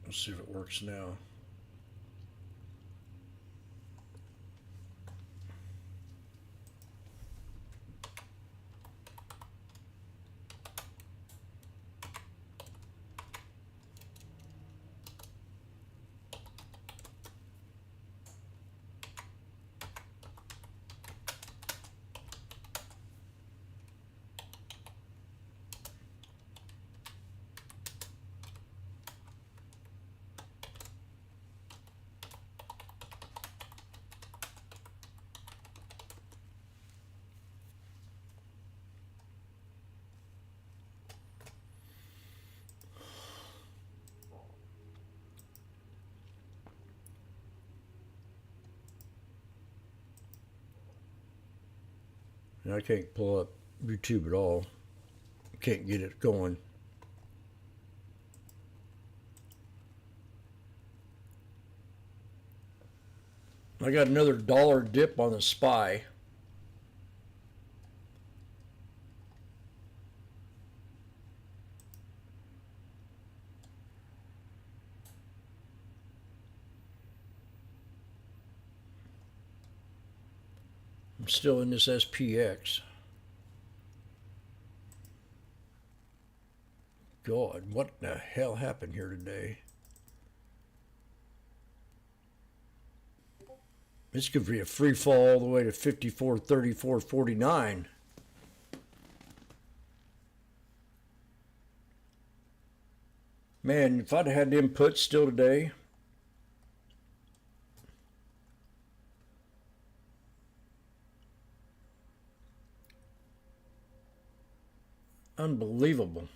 Let's see if it works now. And I can't pull up YouTube at all. Can't get it going. I got another dollar dip on the SPY. I'm still in this SPX. God, what the hell happened here today? This could be a free fall all the way to 54, 34, 49. Man, if I'd had input still today, unbelievable.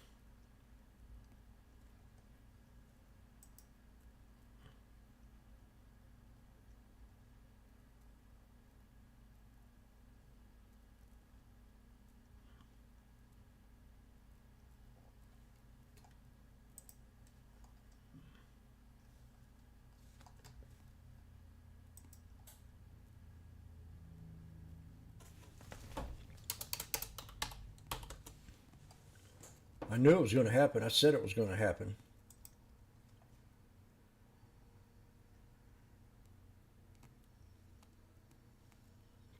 I knew it was going to happen. I said it was going to happen.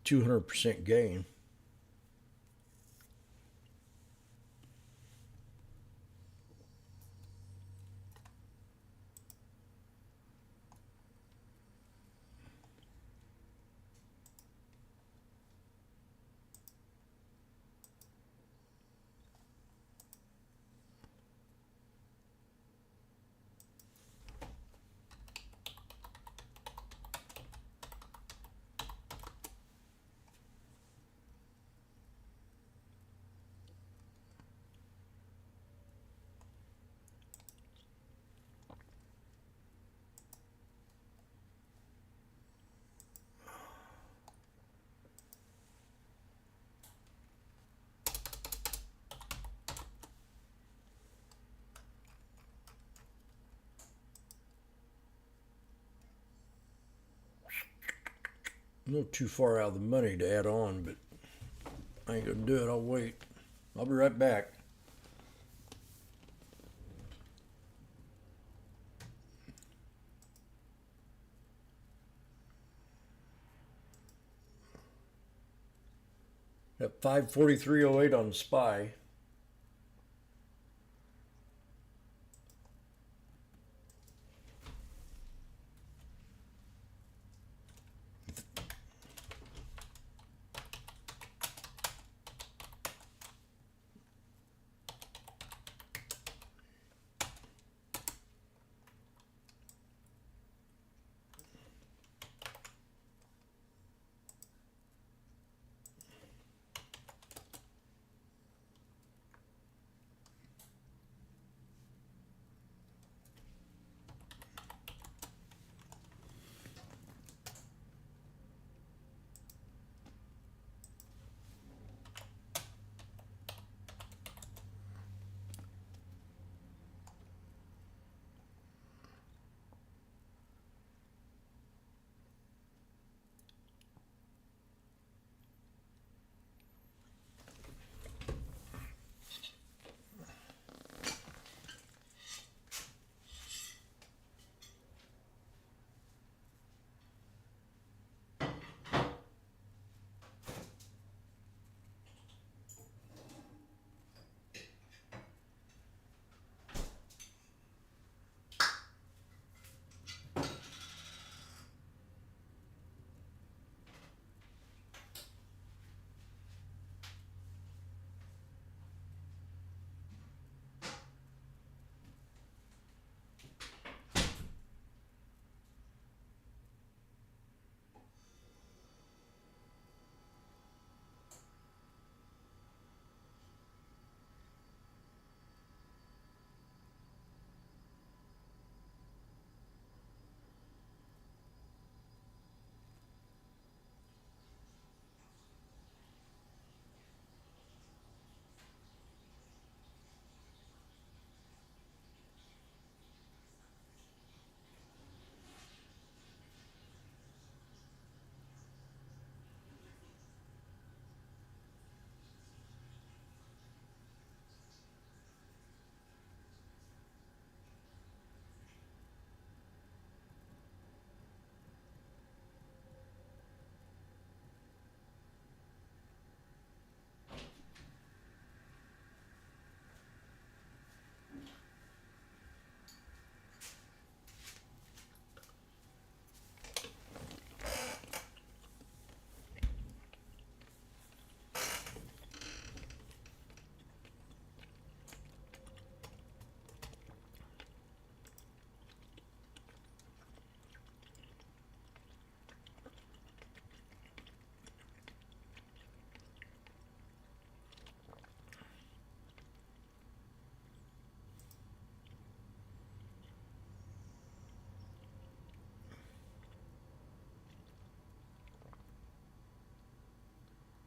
$200 gain. I'm a little too far out of the money to add on, but I ain't going to do it. I'll wait. I'll be right back. At 543.08 on the SPY.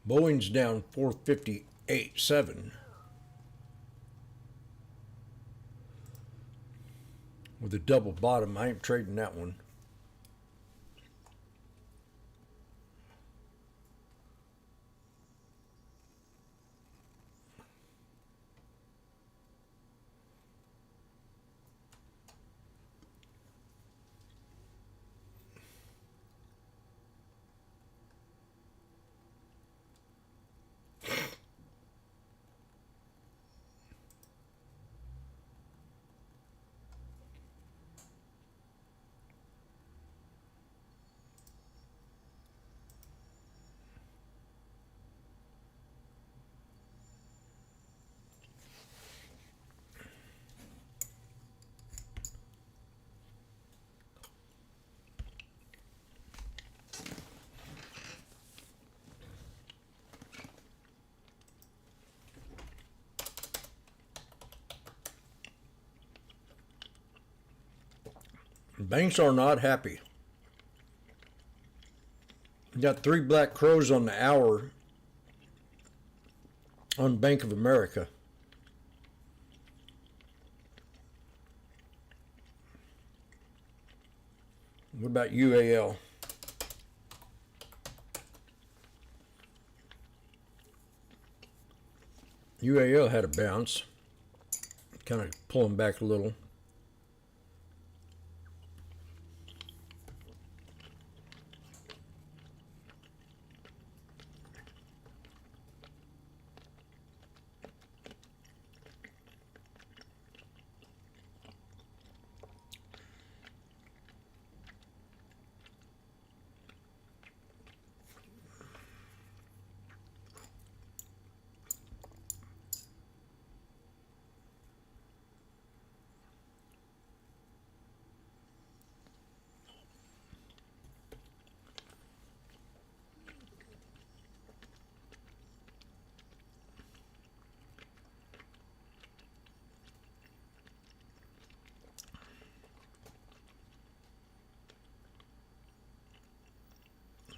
Boeing's down 458.7 with a double bottom. I ain't trading that one. Banks are not happy. Got 3 black crows on the hour on Bank of America. What about UAL? UAL had a bounce, kind of pulling back a little.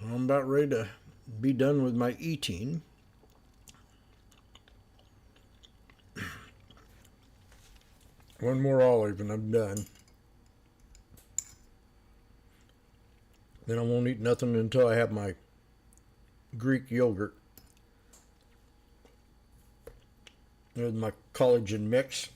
I'm about ready to be done with my eating. One more olive and I'm done. Then I won't eat nothing until I have my Greek yogurt with my collagen mix.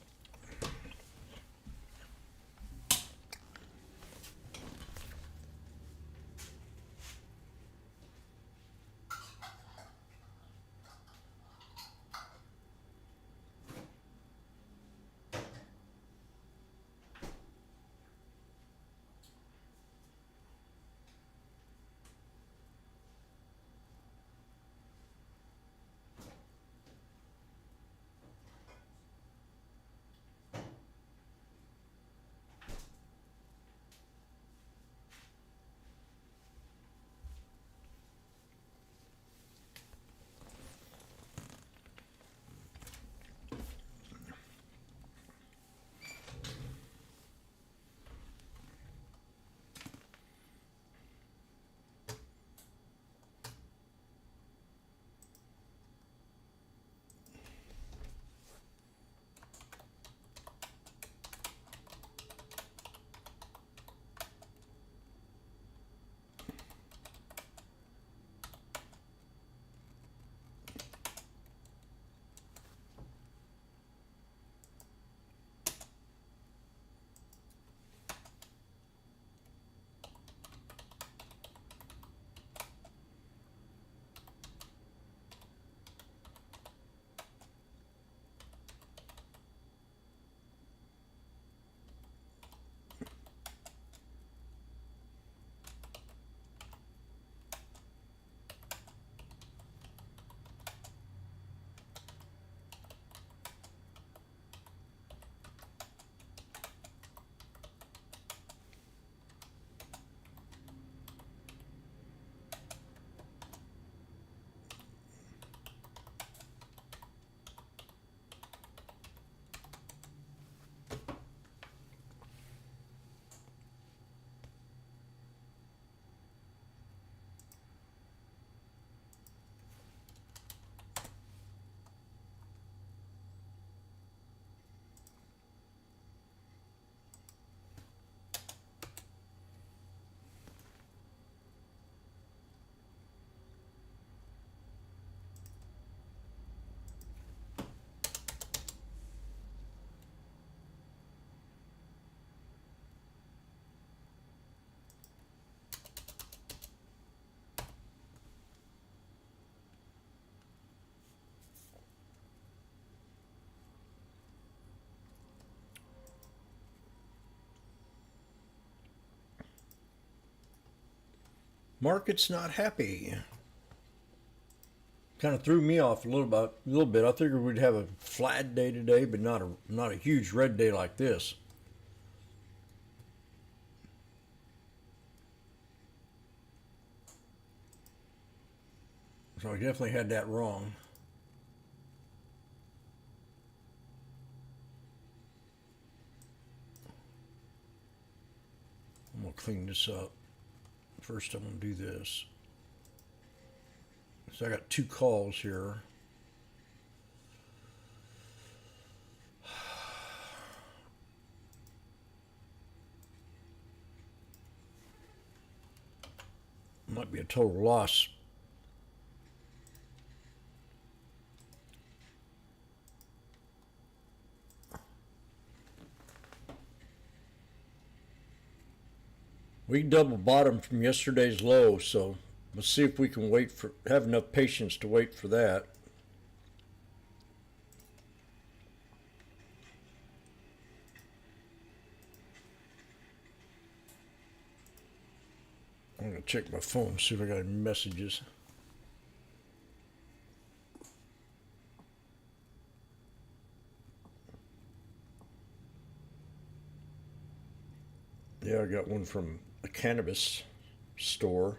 Market's not happy. Kind of threw me off a little bit. I figured we'd have a flat day today, but not a huge red day like this. So I definitely had that wrong. I'm gonna clean this up. First, I'm gonna do this. So I got 2 calls here. Might be a total loss. We double bottomed from yesterday's low, so let's see if we can have enough patience to wait for that. I'm gonna check my phone, see if I got any messages. Yeah, I got one from a cannabis store.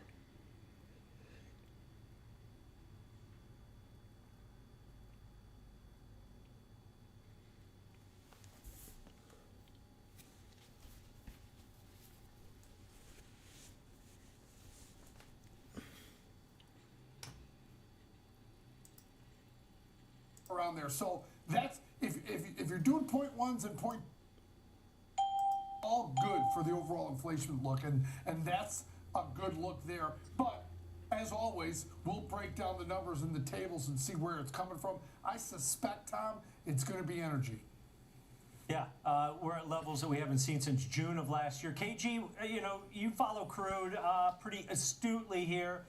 Around there, so that's if you're doing 0.1s and all good for the overall inflation look, and that's a good look there. But as always, we'll break down the numbers in the tables and see where it's coming from. I suspect, Tom, it's going to be energy. Yeah, we're at levels that we haven't seen since June of last year. KG, you follow crude pretty astutely here.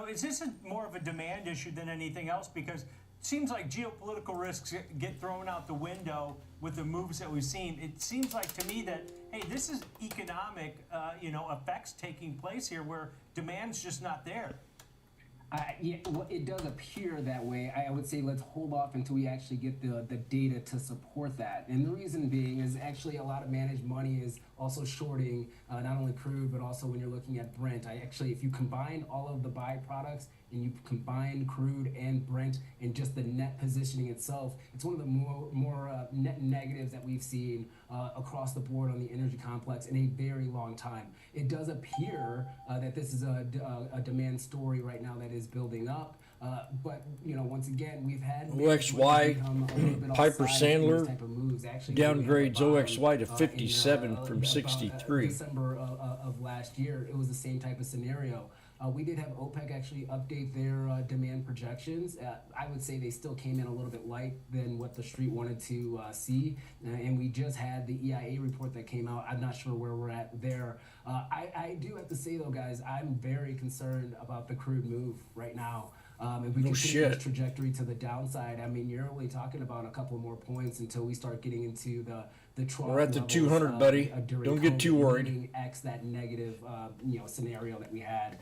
Is this more of a demand issue than anything else? Because it seems like geopolitical risks get thrown out the window with the moves that we've seen. It seems like to me that, hey, this is economic, effects taking place here where demand's just not there. Yeah, well, it does appear that way. I would say let's hold off until we actually get the data to support that. And the reason being is actually a lot of managed money is also shorting not only crude, but also when you're looking at Brent. If you combine all of the byproducts and you combine crude and Brent and just the net positioning itself, it's one of the more net negatives that we've seen across the board on the energy complex in a very long time. It does appear that this is a demand story right now that is building up. But once again, we've had OXY, Piper Sandler downgrades OXY to 57 from 63. December of last year, it was the same type of scenario. We did have OPEC actually update their demand projections. I would say they still came in a little bit light than what the street wanted to see. And we just had the EIA report that came out. I'm not sure where we're at there. I do have to say, though, guys, I'm very concerned about the crude move right now. If we continue this trajectory to the downside, I mean, you're only talking about a couple more points until we start getting into the trough. We're at the 200, buddy. Don't get too worried. X that negative, scenario that we had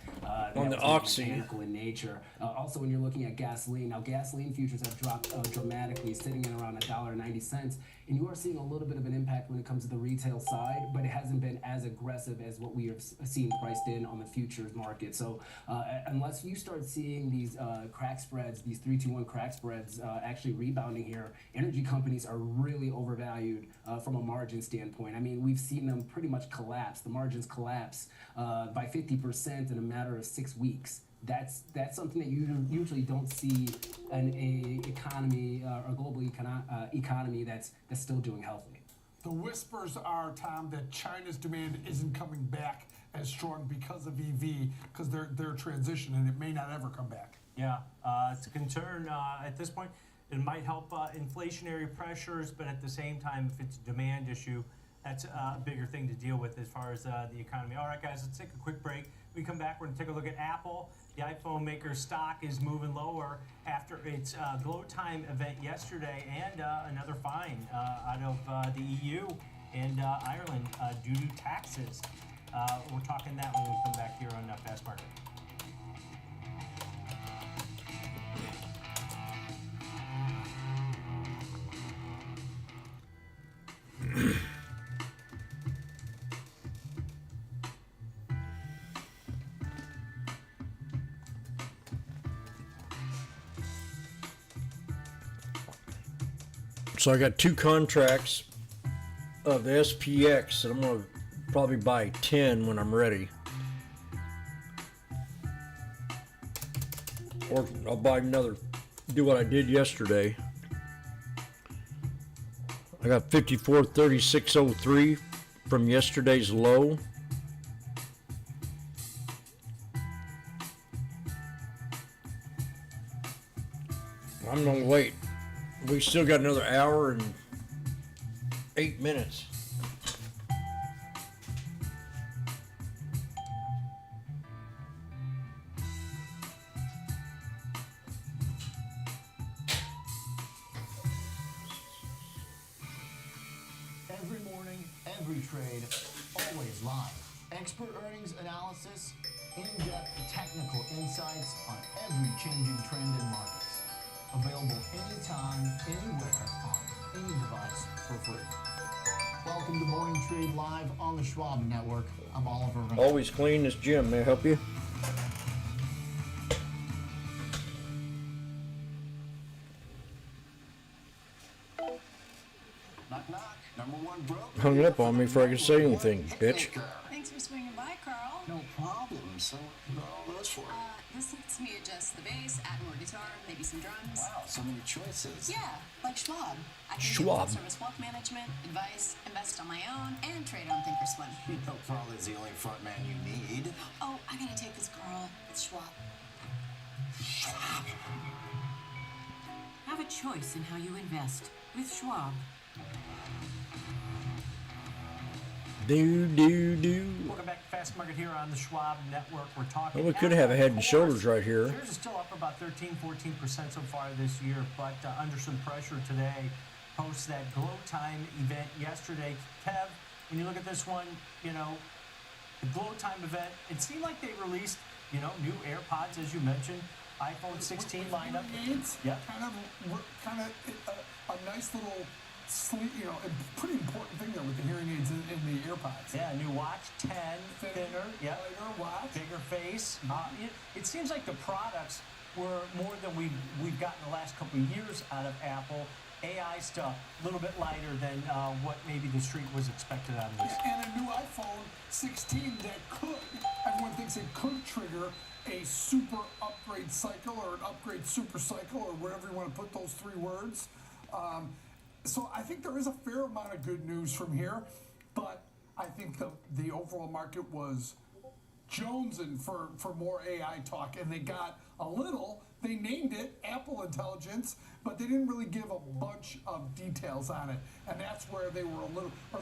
on the oxy in nature. Also, when you're looking at gasoline, now gasoline futures have dropped dramatically, sitting at around $1.90, and you are seeing a little bit of an impact when it comes to the retail side, but it hasn't been as aggressive as what we have seen priced in on the futures market. So, unless you start seeing these crack spreads, these 3-2-1 crack spreads actually rebounding here, energy companies are really overvalued from a margin standpoint. I mean, we've seen them pretty much collapse. The margins collapse by 50% in a matter of 6 weeks. That's something that you usually don't see in a economy or global economy that's still doing healthy. The whispers are, Tom, that China's demand isn't coming back as strong because of EV, because they're transition, and it may not ever come back. Yeah, it's a concern at this point. It might help inflationary pressures, but at the same time, if it's a demand issue, that's a bigger thing to deal with as far as the economy. All right, guys, let's take a quick break. When we come back, we're going to take a look at Apple. The iPhone maker stock is moving lower after its glow time event yesterday and another fine out of the EU and Ireland due to taxes. We're talking that when we come back here on Fast Market. So I got 2 contracts of the SPX, and I'm gonna probably buy 10 when I'm ready. Or I'll buy another, do what I did yesterday. I got 54.3603 from yesterday's low. I'm gonna wait. We still got another hour and 8 minutes. Every morning, every trade, always live. Expert earnings analysis, in-depth technical insights on every changing trend in markets. Available anytime, anywhere, on any device for free. Welcome to Morning Trade Live on the Schwab Network. I'm Oliver. Always clean, this Jim. May I help you? Knock, knock. Number one broker. Hung it up on me before I could say anything, bitch. Thanks for swinging by, Carl. No problem. So, what are all those for? This lets me adjust the bass, add more guitar, maybe some drums. Wow, so many choices. Yeah, like Schwab. I can Schwab. do full-service wealth management, advice, invest on my own, and trade on Thinkorswim. You know, Carl is the only front man you need. Oh, I gotta take this, Carl. It's Schwab. Have a choice in how you invest with Schwab. Do. Welcome back to Fast Market here on the Schwab Network. We're talking. Well, we could have a Head and Shoulders right here. Shares are still up about 13-14% so far this year, but under some pressure today. Post that Glow Time event yesterday. Kev, when you look at this one, you know, the Glow Time event, it seemed like they released, you know, new AirPods, as you mentioned, iPhone 16 lineup. Aids, Yeah. kind of a nice little sleep, you know, a pretty important thing there with the hearing aids in the AirPods. Yeah, new watch, 10, thinner, yeah, Lighter watch. bigger face. It seems like the products were more than we've gotten the last couple of years out of Apple. AI stuff, a little bit lighter than what maybe the street was expected out of this. And a new iPhone 16 that could, everyone thinks it could trigger a super upgrade cycle or an upgrade super cycle or whatever you want to put those 3 words. So I think there is a fair amount of good news from here, but I think the overall market was jonesing for more AI talk, and they got a little. They named it Apple Intelligence, but they didn't really give a bunch of details on it, and that's where they were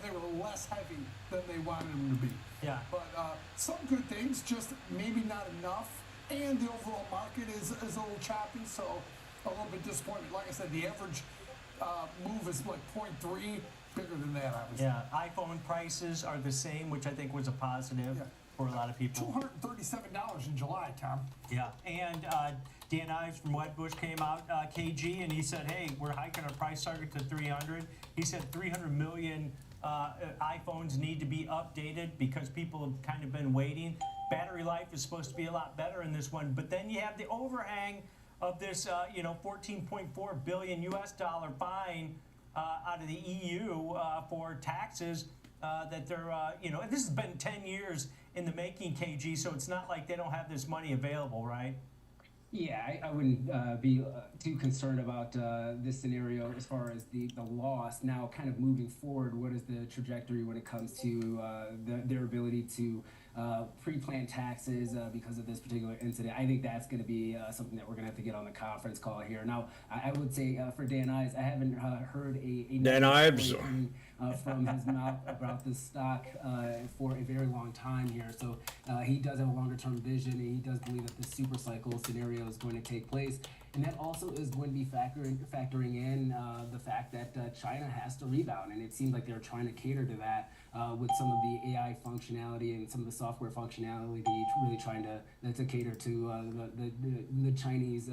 they were less heavy than they wanted them to be. Yeah. But some good things, just maybe not enough, and the overall market is a little choppy, so a little bit disappointed. Like I said, the average move is like 0.3, bigger than that, obviously. Yeah, iPhone prices are the same, which I think was a positive Yeah. for a lot of people. $237 in July, Tom. Yeah, and Dan Ives from Wedbush came out, KG, and he said, hey, we're hiking our price target to 300. He said 300 million iPhones need to be updated because people have kind of been waiting. Battery life is supposed to be a lot better in this one, but then you have the overhang of this, 14.4 billion US dollar fine out of the EU for taxes that they're, and this has been 10 years in the making, KG, so it's not like they don't have this money available, right? Yeah, I wouldn't be too concerned about this scenario as far as the loss. Now, kind of moving forward, what is the trajectory when it comes to their ability to pre-plan taxes because of this particular incident? I think that's going to be something that we're going to have to get on the conference call here. Now, I would say for Dan Ives, I haven't heard a Dan Ives from his mouth about this stock for a very long time here. So he does have a longer-term vision, and he does believe that the super cycle scenario is going to take place. And that also is going to be factoring in the fact that China has to rebound, and it seems like they're trying to cater to that with some of the AI functionality and some of the software functionality, really trying to cater to the Chinese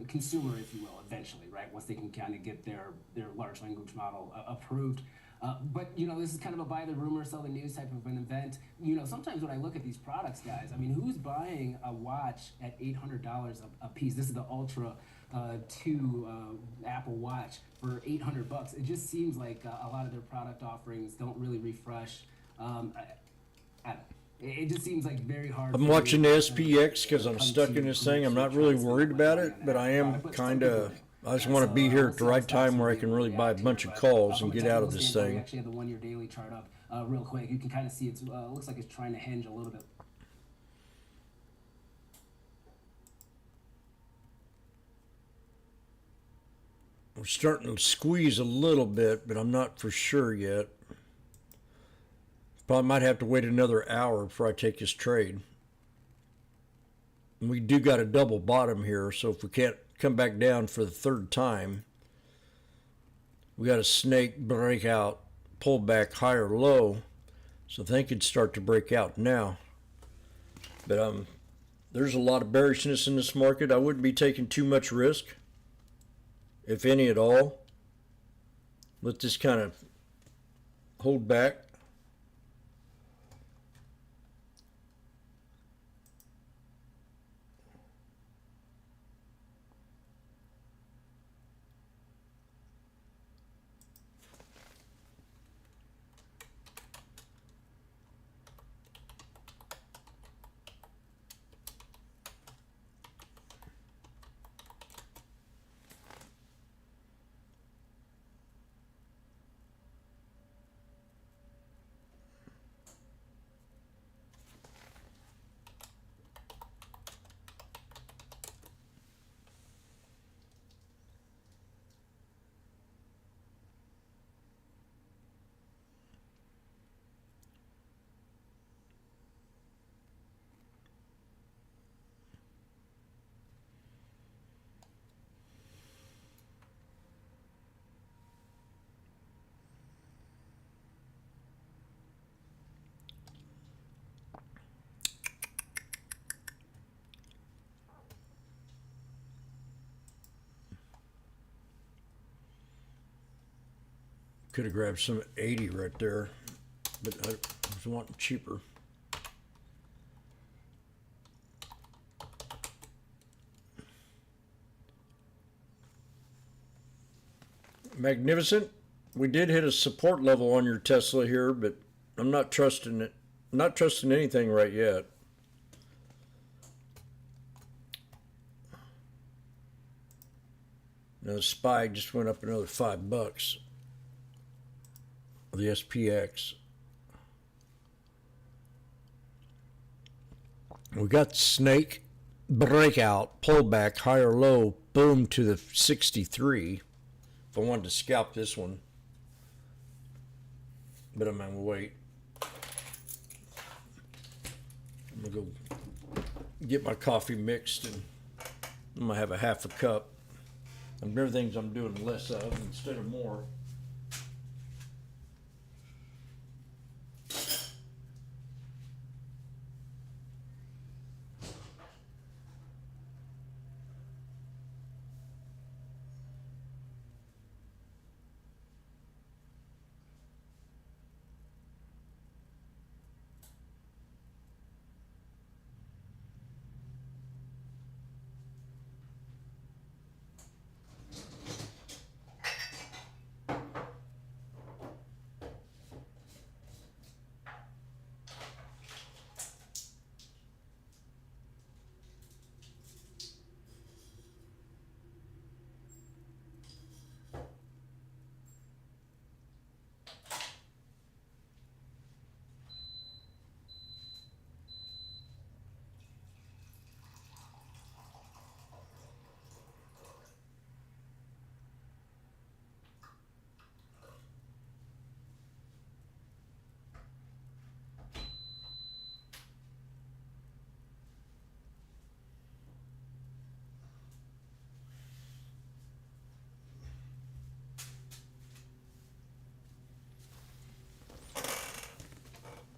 consumer, if you will, eventually, right? Once they can kind of get their large language model approved. But, this is kind of a buy the rumor, sell the news type of an event. Sometimes when I look at these products, guys, I mean, who's buying a watch at $800 a piece? This is the Ultra to Apple Watch for $800. It just seems like a lot of their product offerings don't really refresh. It just seems like very hard. I'm watching the SPX because I'm stuck in this thing. I'm not really worried about it, but I am kind of. I just want to be here at the right time where I can really buy a bunch of calls and get out of this We thing. actually have the 1 year daily chart up real quick. You can kind of see it looks like it's trying to hinge a little bit. We're starting to squeeze a little bit, but I'm not for sure yet. Probably might have to wait another hour before I take this trade. And we do got a double bottom here, so if we can't come back down for the third time, we got a snake breakout, pull back higher low, so I think it'd start to break out now. But there's a lot of bearishness in this market. I wouldn't be taking too much risk, if any at all. Let this kind of hold back. Could have grabbed some at 80 right there, but I was wanting cheaper. Magnificent. We did hit a support level on your Tesla here, but I'm not trusting it. I'm not trusting anything right yet. Now the SPY just went up another $5. The SPX. We got snake breakout, pullback, higher low, boom to the 63. If I wanted to scalp this one, but I'm gonna wait. I'm gonna go get my coffee mixed, and I'm gonna have a half a cup. And everything's I'm doing less of instead of more.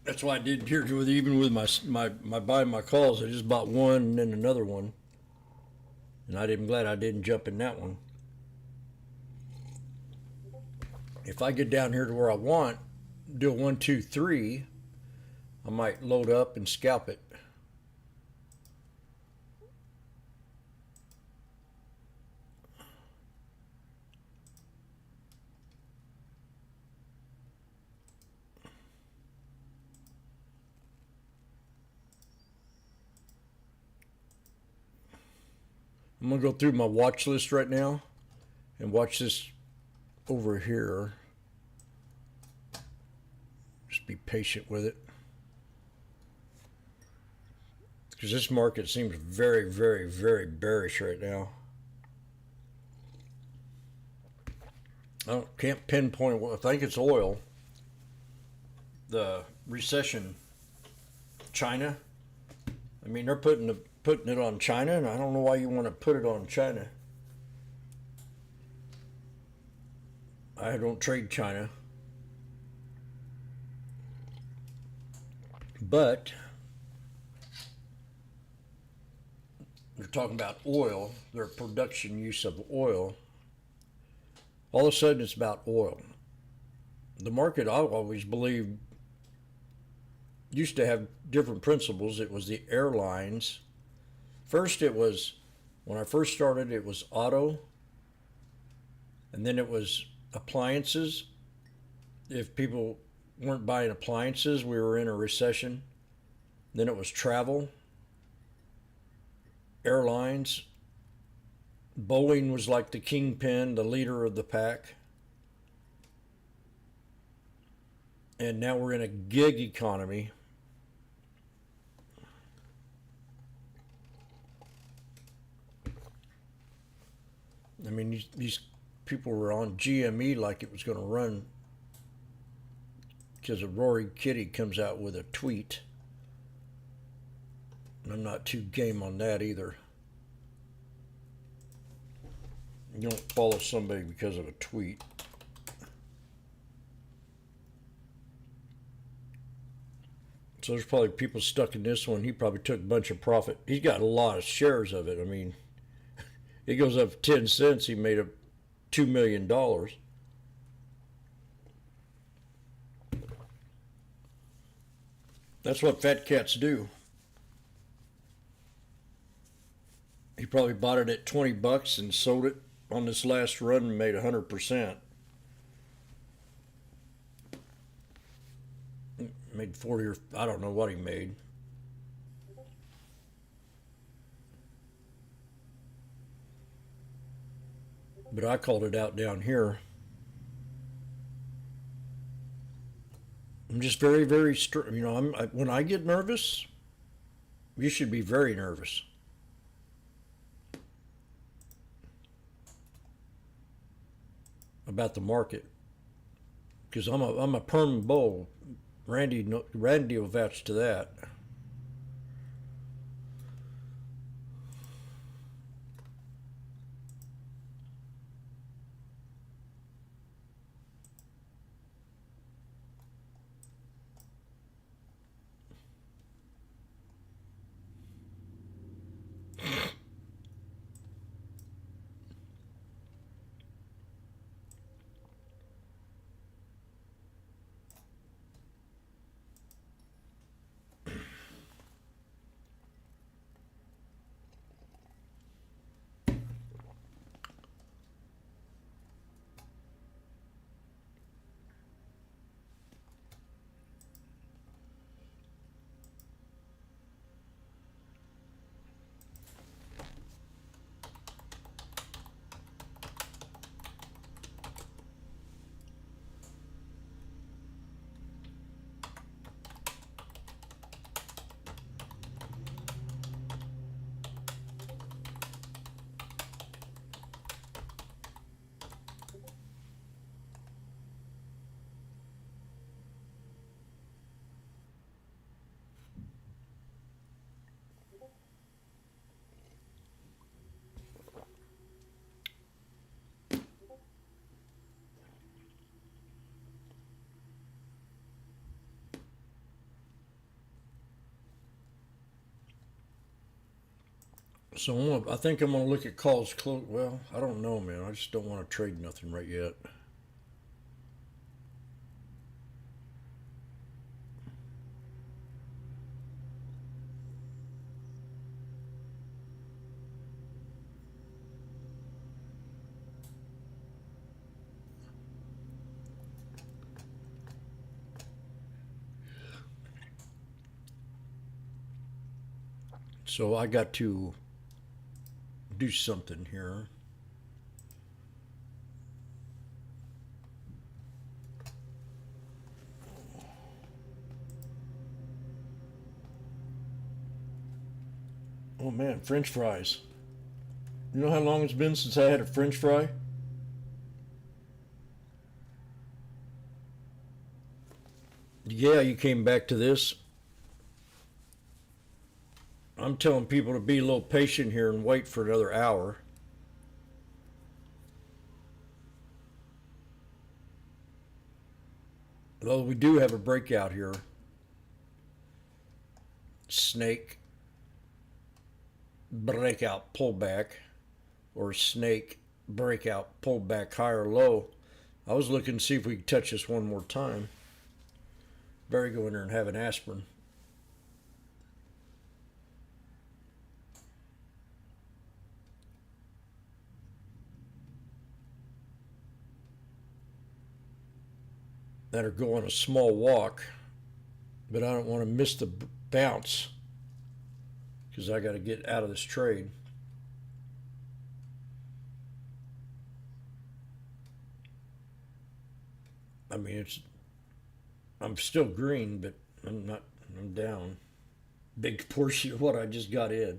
That's why I did here with even with my buying my calls. I just bought one and then another one, and I'm glad I didn't jump in that one. If I get down here to where I want, do a 1, 2, 3, I might load up and scalp it. I'm gonna go through my watch list right now and watch this over here. Just be patient with it. Because this market seems very, very, very bearish right now. Can't pinpoint what. I think it's oil. The recession. China. I mean, they're putting it on China, and I don't know why you want to put it on China. I don't trade China. But they're talking about oil, their production use of oil. All of a sudden, it's about oil. The market, I've always believed, used to have different principles. It was the airlines. First, it was, when I first started, it was auto. And then it was appliances. If people weren't buying appliances, we were in a recession. Then it was travel, airlines. Bowling was like the kingpin, the leader of the pack. And now we're in a gig economy. I mean, these people were on GME like it was going to run because a Rory Kitty comes out with a tweet. And I'm not too game on that either. You don't follow somebody because of a tweet. So there's probably people stuck in this one. He probably took a bunch of profit. He's got a lot of shares of it. I mean, it goes up 10 cents. He made $2 million. That's what fat cats do. He probably bought it at 20 bucks and sold it on this last run and made 100%. Made 40 or I don't know what he made. But I called it out down here. I'm just very, very, you know, when I get nervous, you should be very nervous. About the market. Because I'm a perm bull. Randy will vouch to that. So I think I'm going to look at calls close. Well, I don't know, man. I just don't want to trade nothing right yet. So I got to do something here. Oh man, French fries. You know how long it's been since I had a French fry? Yeah, you came back to this. I'm telling people to be a little patient here and wait for another hour. Though we do have a breakout here. Snake breakout pullback, or snake breakout pullback higher low. I was looking to see if we could touch this one more time. Better go in there and have an aspirin. That are go on a small walk, but I don't want to miss the bounce because I got to get out of this trade. I mean, I'm still green, but I'm down. Big portion of what I just got in.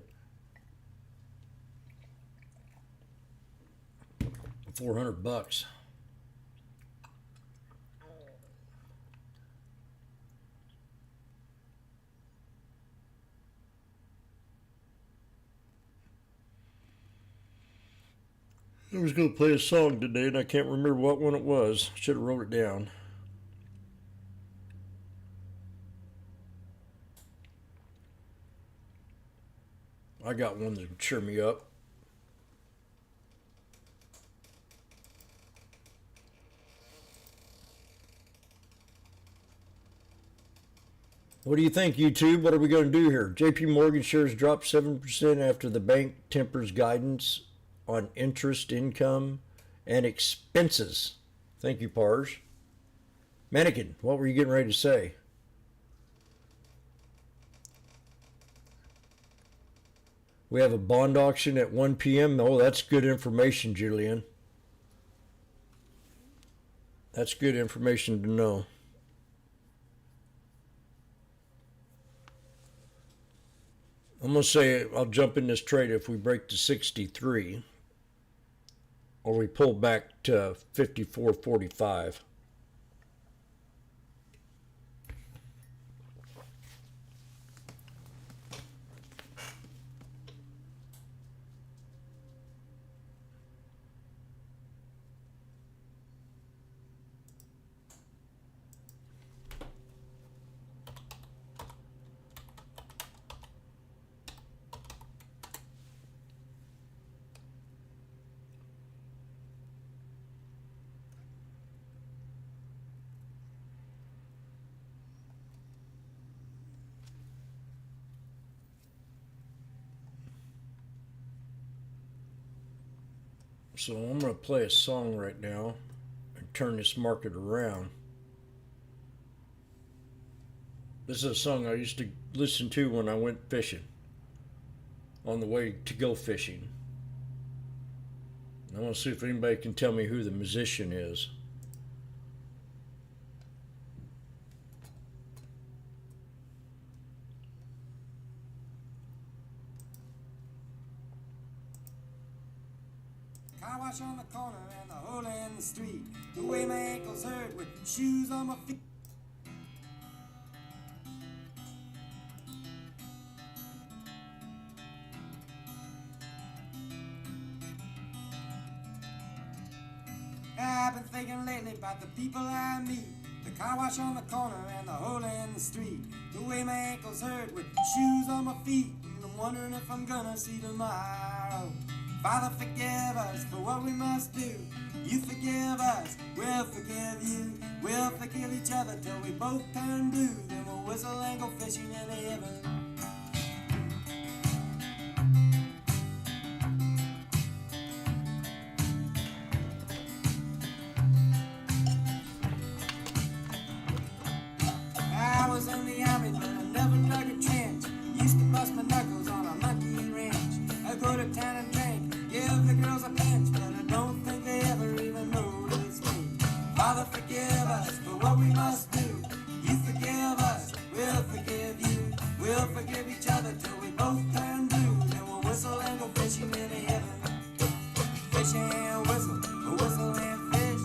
400 bucks. I was going to play a song today, and I can't remember what one it was. Should have wrote it down. I got one that would cheer me up. What do you think, YouTube? What are we going to do here? JP Morgan shares dropped 7% after the bank tempers guidance on interest income and expenses. Thank you, Parge. Mannequin, what were you getting ready to say? We have a bond auction at 1 p.m. Oh, that's good information, Julian. That's good information to know. I'm going to say I'll jump in this trade if we break to 63 or we pull back to 54.45. So I'm going to play a song right now and turn this market around. This is a song I used to listen to when I went fishing, on the way to go fishing. I want to see if anybody can tell me who the musician is. Car wash on the corner and the hole in the street. The way my ankles hurt with shoes on my feet. I've been thinking lately about the people I meet. The car wash on the corner and the hole in the street. The way my ankles hurt with shoes on my feet. And I'm wondering if I'm gonna see tomorrow. Father, forgive us for what we must do. You forgive us, we'll forgive you. We'll forgive each other till we both turn blue. Then we'll whistle and go fishing in heaven. I was in the army, but I never dug a trench. Used to bust my knuckles on a monkey ranch. I go to town and drink what we must do. You forgive us, we'll forgive you. We'll forgive each other till we both turn blue. Then we'll whistle and go fishing in heaven. Fish and whistle and fish.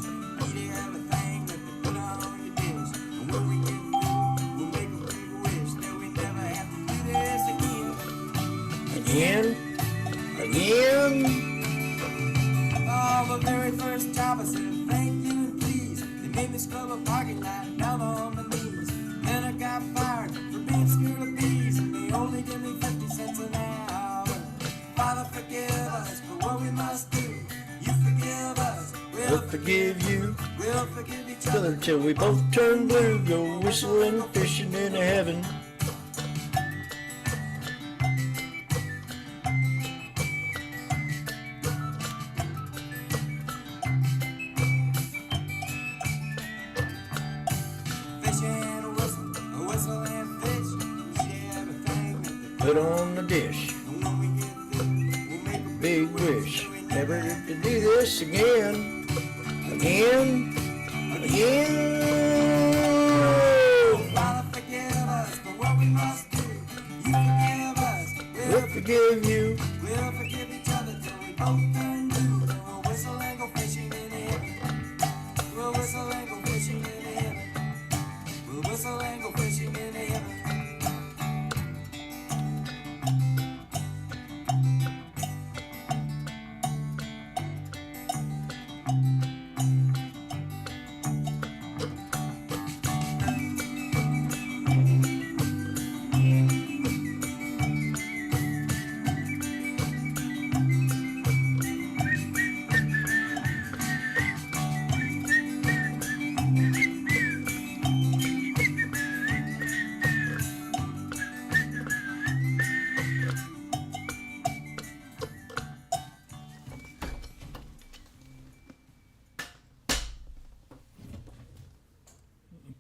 Eat everything that they put on your dish. And when we get through, we'll make a big wish that we never have to do this again. Again? Oh, my very first job I said thank you and please. They made me scrub a parking lot down on my knees. Then I got fired for being scared of bees, and they only give me 50 cents an hour. Father, forgive us for what we must do. You forgive us, We'll forgive you. we'll forgive each other. Till we both turn blue, go whistling, fishing in heaven. Fish and a whistle and fish. Eat everything that they Put on the dish. And when we get through, we'll make a Big wish. Never to do this again. Again. Again. Father, forgive us for what we must do. You forgive us, We'll forgive you. we'll forgive each other till we both turn blue. Then we'll whistle and go fishing in heaven. We'll whistle and go fishing in heaven. We'll whistle and go fishing in heaven.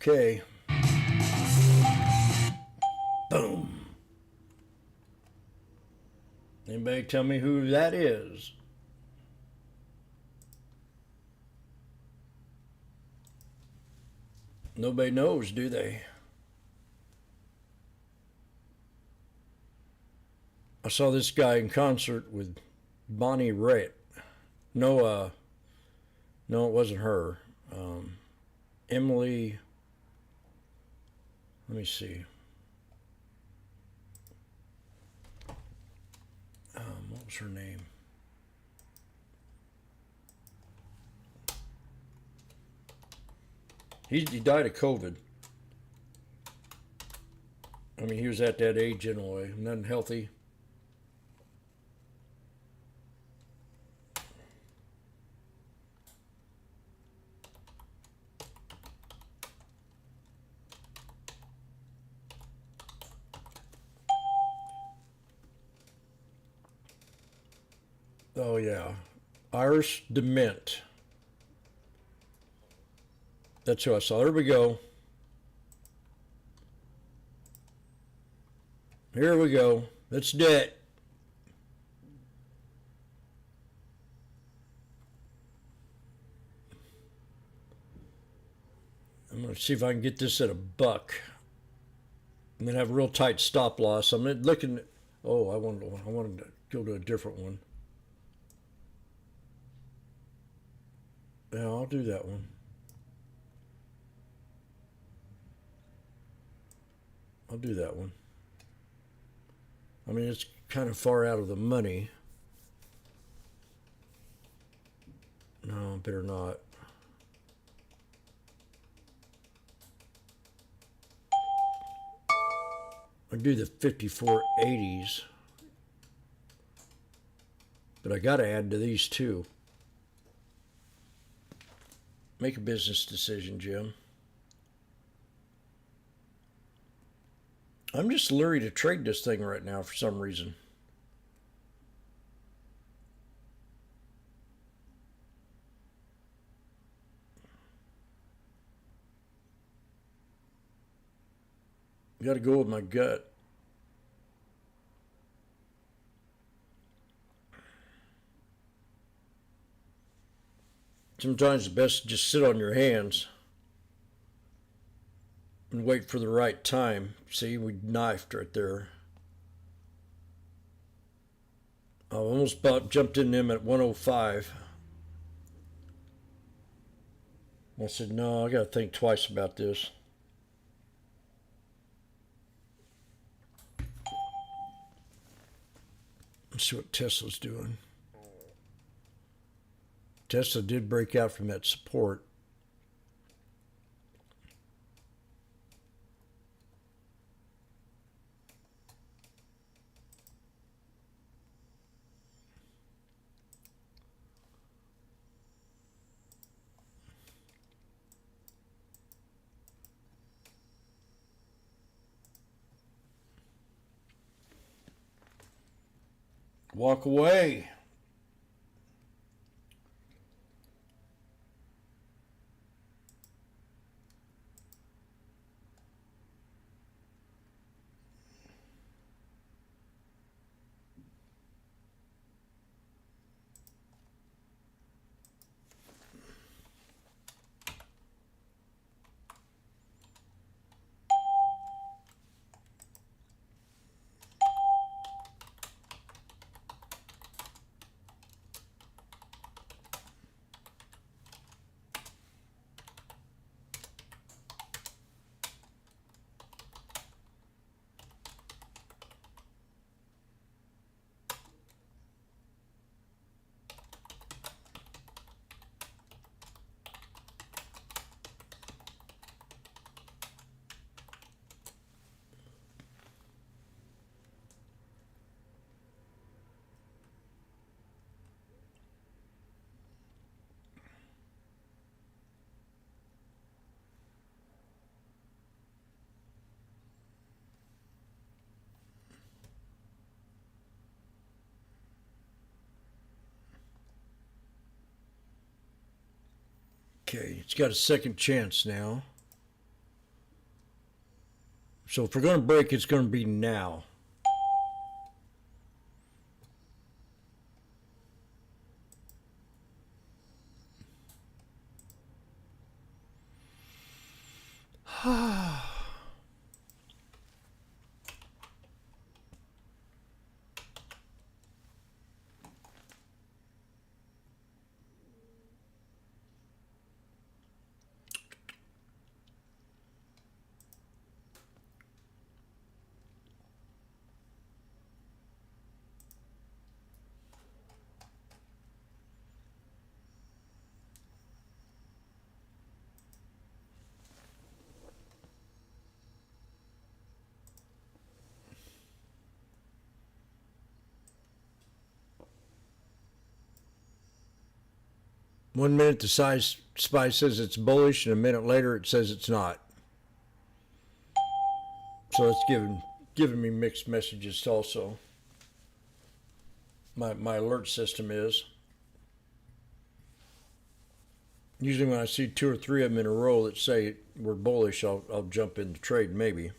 Okay. Boom. Anybody tell me who that is? Nobody knows, do they? I saw this guy in concert with Bonnie Raitt. No, no, it wasn't her. Emily. Let me see. What was her name? He died of COVID. I mean, he was at that age anyway, nothing healthy. Oh yeah, Iris Dement. That's who I saw. There we go. Here we go. That's it. I'm going to see if I can get this at $1. I'm going to have a real tight stop loss. I'm looking. Oh, I wanted to go to a different one. Yeah, I'll do that one. I'll do that one. I mean, it's kind of far out of the money. No, better not. I'll do the 5480s. But I got to add to these too. Make a business decision, Jim. I'm just leery to trade this thing right now for some reason. Got to go with my gut. Sometimes it's best to just sit on your hands. and wait for the right time. See, we knifed right there. I almost jumped in them at 105. I said, no, I got to think twice about this. Let's see what Tesla's doing. Tesla did break out from that support. Walk away. Okay, it's got a second chance now. So if we're going to break, it's going to be now. One minute the size SPY says it's bullish, and a minute later it says it's not. So it's giving me mixed messages also. My alert system is. Usually when I see two or three of them in a row that say we're bullish, I'll jump in the trade maybe.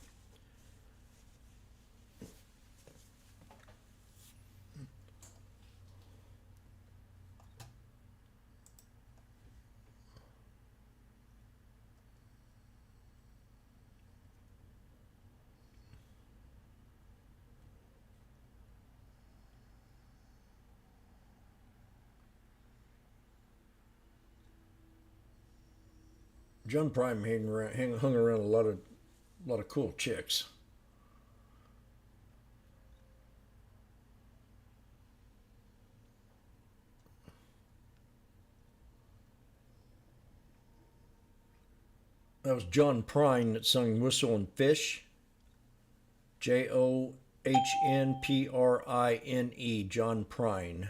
John Prime hung around a lot of cool chicks. That was John Prine that sung Whistle and Fish. Johnprine, John Prine.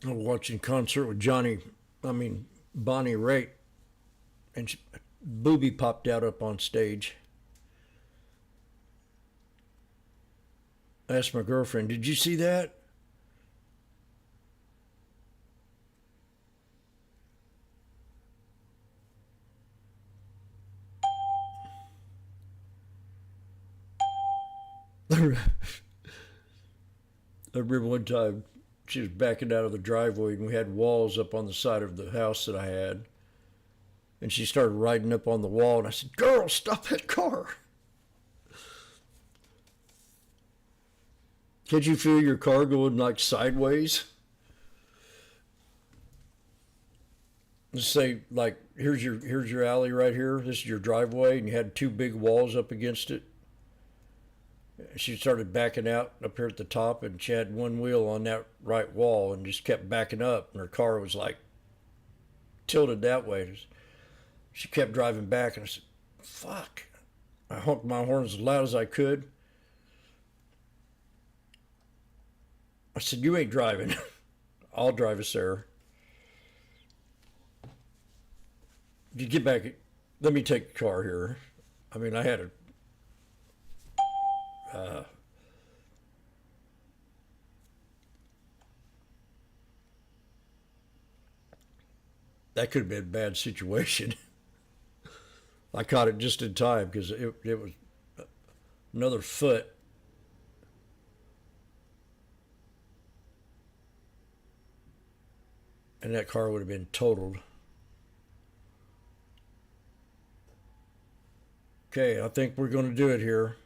I was watching concert with Bonnie Raitt, and booby popped out up on stage. I asked my girlfriend, "Did you see that?" I remember one time she was backing out of the driveway and we had walls up on the side of the house that I had. And she started riding up on the wall and I said, "Girl, stop that car." Can't you feel your car going like sideways? Just say, like, here's your alley right here. This is your driveway, and you had two big walls up against it. She started backing out up here at the top, and she had one wheel on that right wall and just kept backing up, and her car was like tilted that way. She kept driving back, and I said, "Fuck." I honked my horn as loud as I could. I said, "You ain't driving. I'll drive us there. You get back. Let me take the car here." I mean, I had a that could have been a bad situation. I caught it just in time because it was another foot. And that car would have been totaled. Okay, I think we're going to do it here.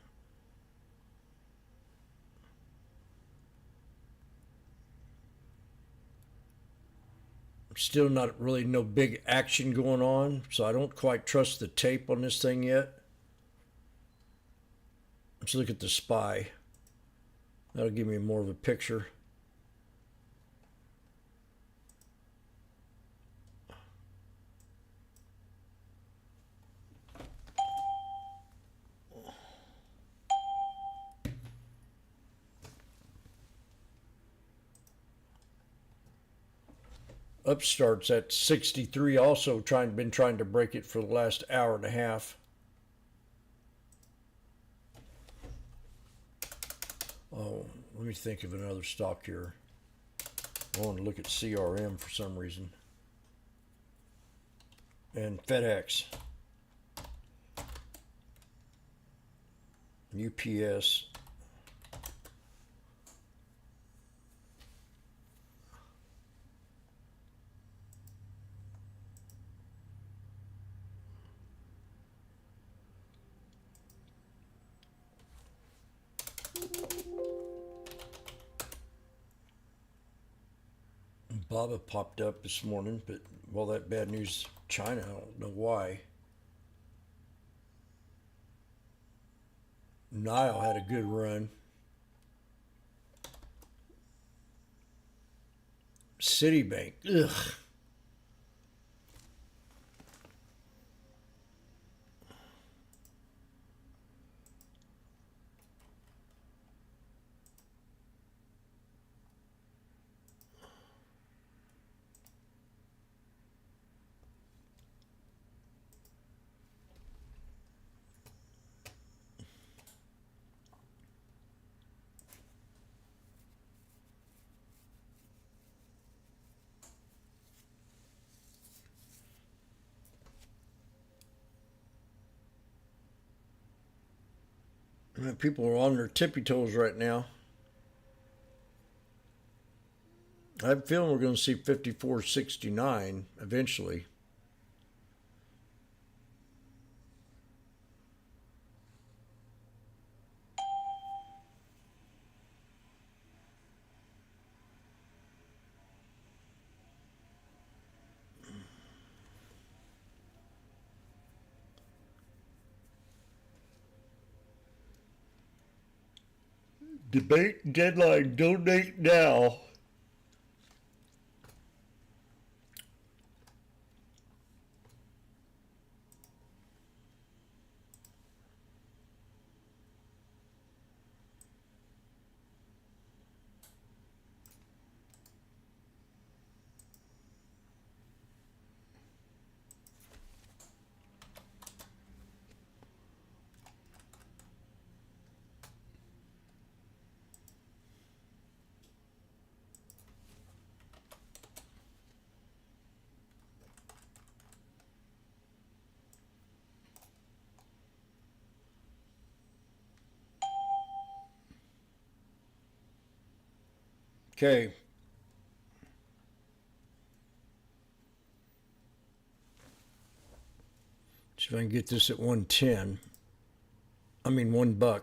Still not really no big action going on, so I don't quite trust the tape on this thing yet. Let's look at the SPY. That'll give me more of a picture. Upstart's at 63, also been trying to break it for the last hour and a half. Oh, let me think of another stock here. I want to look at CRM for some reason. And FedEx. UPS. Baba popped up this morning, but all that bad news, China, I don't know why. Nile had a good run. Citibank, ugh. People are on their tippy toes right now. I have a feeling we're going to see 54.69 eventually. Debate deadline, donate now. Okay. See if I can get this at 110. I mean, $1.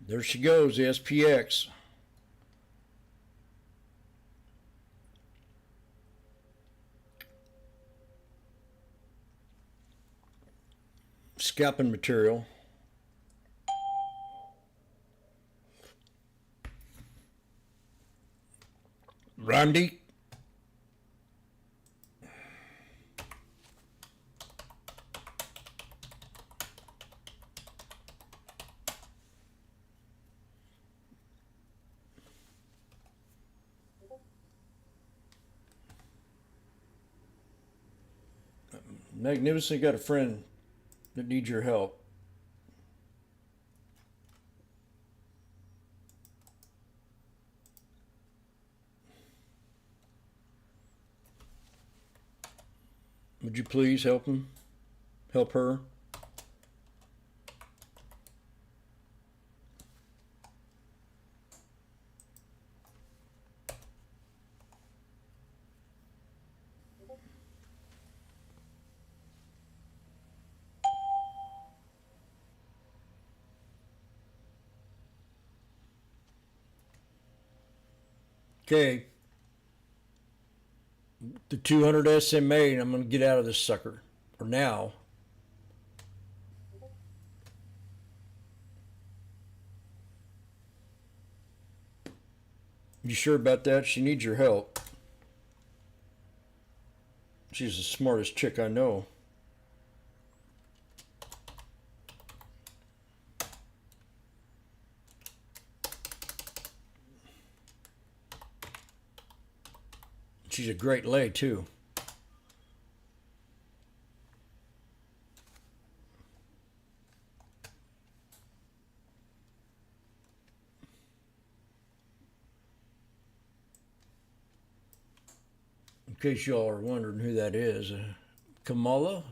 There she goes, the SPX. Scalping material. Randy. Magnificent, got a friend that needs your help. Would you please help him? Help her? Okay. The 200 SMA, and I'm going to get out of this sucker. For now. You sure about that? She needs your help. She's the smartest chick I know. She's a great lay, too. In case y'all are wondering who that is, Kamala,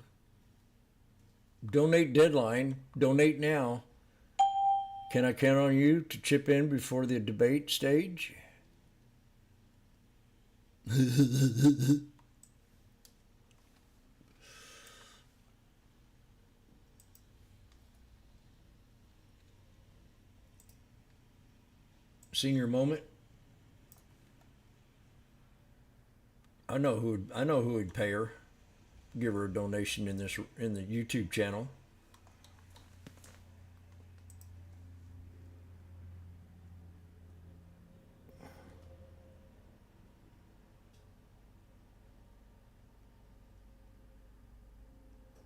donate deadline, donate now. Can I count on you to chip in before the debate stage? Senior moment. I know who would pay her, give her a donation in the YouTube channel.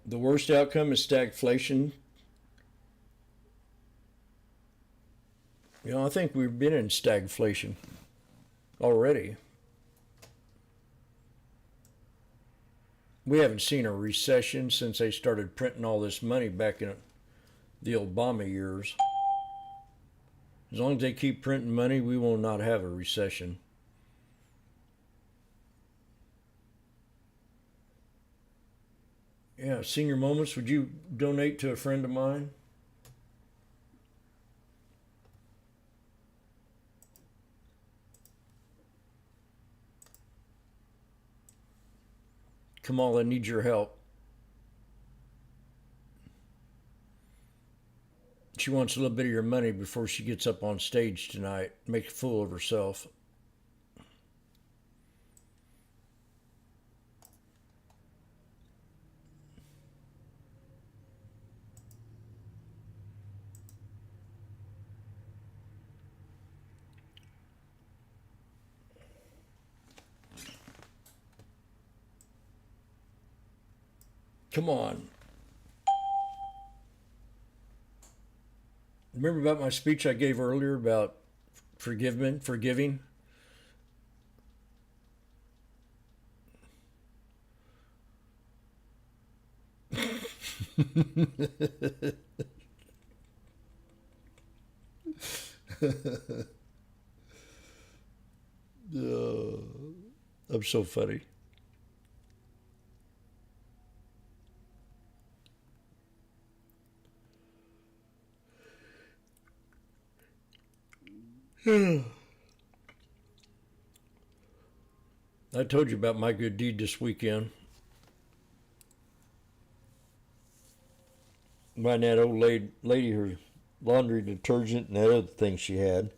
The worst outcome is stagflation. You know, I think we've been in stagflation already. We haven't seen a recession since they started printing all this money back in the Obama years. As long as they keep printing money, we will not have a recession. Yeah, senior moments, would you donate to a friend of mine? Kamala, I need your help. She wants a little bit of your money before she gets up on stage tonight. Make a fool of herself. Come on. Remember about my speech I gave earlier about forgiving. I'm so funny. I told you about my good deed this weekend. Buying that old lady her laundry detergent and that other thing she had.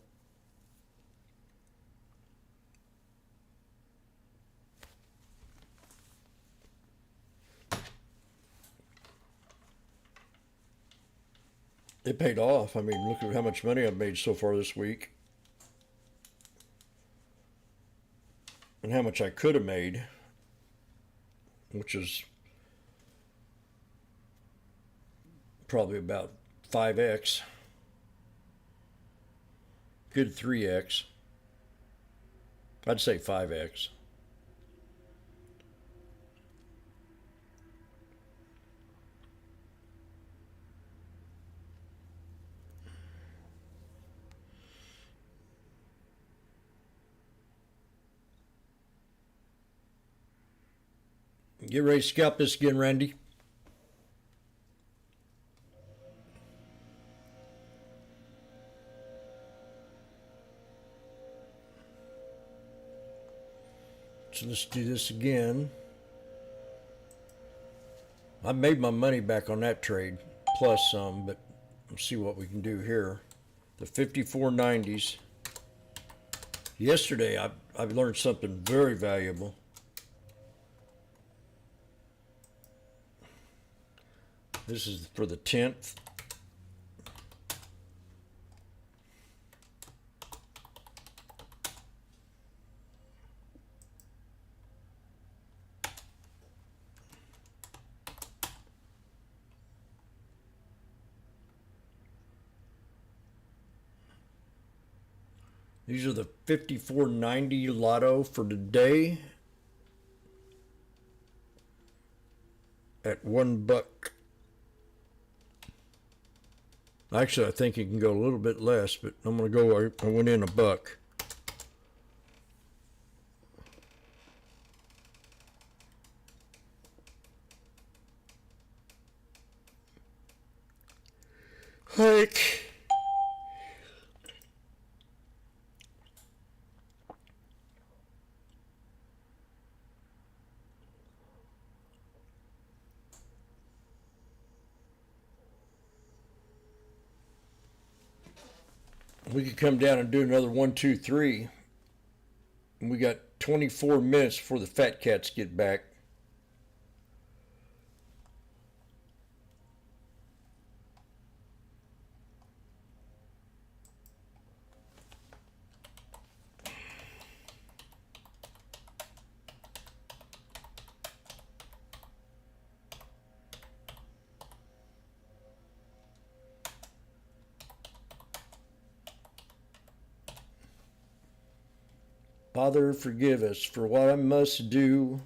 It paid off. I mean, look at how much money I've made so far this week. And how much I could have made, which is probably about 5x. Good 3x. I'd say 5x. Get ready to scalp this again, Randy. So let's do this again. I made my money back on that trade, plus some, but let's see what we can do here. The 54.90s. Yesterday, I've learned something very valuable. This is for the 10th. These are the 54.90 lotto for today at $1. Actually, I think it can go a little bit less, but I'm going to go, I went in $1. Like, we could come down and do another 1, 2, 3. And we got 24 minutes before the fat cats get back. Father, forgive us for what I must do.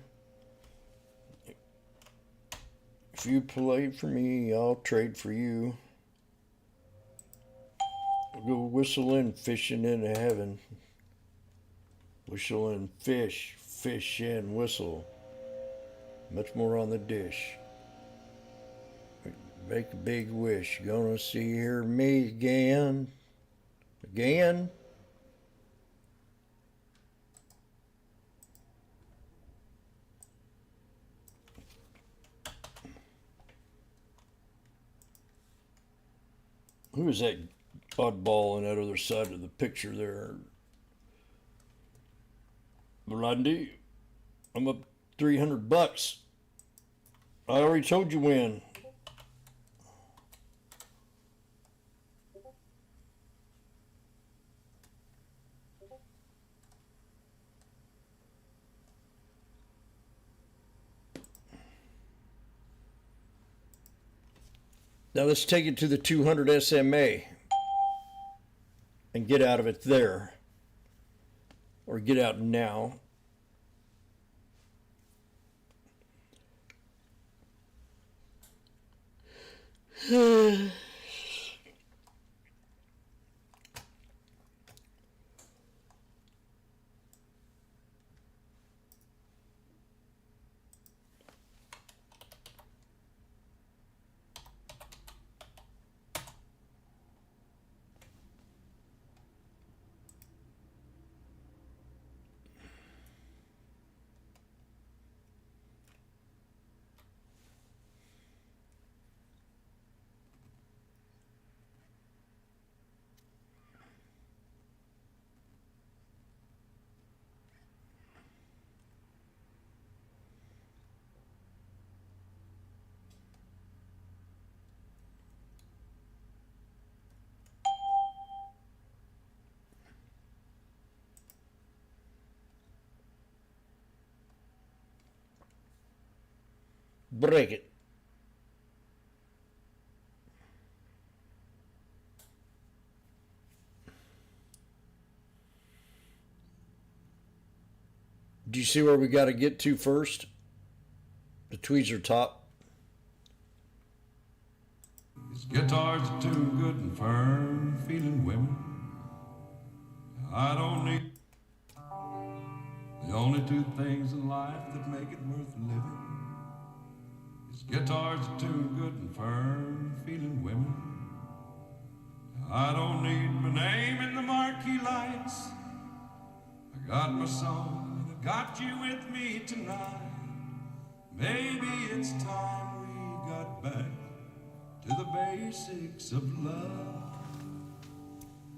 If you play for me, I'll trade for you. I'll go whistling, fishing into heaven. Whistle and fish, fish and whistle. Much more on the dish. Make a big wish. Gonna see her me again. Again? Who is that oddball on that other side of the picture there? Randy, I'm up $300. I already told you when. Now let's take it to the 200 SMA. and get out of it there, or get out now. Break it. Do you see where we got to get to first? The tweezer top. His guitar's tuned good and firm, feeling women. I don't need the only two things in life that make it worth living. His guitar's tuned good and firm, feeling women. I don't need my name in the marquee lights. I got my song and I got you with me tonight. Maybe it's time we got back to the basics of love.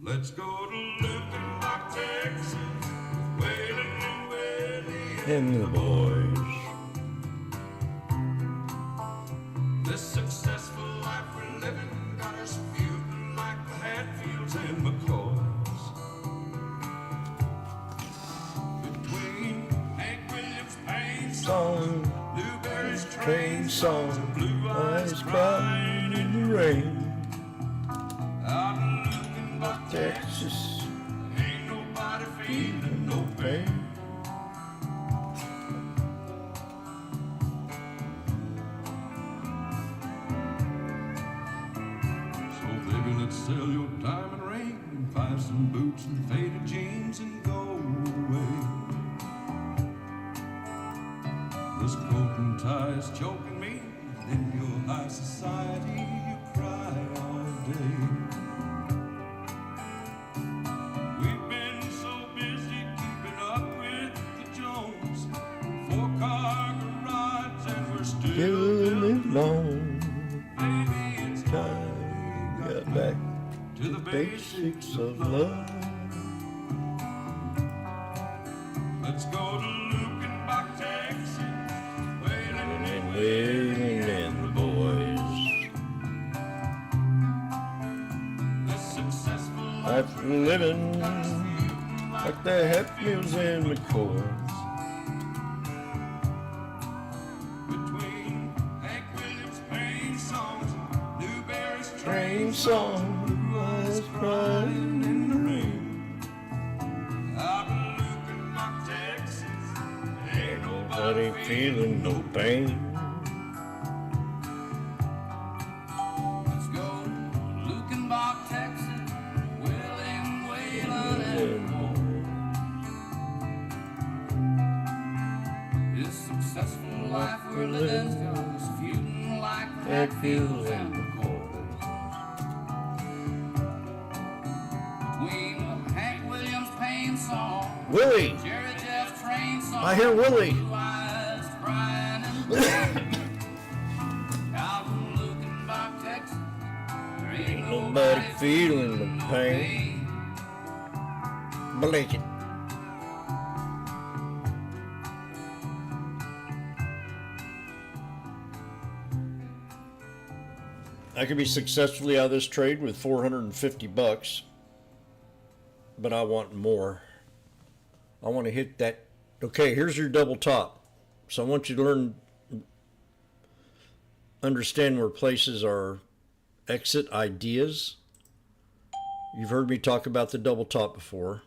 Let's go to Little Rock, Texas, with Waylon and Willie And the boys. This successful life we're living got us feuding like the Hatfields and McCoys. Between Hank Williams' pain Song, Blueberry's train songs, and blue eyes crying in the rain. out in Lukenbach, Texas, ain't nobody feeling no pain. So baby, let's sell your diamond ring and buy some boots and faded jeans and go away. This coat and tie is choking me, and in your high society you cry all day. We've been so busy keeping up with the Jones, 4-car garage, and we're still still building. alone. Baby, it's Time we got back to the basics of love. Let's go to Lukenbach, Texas, Waylon and Wailing and the boys. this successful Life we're living like the Hatfields and McCoys. between Hank Williams' pain songs, Newberry's Train song, blue eyes crying in the rain. out in Lukenbach, Texas, ain't Nobody nobody feeling no pain. Let's go Lukenbach, Texas, William Waylon and this successful life we're living's got us feuding like the Hatfields and McCoys. Between Hank Williams' pain song, Willie, Jerry Jeff's train song, I hear Willie. blue eyes crying in the rain. Out in Lukenbach, Texas, there ain't Nobody feeling the pain. Blake it. I could be successfully out of this trade with $450, but I want more. I want to hit that. Okay, here's your double top. So I want you to understand where places are exit ideas. You've heard me talk about the double top before.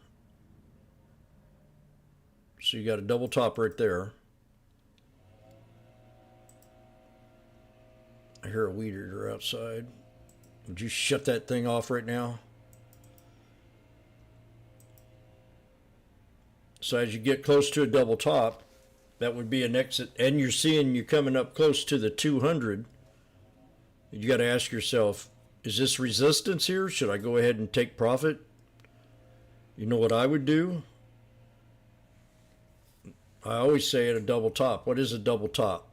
So you got a double top right there. I hear a weed eater outside. Would you shut that thing off right now? So as you get close to a double top, that would be an exit, and you're seeing you coming up close to the 200. You got to ask yourself, is this resistance here? Should I go ahead and take profit? You know what I would do? I always say at a double top. What is a double top?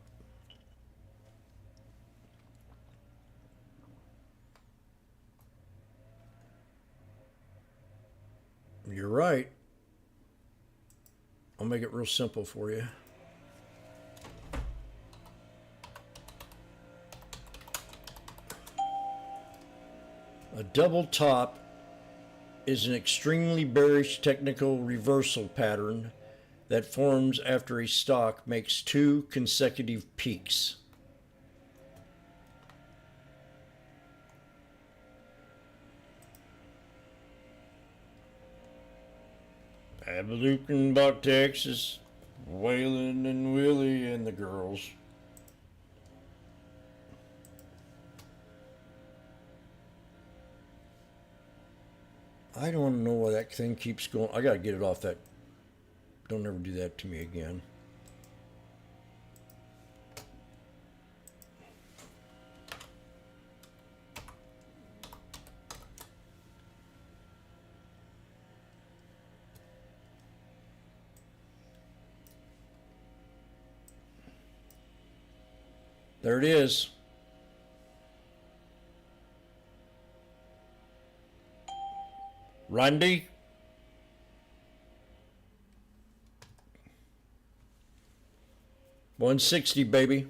You're right. I'll make it real simple for you. A double top is an extremely bearish technical reversal pattern that forms after a stock makes 2 consecutive peaks. Abalukenbach, Texas, Waylon and Willie and the girls. I don't know why that thing keeps going. I gotta get it off that. Don't ever do that to me again. There it is. Randy? $160, baby.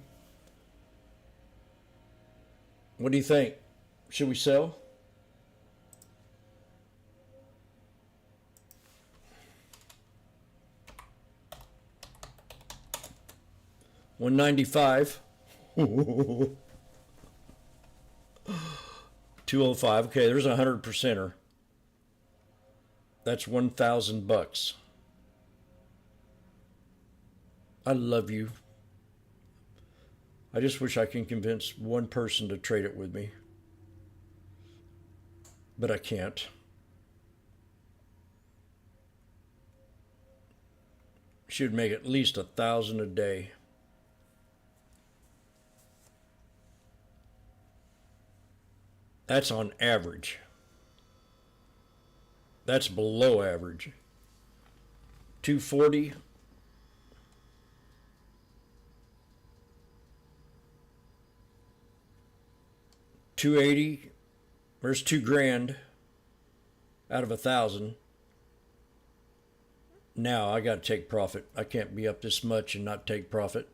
What do you think? Should we sell? $195. 205. Okay, there's a 100%er. That's $1,000. I love you. I just wish I can convince one person to trade it with me. But I can't. Should make at least 1,000 a day. That's on average. That's below average. 240. $280. There's $2,000 out of 1,000. Now I got to take profit. I can't be up this much and not take profit.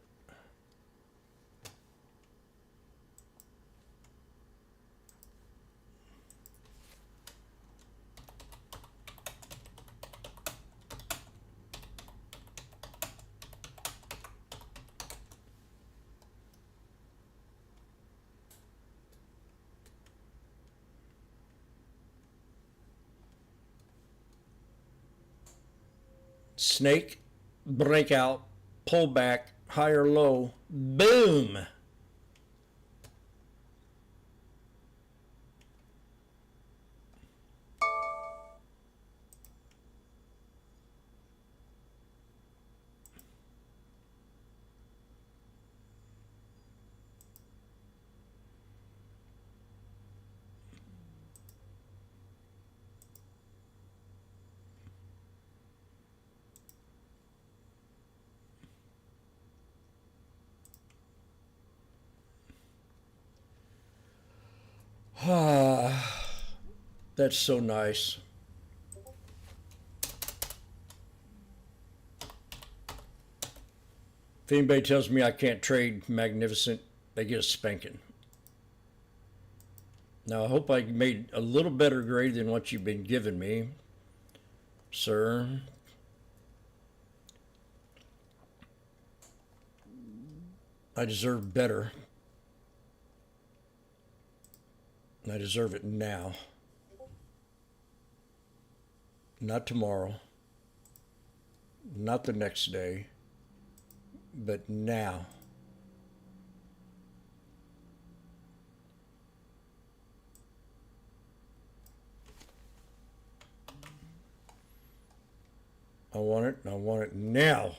Snake, breakout, pullback, higher low, boom. That's so nice. If anybody tells me I can't trade magnificent, they get a spanking. Now, I hope I made a little better grade than what you've been giving me, sir. I deserve better. And I deserve it now. Not tomorrow. Not the next day. But now. I want it, and I want it now.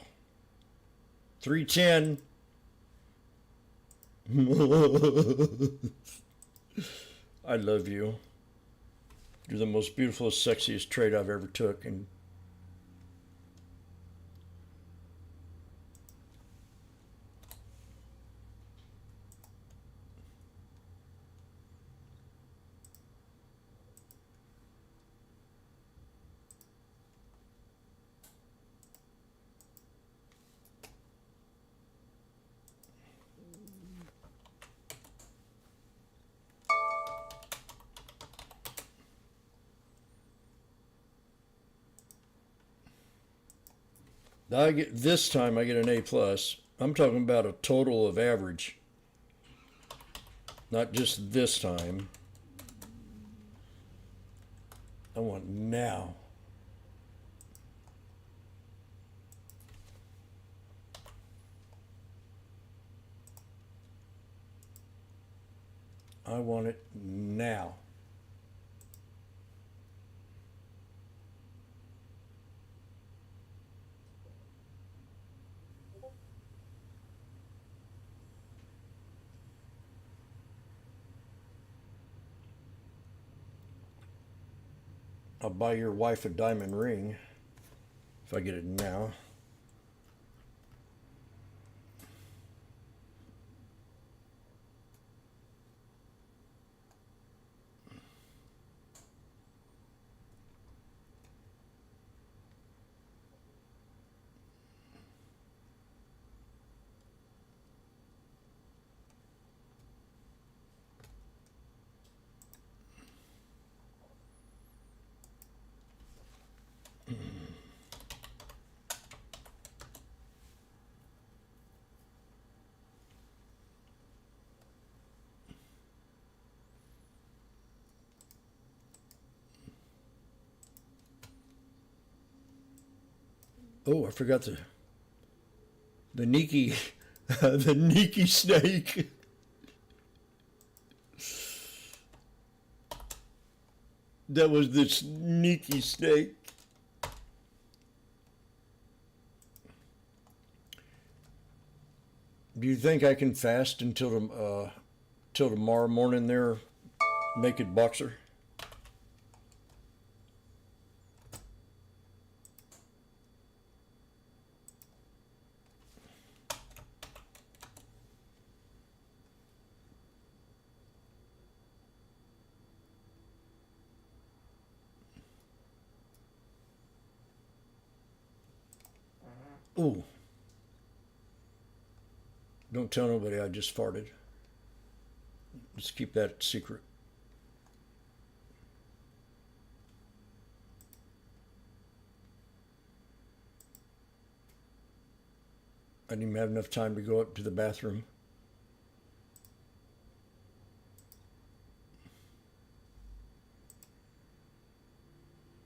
310. I love you. You're the most beautiful, sexiest trade I've ever took, and I get this time I get an A plus. I'm talking about a total of average, not just this time. I want now. I want it now. I'll buy your wife a diamond ring if I get it now. Oh, I forgot the Nike the Nike snake. That was the sneaky snake. Do you think I can fast until till tomorrow morning there, naked boxer? Ooh. Don't tell nobody I just farted. Let's keep that secret. I didn't even have enough time to go up to the bathroom.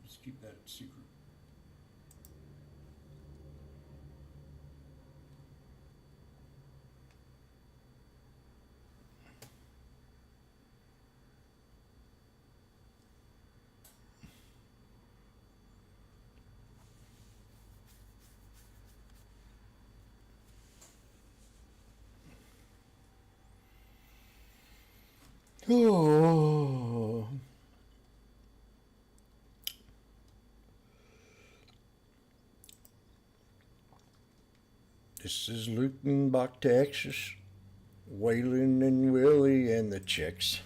Let's keep that secret. Oh. This is Lutenbach, Texas. Waylon and Willie and the chicks.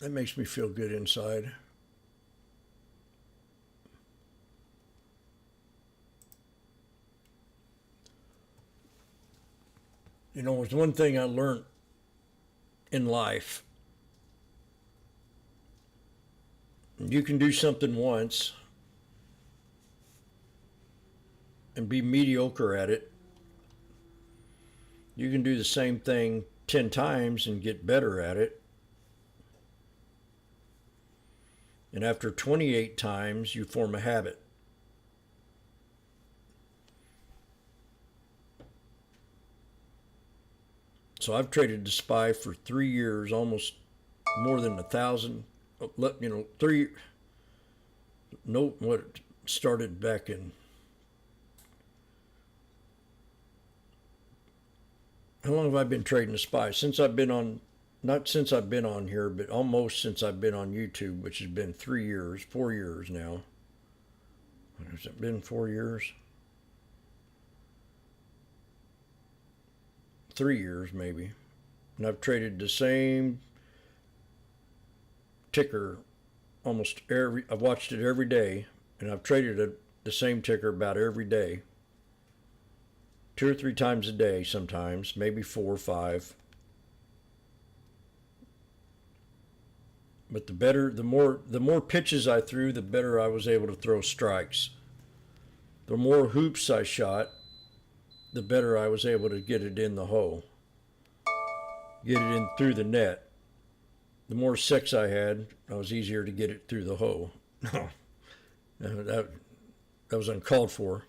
That makes me feel good inside. You know, there's one thing I learned in life. You can do something once and be mediocre at it. You can do the same thing 10 times and get better at it. And after 28 times, you form a habit. So I've traded the SPY for 3 years, almost more than 1,000. You know, what it started back in. How long have I been trading the SPY? Since I've been on, not since I've been on here, but almost since I've been on YouTube, which has been 3 years, 4 years now. Has it been 4 years? 3 years maybe. And I've traded the same ticker I've watched it every day, and I've traded the same ticker about every day. 2 or 3 times a day sometimes, maybe 4 or 5. But the more pitches I threw, the better I was able to throw strikes. The more hoops I shot, the better I was able to get it in the hole. Get it in through the net. The more sex I had, it was easier to get it through the hole. No, that was uncalled for.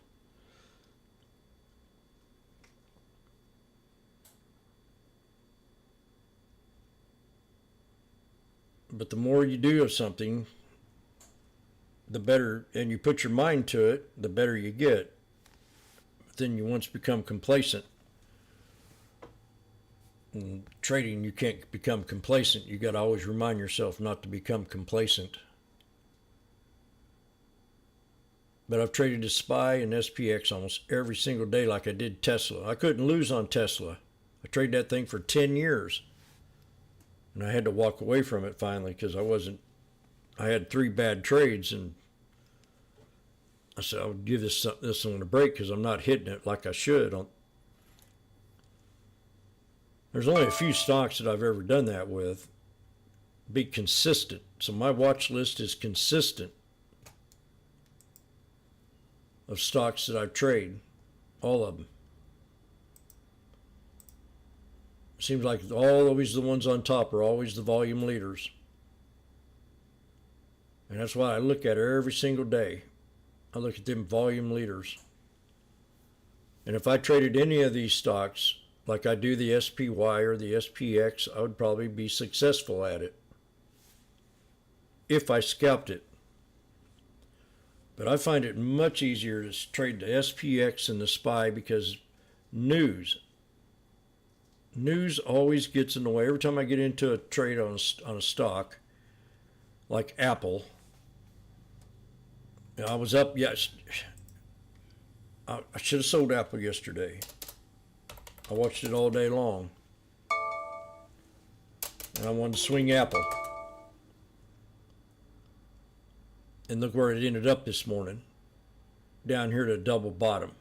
But the more you do of something, the better, and you put your mind to it, the better you get. But then you once become complacent. In trading, you can't become complacent. You got to always remind yourself not to become complacent. But I've traded the SPY and SPX almost every single day like I did Tesla. I couldn't lose on Tesla. I traded that thing for 10 years. And I had to walk away from it finally because I had 3 bad trades, and I said I would give this one a break because I'm not hitting it like I should. There's only a few stocks that I've ever done that with. Be consistent. So my watch list is consistent of stocks that I trade, all of them. Seems like always the ones on top are always the volume leaders. And that's why I look at it every single day. I look at them volume leaders. And if I traded any of these stocks, like I do the SPY or the SPX, I would probably be successful at it if I scalped it. But I find it much easier to trade the SPX and the SPY because news always gets in the way. Every time I get into a trade on a stock, like Apple, I was up, yes, I should have sold Apple yesterday. I watched it all day long. And I wanted to swing Apple. And look where it ended up this morning. Down here to double bottom.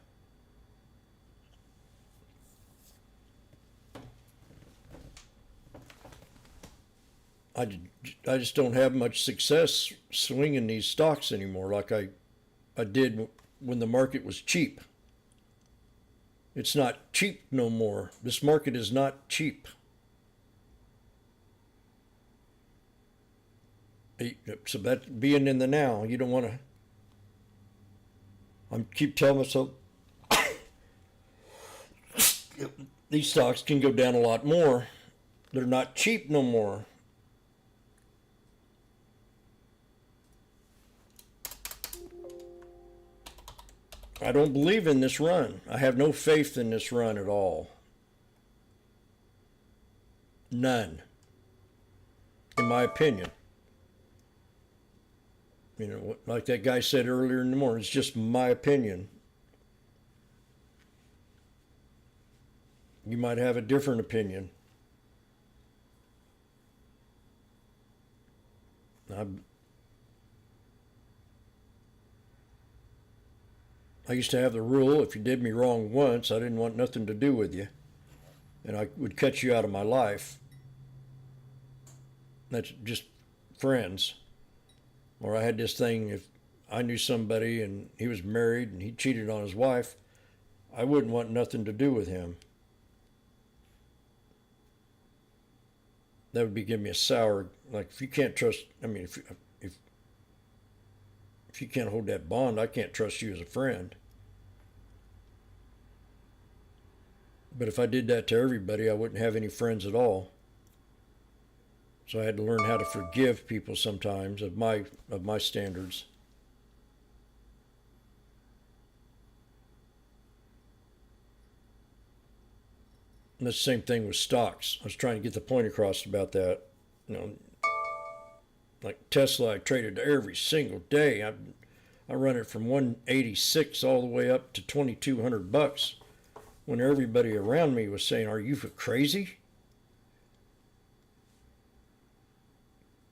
I just don't have much success swinging these stocks anymore like I did when the market was cheap. It's not cheap no more. This market is not cheap. So that being in the now, you don't want to. I keep telling myself these stocks can go down a lot more. They're not cheap no more. I don't believe in this run. I have no faith in this run at all. None. In my opinion. You know, like that guy said earlier in the morning, it's just my opinion. You might have a different opinion. I used to have the rule, if you did me wrong once, I didn't want nothing to do with you. And I would cut you out of my life. That's just friends. Or I had this thing, if I knew somebody and he was married and he cheated on his wife, I wouldn't want nothing to do with him. That would be giving me a sour, like if you can't trust, I mean, if you can't hold that bond, I can't trust you as a friend. But if I did that to everybody, I wouldn't have any friends at all. So I had to learn how to forgive people sometimes of my standards. And the same thing with stocks. I was trying to get the point across about that. You know, like Tesla, I traded every single day. I run it from 186 all the way up to $2,200 when everybody around me was saying, "Are you crazy?"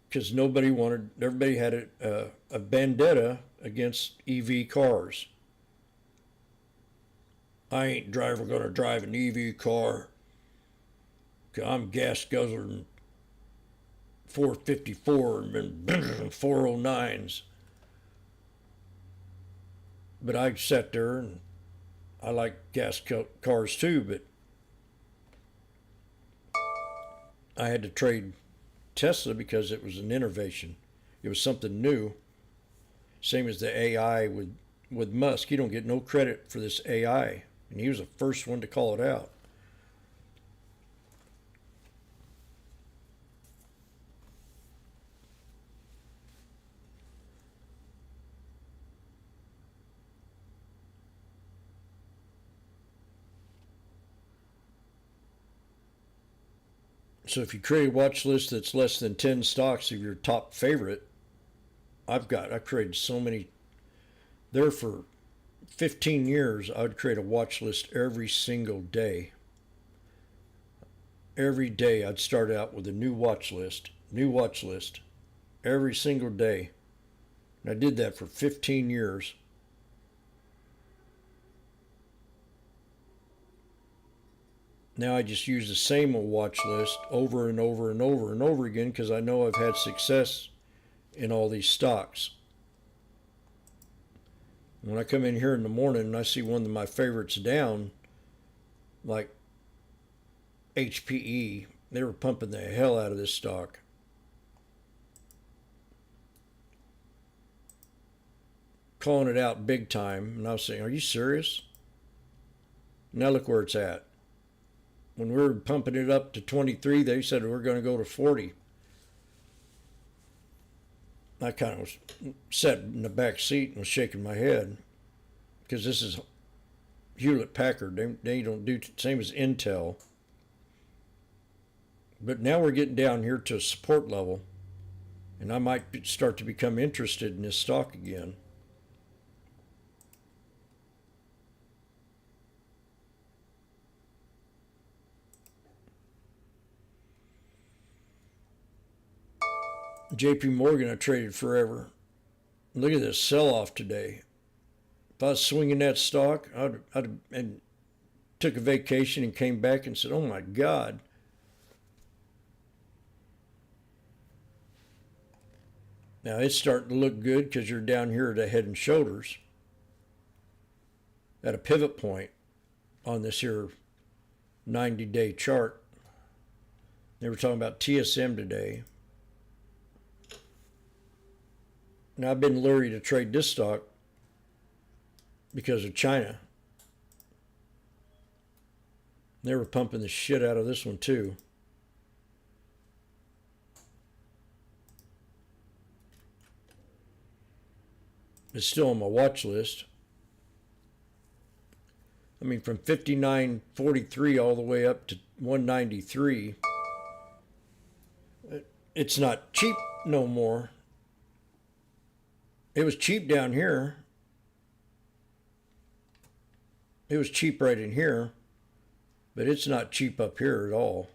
Because everybody had a vendetta against EV cars. I ain't gonna drive an EV car. I'm gas guzzling 454 and 409s. But I sat there and I like gas cars too, but I had to trade Tesla because it was an innovation. It was something new. Same as the AI with Musk. He don't get no credit for this AI. And he was the first one to call it out. So if you create a watch list that's less than 10 stocks of your top favorite, I created so many. There for 15 years, I would create a watch list every single day. Every day I'd start out with a new watch list, every single day. And I did that for 15 years. Now I just use the same old watch list over and over and over and over again because I know I've had success in all these stocks. When I come in here in the morning and I see one of my favorites down, like HPE, they were pumping the hell out of this stock. Calling it out big time, and I was saying, "Are you serious?" Now look where it's at. When we were pumping it up to 23, they said we're going to go to 40. I kind of was sat in the back seat and was shaking my head because this is Hewlett Packard. They don't do the same as Intel. But now we're getting down here to a support level, and I might start to become interested in this stock again. JP Morgan, I traded forever. Look at this sell-off today. If I was swinging that stock, I'd and took a vacation and came back and said, "Oh my God." Now it's starting to look good because you're down here at a head and shoulders at a pivot point on this here 90-day chart. They were talking about TSM today. Now, I've been leery to trade this stock because of China. They were pumping the shit out of this one too. It's still on my watch list. I mean, from 59.43 all the way up to 193. It's not cheap no more. It was cheap down here. It was cheap right in here, but it's not cheap up here at all.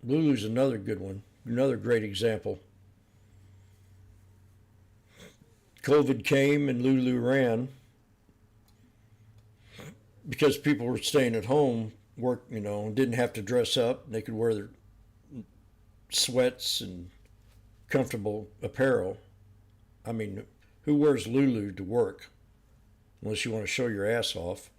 Lulu's another good one, another great example. COVID came and Lulu ran because people were staying at home, didn't have to dress up. They could wear their sweats and comfortable apparel. I mean, who wears Lulu to work unless you want to show your ass off?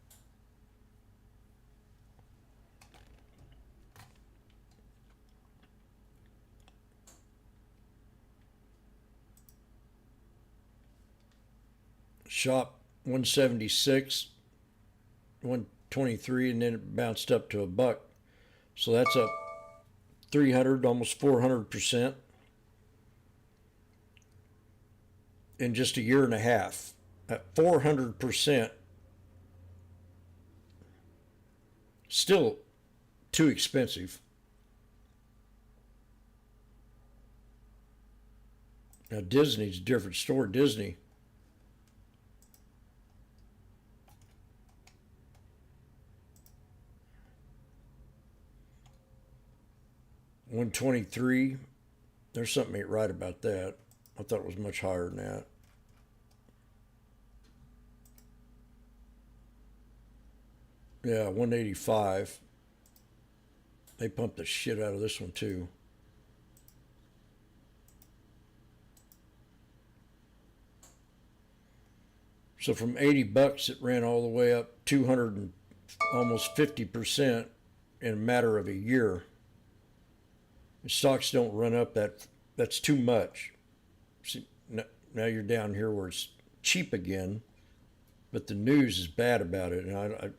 Shop 176, 123, and then it bounced up to $1. So that's up 300, almost 400% in just a year and a half. At 400%, still too expensive. Now Disney's a different store. Disney, $123. There's something ain't right about that. I thought it was much higher than that. Yeah, $185. They pumped the shit out of this one too. So from $80, it ran all the way up 200 and almost 50% in a matter of a year. The stocks don't run up that's too much. See, now you're down here where it's cheap again, but the news is bad about it, and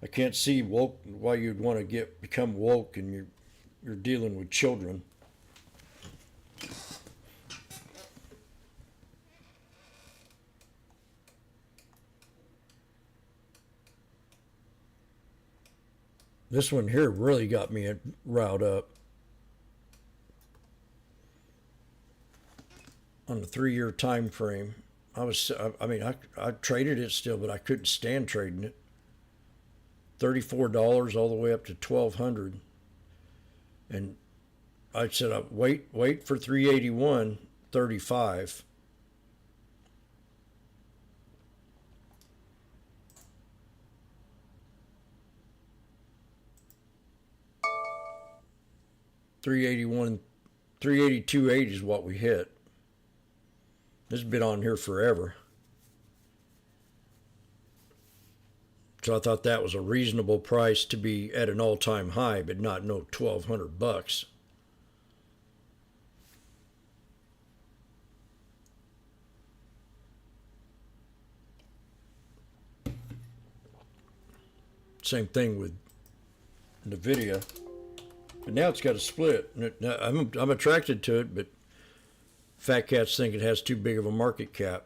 I can't see why you'd want to become woke and you're dealing with children. This one here really got me riled up. On the 3-year time frame, I traded it still, but I couldn't stand trading it. $34 all the way up to $1,200, and I said, wait for 381.35. $381, $382.80 is what we hit. This has been on here forever. So I thought that was a reasonable price to be at an all-time high, but not no $1,200. Same thing with NVIDIA. But now it's got a split. I'm attracted to it, but fat cats think it has too big of a market cap.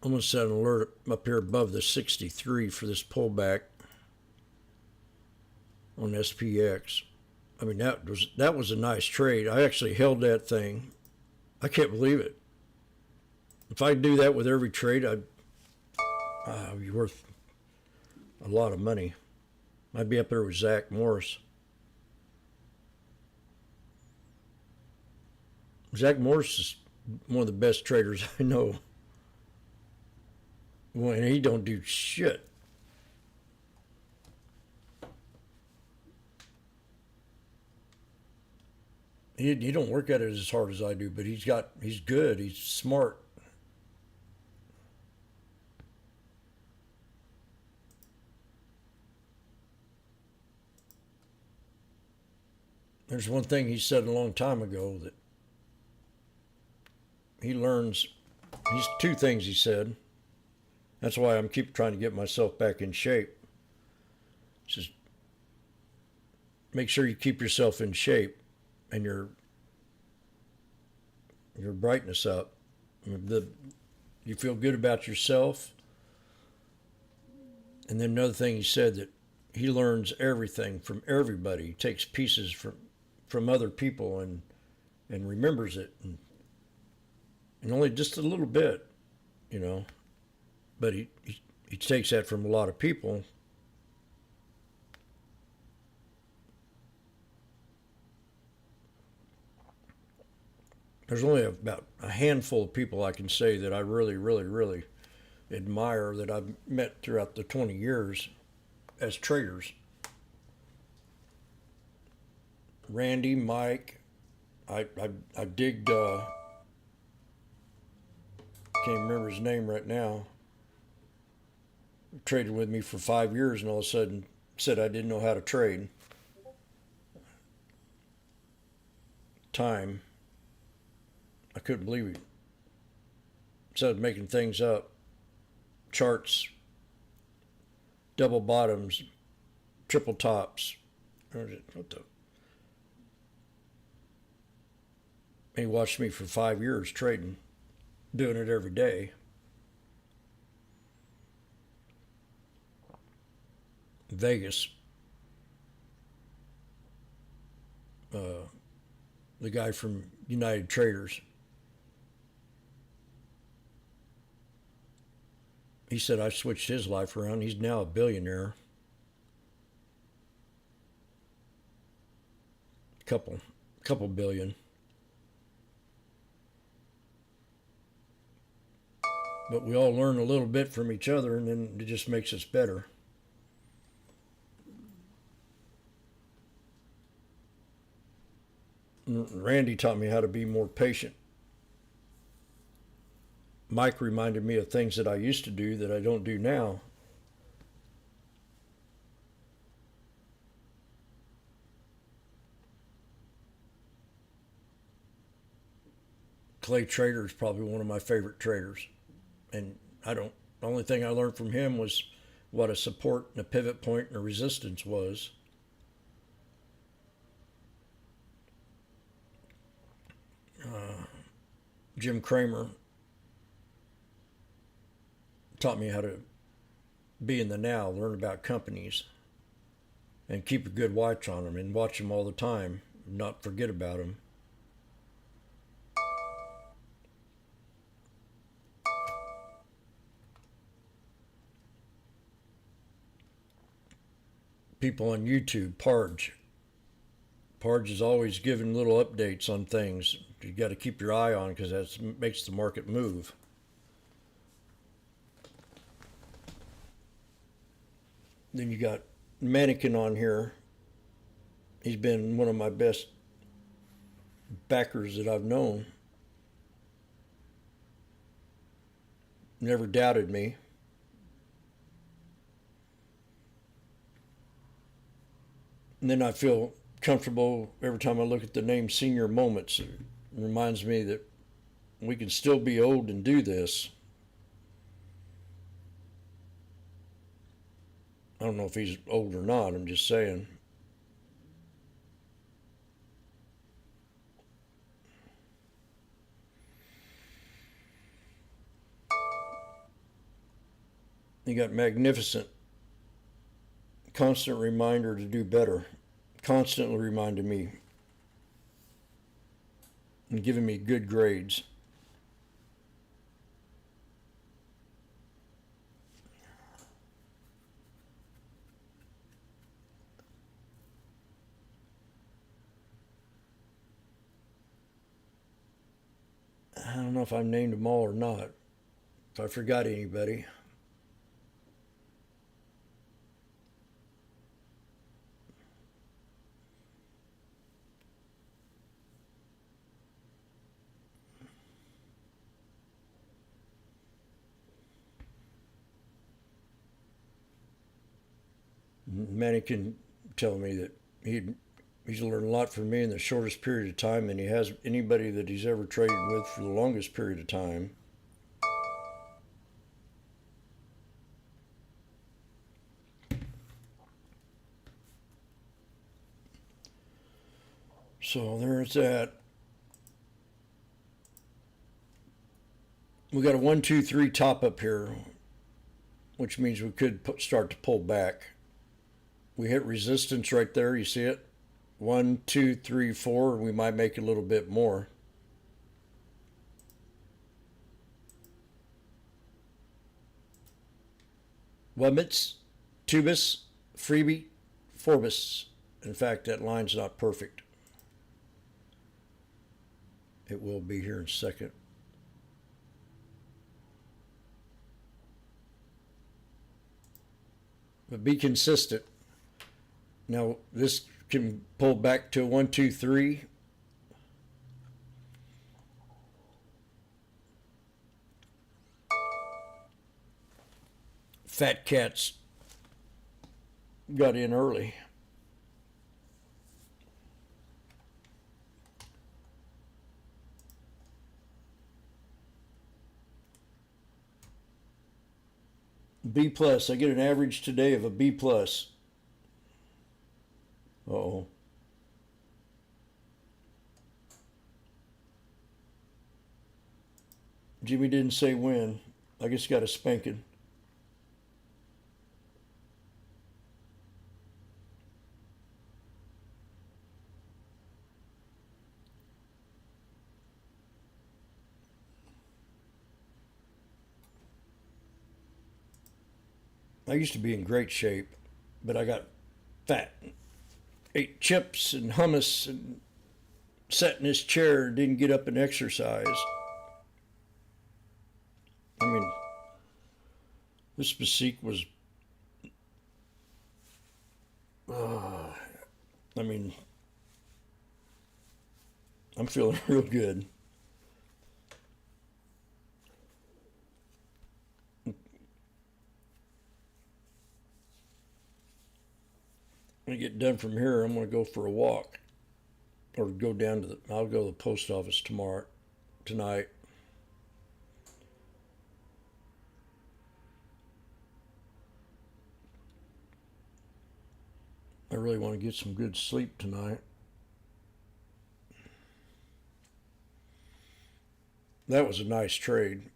I'm going to set an alert up here above the 63 for this pullback on SPX. I mean, that was a nice trade. I actually held that thing. I can't believe it. If I do that with every trade, I'd be worth a lot of money. I'd be up there with Zach Morris. Zach Morris is one of the best traders I know. Well, and he don't do shit. He don't work at it as hard as I do, but he's good. He's smart. There's one thing he said a long time ago that he learns. He's two things he said. That's why I'm keep trying to get myself back in shape. Just make sure you keep yourself in shape and your brightness up. You feel good about yourself. And then another thing he said, that he learns everything from everybody. He takes pieces from other people and remembers it, and only just a little bit, you know. But he takes that from a lot of people. There's only about a handful of people I can say that I really, really, really admire that I've met throughout the 20 years as traders. Randy, Mike, I dig, can't remember his name right now. Traded with me for 5 years and all of a sudden said I didn't know how to trade. Time. I couldn't believe it. Started making things up. Charts, double bottoms, triple tops. What the? He watched me for 5 years trading, doing it every day. Vegas. The guy from United Traders. He said I switched his life around. He's now a billionaire. Couple billion. But we all learn a little bit from each other, and then it just makes us better. Randy taught me how to be more patient. Mike reminded me of things that I used to do that I don't do now. Clay Trader is probably one of my favorite traders. And the only thing I learned from him was what a support and a pivot point and a resistance was. Jim Cramer taught me how to be in the now, learn about companies, and keep a good watch on them and watch them all the time, not forget about them. People on YouTube, Parge. Parge is always giving little updates on things you got to keep your eye on because that makes the market move. Then you got Mannequin on here. He's been one of my best backers that I've known. Never doubted me. And then I feel comfortable every time I look at the name Senior Moments. It reminds me that we can still be old and do this. I don't know if he's old or not, I'm just saying. You got Magnificent. Constant reminder to do better. Constantly reminding me and giving me good grades. I don't know if I've named them all or not. If I forgot anybody. Mannequin telling me that he's learned a lot from me in the shortest period of time than he has anybody that he's ever traded with for the longest period of time. So there's that. We got a 1, 2, 3 top up here, which means we could start to pull back. We hit resistance right there. You see it? 1, 2, 3, 4. We might make a little bit more. Womits, Tubus, Freebie, Forbus. In fact, that line's not perfect. It will be here in a second. But be consistent. Now, this can pull back to 1, 2, 3. Fat cats got in early. B plus. I get an average today of a B plus. Uh-oh. Jimmy didn't say when. I guess got a spanking. I used to be in great shape, but I got fat. Ate chips and hummus and sat in this chair and didn't get up and exercise. I mean, this physique was, I mean, I'm feeling real good. When I get done from here, I'm going to go for a walk or go down to I'll go to the post office tonight. I really want to get some good sleep tonight. That was a nice trade.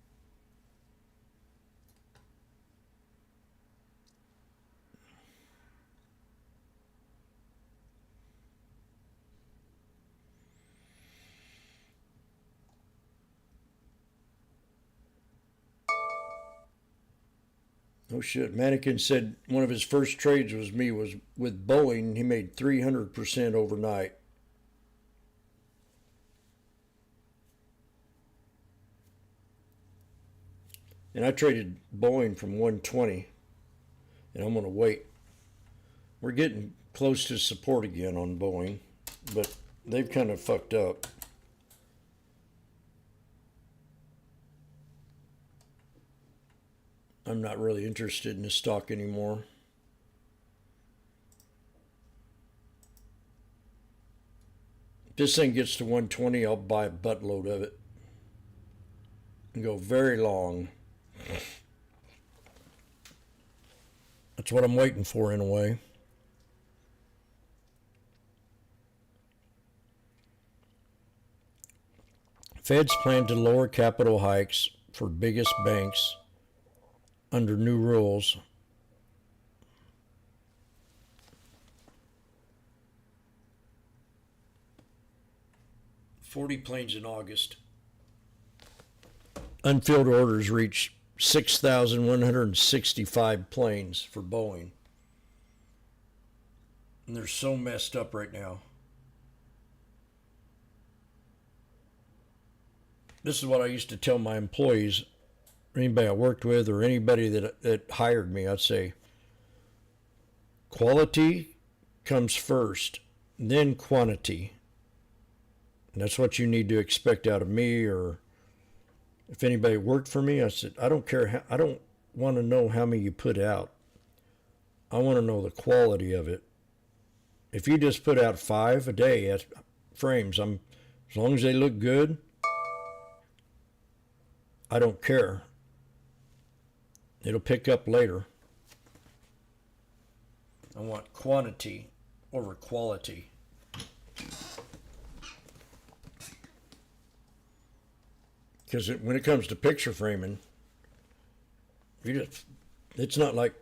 Oh shit, Mannequin said one of his first trades was with Boeing. He made 300% overnight. And I traded Boeing from 120, and I'm going to wait. We're getting close to support again on Boeing, but they've kind of fucked up. I'm not really interested in this stock anymore. If this thing gets to 120, I'll buy a buttload of it and go very long. That's what I'm waiting for in a way. Feds plan to lower capital hikes for biggest banks under new rules. $40 planes in August. Unfilled orders reached 6,165 planes for Boeing. And they're so messed up right now. This is what I used to tell my employees, anybody I worked with or anybody that hired me. I'd say, quality comes first, then quantity. And that's what you need to expect out of me, or if anybody worked for me. I said, I don't care. I don't want to know how many you put out. I want to know the quality of it. If you just put out 5 a day at frames, as long as they look good, I don't care. It'll pick up later. I want quantity over quality. Because when it comes to picture framing, it's not like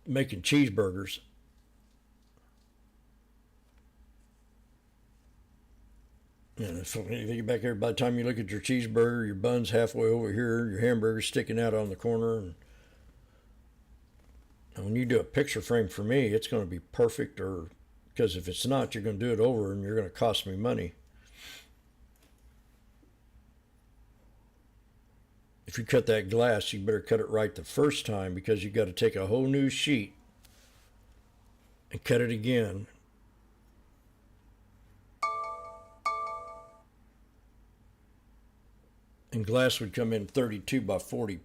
making cheeseburgers. If you think back here, by the time you look at your cheeseburger, your bun's halfway over here, your hamburger's sticking out on the corner. And when you do a picture frame for me, it's going to be perfect, or because if it's not, you're going to do it over and you're going to cost me money. If you cut that glass, you better cut it right the first time, because you got to take a whole new sheet and cut it again. And glass would come in 32 by 40.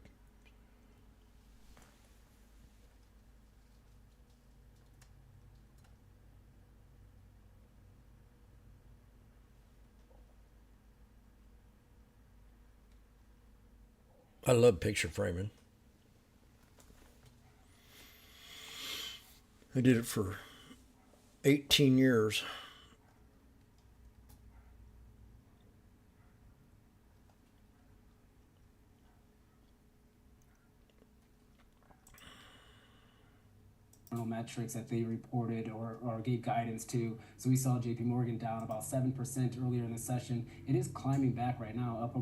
I love picture framing. I did it for 18 years. Metrics that they reported or gave guidance to. So we saw JP Morgan down about 7% earlier in the session. It is climbing back right now, up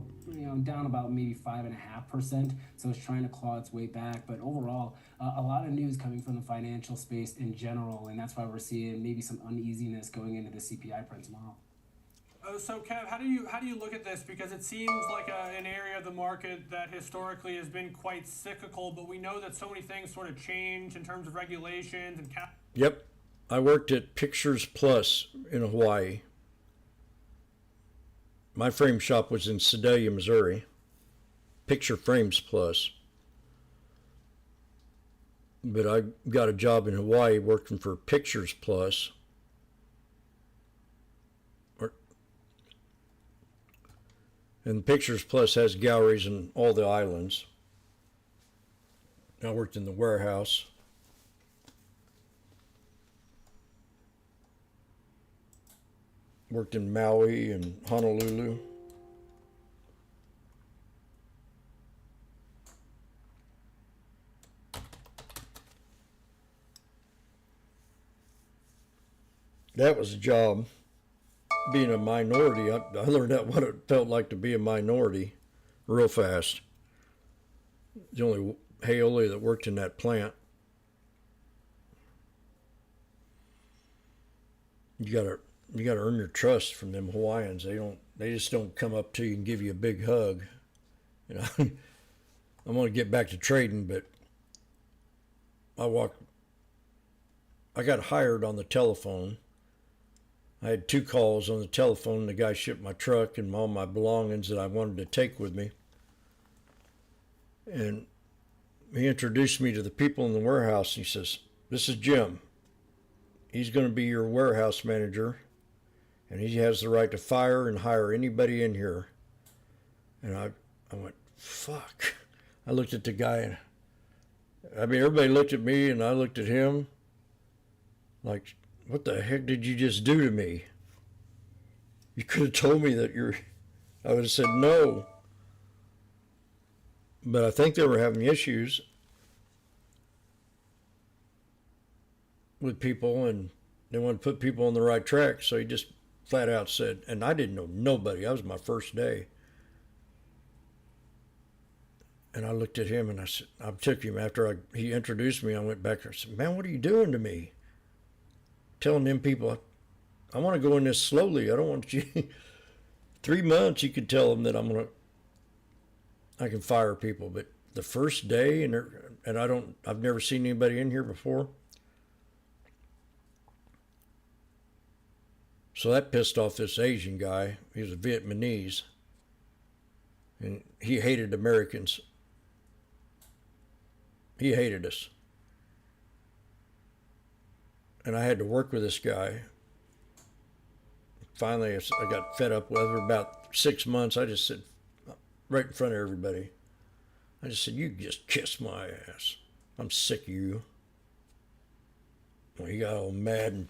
down about maybe 5.5%. So it's trying to claw its way back. But overall, a lot of news coming from the financial space in general, and that's why we're seeing maybe some uneasiness going into the CPI print tomorrow. So Kev, how do you look at this? Because it seems like an area of the market that historically has been quite cyclical, but we know that so many things sort of change in terms of regulations and cap. Yep, I worked at Pictures Plus in Hawaii. My frame shop was in Sedalia, Missouri. Picture Frames Plus. But I got a job in Hawaii working for Pictures Plus. And Pictures Plus has galleries in all the islands. I worked in the warehouse. Worked in Maui and Honolulu. That was a job. Being a minority, I learned out what it felt like to be a minority real fast. The only Haole that worked in that plant. You gotta earn your trust from them Hawaiians. They just don't come up to you and give you a big hug. You know, I'm gonna get back to trading, but I got hired on the telephone. I had 2 calls on the telephone. The guy shipped my truck and all my belongings that I wanted to take with me. And he introduced me to the people in the warehouse. He says, "This is Jim. He's going to be your warehouse manager, and he has the right to fire and hire anybody in here." And I went, fuck. I looked at the guy, and everybody looked at me, and I looked at him like, what the heck did you just do to me? You could have told me that I would have said no. But I think they were having issues with people, and they wanted to put people on the right track. So he just flat out said, and I didn't know nobody. That was my first day. And I looked at him, and I said, I took him after he introduced me. I went back there and said, "Man, what are you doing to me?" Telling them people, I want to go in this slowly. I don't want you. 3 months, you could tell them that I can fire people, but the first day, and I've never seen anybody in here before. So that pissed off this Asian guy. He was a Vietnamese, and he hated Americans. He hated us. And I had to work with this guy. Finally, I got fed up with it. About 6 months, I just said, right in front of everybody, I just said, "You just kiss my ass. I'm sick of you." Well, he got all mad and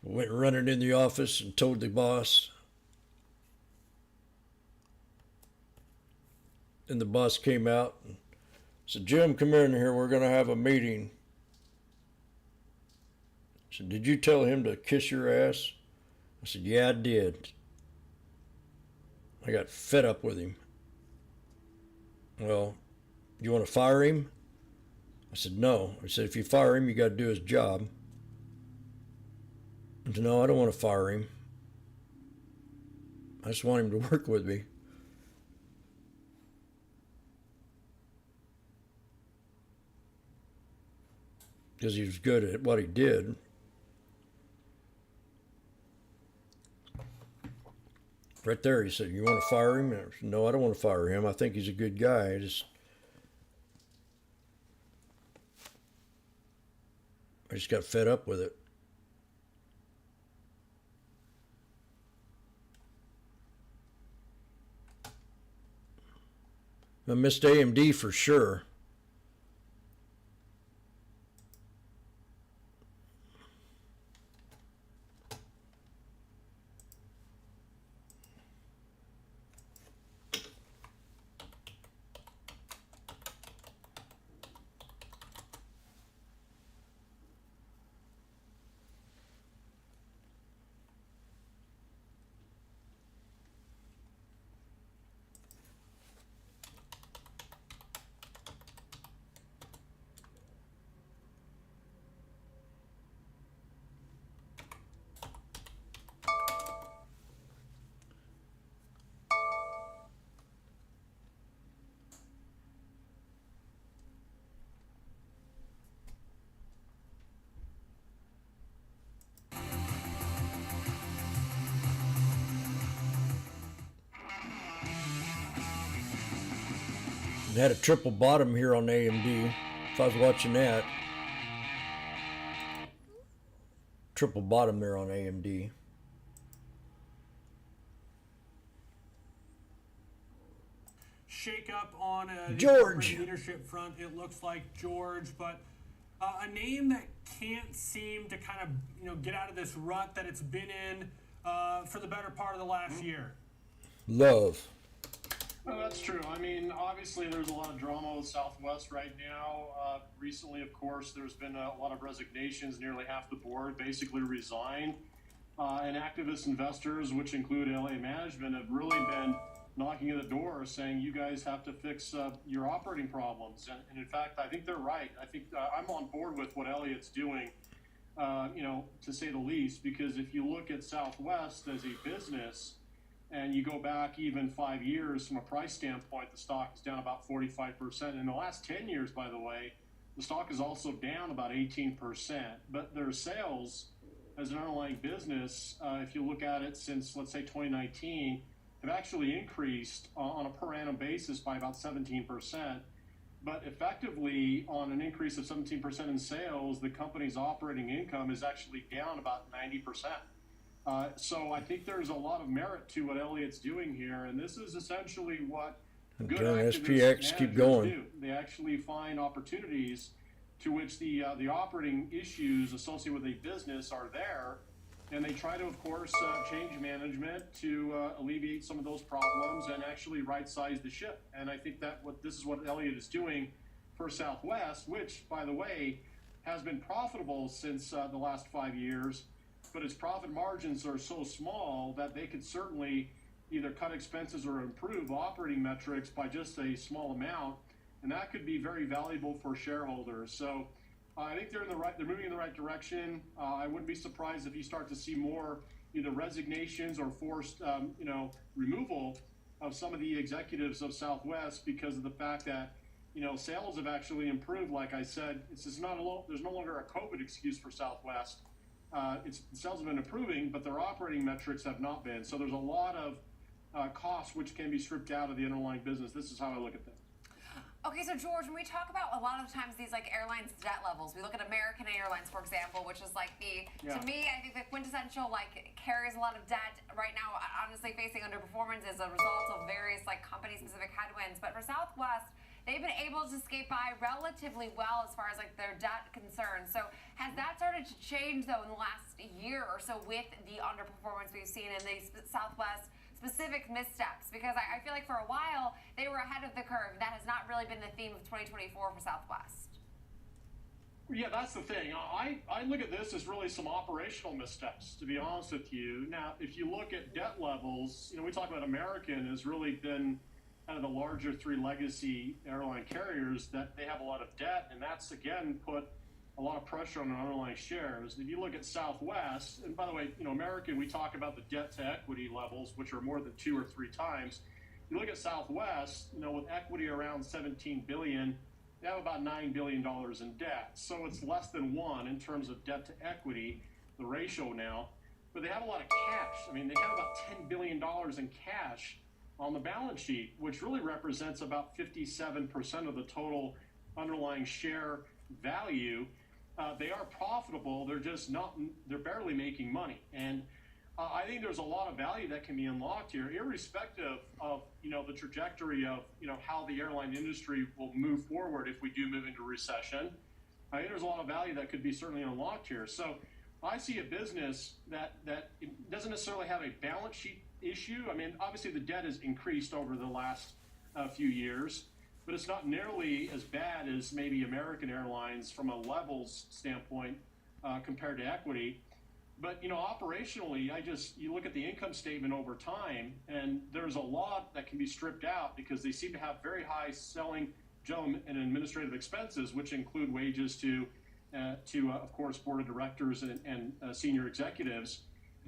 Went running in the office and told the boss. And the boss came out and said, Jim, come in here. We're going to have a meeting. I said, did you tell him to kiss your ass? I said, yeah, I did. I got fed up with him. Well, you want to fire him? I said, no. I said, if you fire him, you got to do his job. I said, no, I don't want to fire him. I just want him to work with me. Because he was good at what he did. Right there, he said, you want to fire him? And I said, no, I don't want to fire him. I think he's a good guy. I just got fed up with it. I missed AMD for sure. It had a triple bottom here on AMD. If I was watching that, triple bottom there on AMD. Shake up on a George leadership front. It looks like George, but a name that can't seem to kind of get out of this rut that it's been in for the better part of the last year. Love. Well, that's true. I mean, obviously there's a lot of drama with Southwest right now. Recently, of course, there's been a lot of resignations. Nearly half the board basically resigned. And activist investors, which include LA management, have really been knocking at the door saying, you guys have to fix your operating problems. And in fact, I think they're right. I think I'm on board with what Elliot's doing, to say the least, because if you look at Southwest as a business, and you go back even 5 years from a price standpoint, the stock is down about 45%. In the last 10 years, by the way, the stock is also down about 18%. But their sales as an underlying business, if you look at it since, let's say, 2019, have actually increased on a per annum basis by about 17%. But effectively, on an increase of 17% in sales, the company's operating income is actually down about 90%. So I think there's a lot of merit to what Elliot's doing here, and this is essentially what good activist keep managers going. do. They actually find opportunities to which the operating issues associated with a business are there, and they try to, of course, change management to alleviate some of those problems and actually right-size the ship. And I think that this is what Elliot is doing for Southwest, which, by the way, has been profitable since the last 5 years. But its profit margins are so small that they could certainly either cut expenses or improve operating metrics by just a small amount, and that could be very valuable for shareholders. So I think they're moving in the right direction. I wouldn't be surprised if you start to see more either resignations or forced, removal of some of the executives of Southwest because of the fact that sales have actually improved. Like I said, there's no longer a COVID excuse for Southwest. Sales have been improving, but their operating metrics have not been. So there's a lot of costs which can be stripped out of the underlying business. This is how I look at things. Okay, so George, when we talk about a lot of times these airlines debt levels, we look at American Airlines, for example, which is to me, I think the quintessential carries a lot of debt right now, honestly facing underperformance as a result of various company specific headwinds. But for Southwest, they've been able to skate by relatively well as far as like their debt concerns. So has that started to change though in the last year or so with the underperformance we've seen in the Southwest specific missteps? Because I feel like for a while they were ahead of the curve. That has not really been the theme of 2024 for Southwest. Yeah, that's the thing. I look at this as really some operational missteps, to be honest with you. Now, if you look at debt levels, we talk about American has really been kind of the larger three legacy airline carriers that they have a lot of debt, and that's, again, put a lot of pressure on their underlying shares. If you look at Southwest, and by the way, American, we talk about the debt to equity levels, which are more than 2 or 3 times. You look at Southwest, with equity around $17 billion, they have about $9 billion in debt. So it's less than 1 in terms of debt to equity, the ratio now. But they have a lot of cash. I mean, they have about $10 billion in cash on the balance sheet, which really represents about 57% of the total underlying share value. They are profitable. They're just they're barely making money. And I think there's a lot of value that can be unlocked here, irrespective of, the trajectory of, how the airline industry will move forward if we do move into recession. I think there's a lot of value that could be certainly unlocked here. So I see a business that it doesn't necessarily have a balance sheet issue. I mean, obviously the debt has increased over the last few years, but it's not nearly as bad as maybe American Airlines from a levels standpoint compared to equity. But, operationally, you look at the income statement over time, and there's a lot that can be stripped out because they seem to have very high selling, general, and administrative expenses, which include wages to of course, board of directors and senior executives.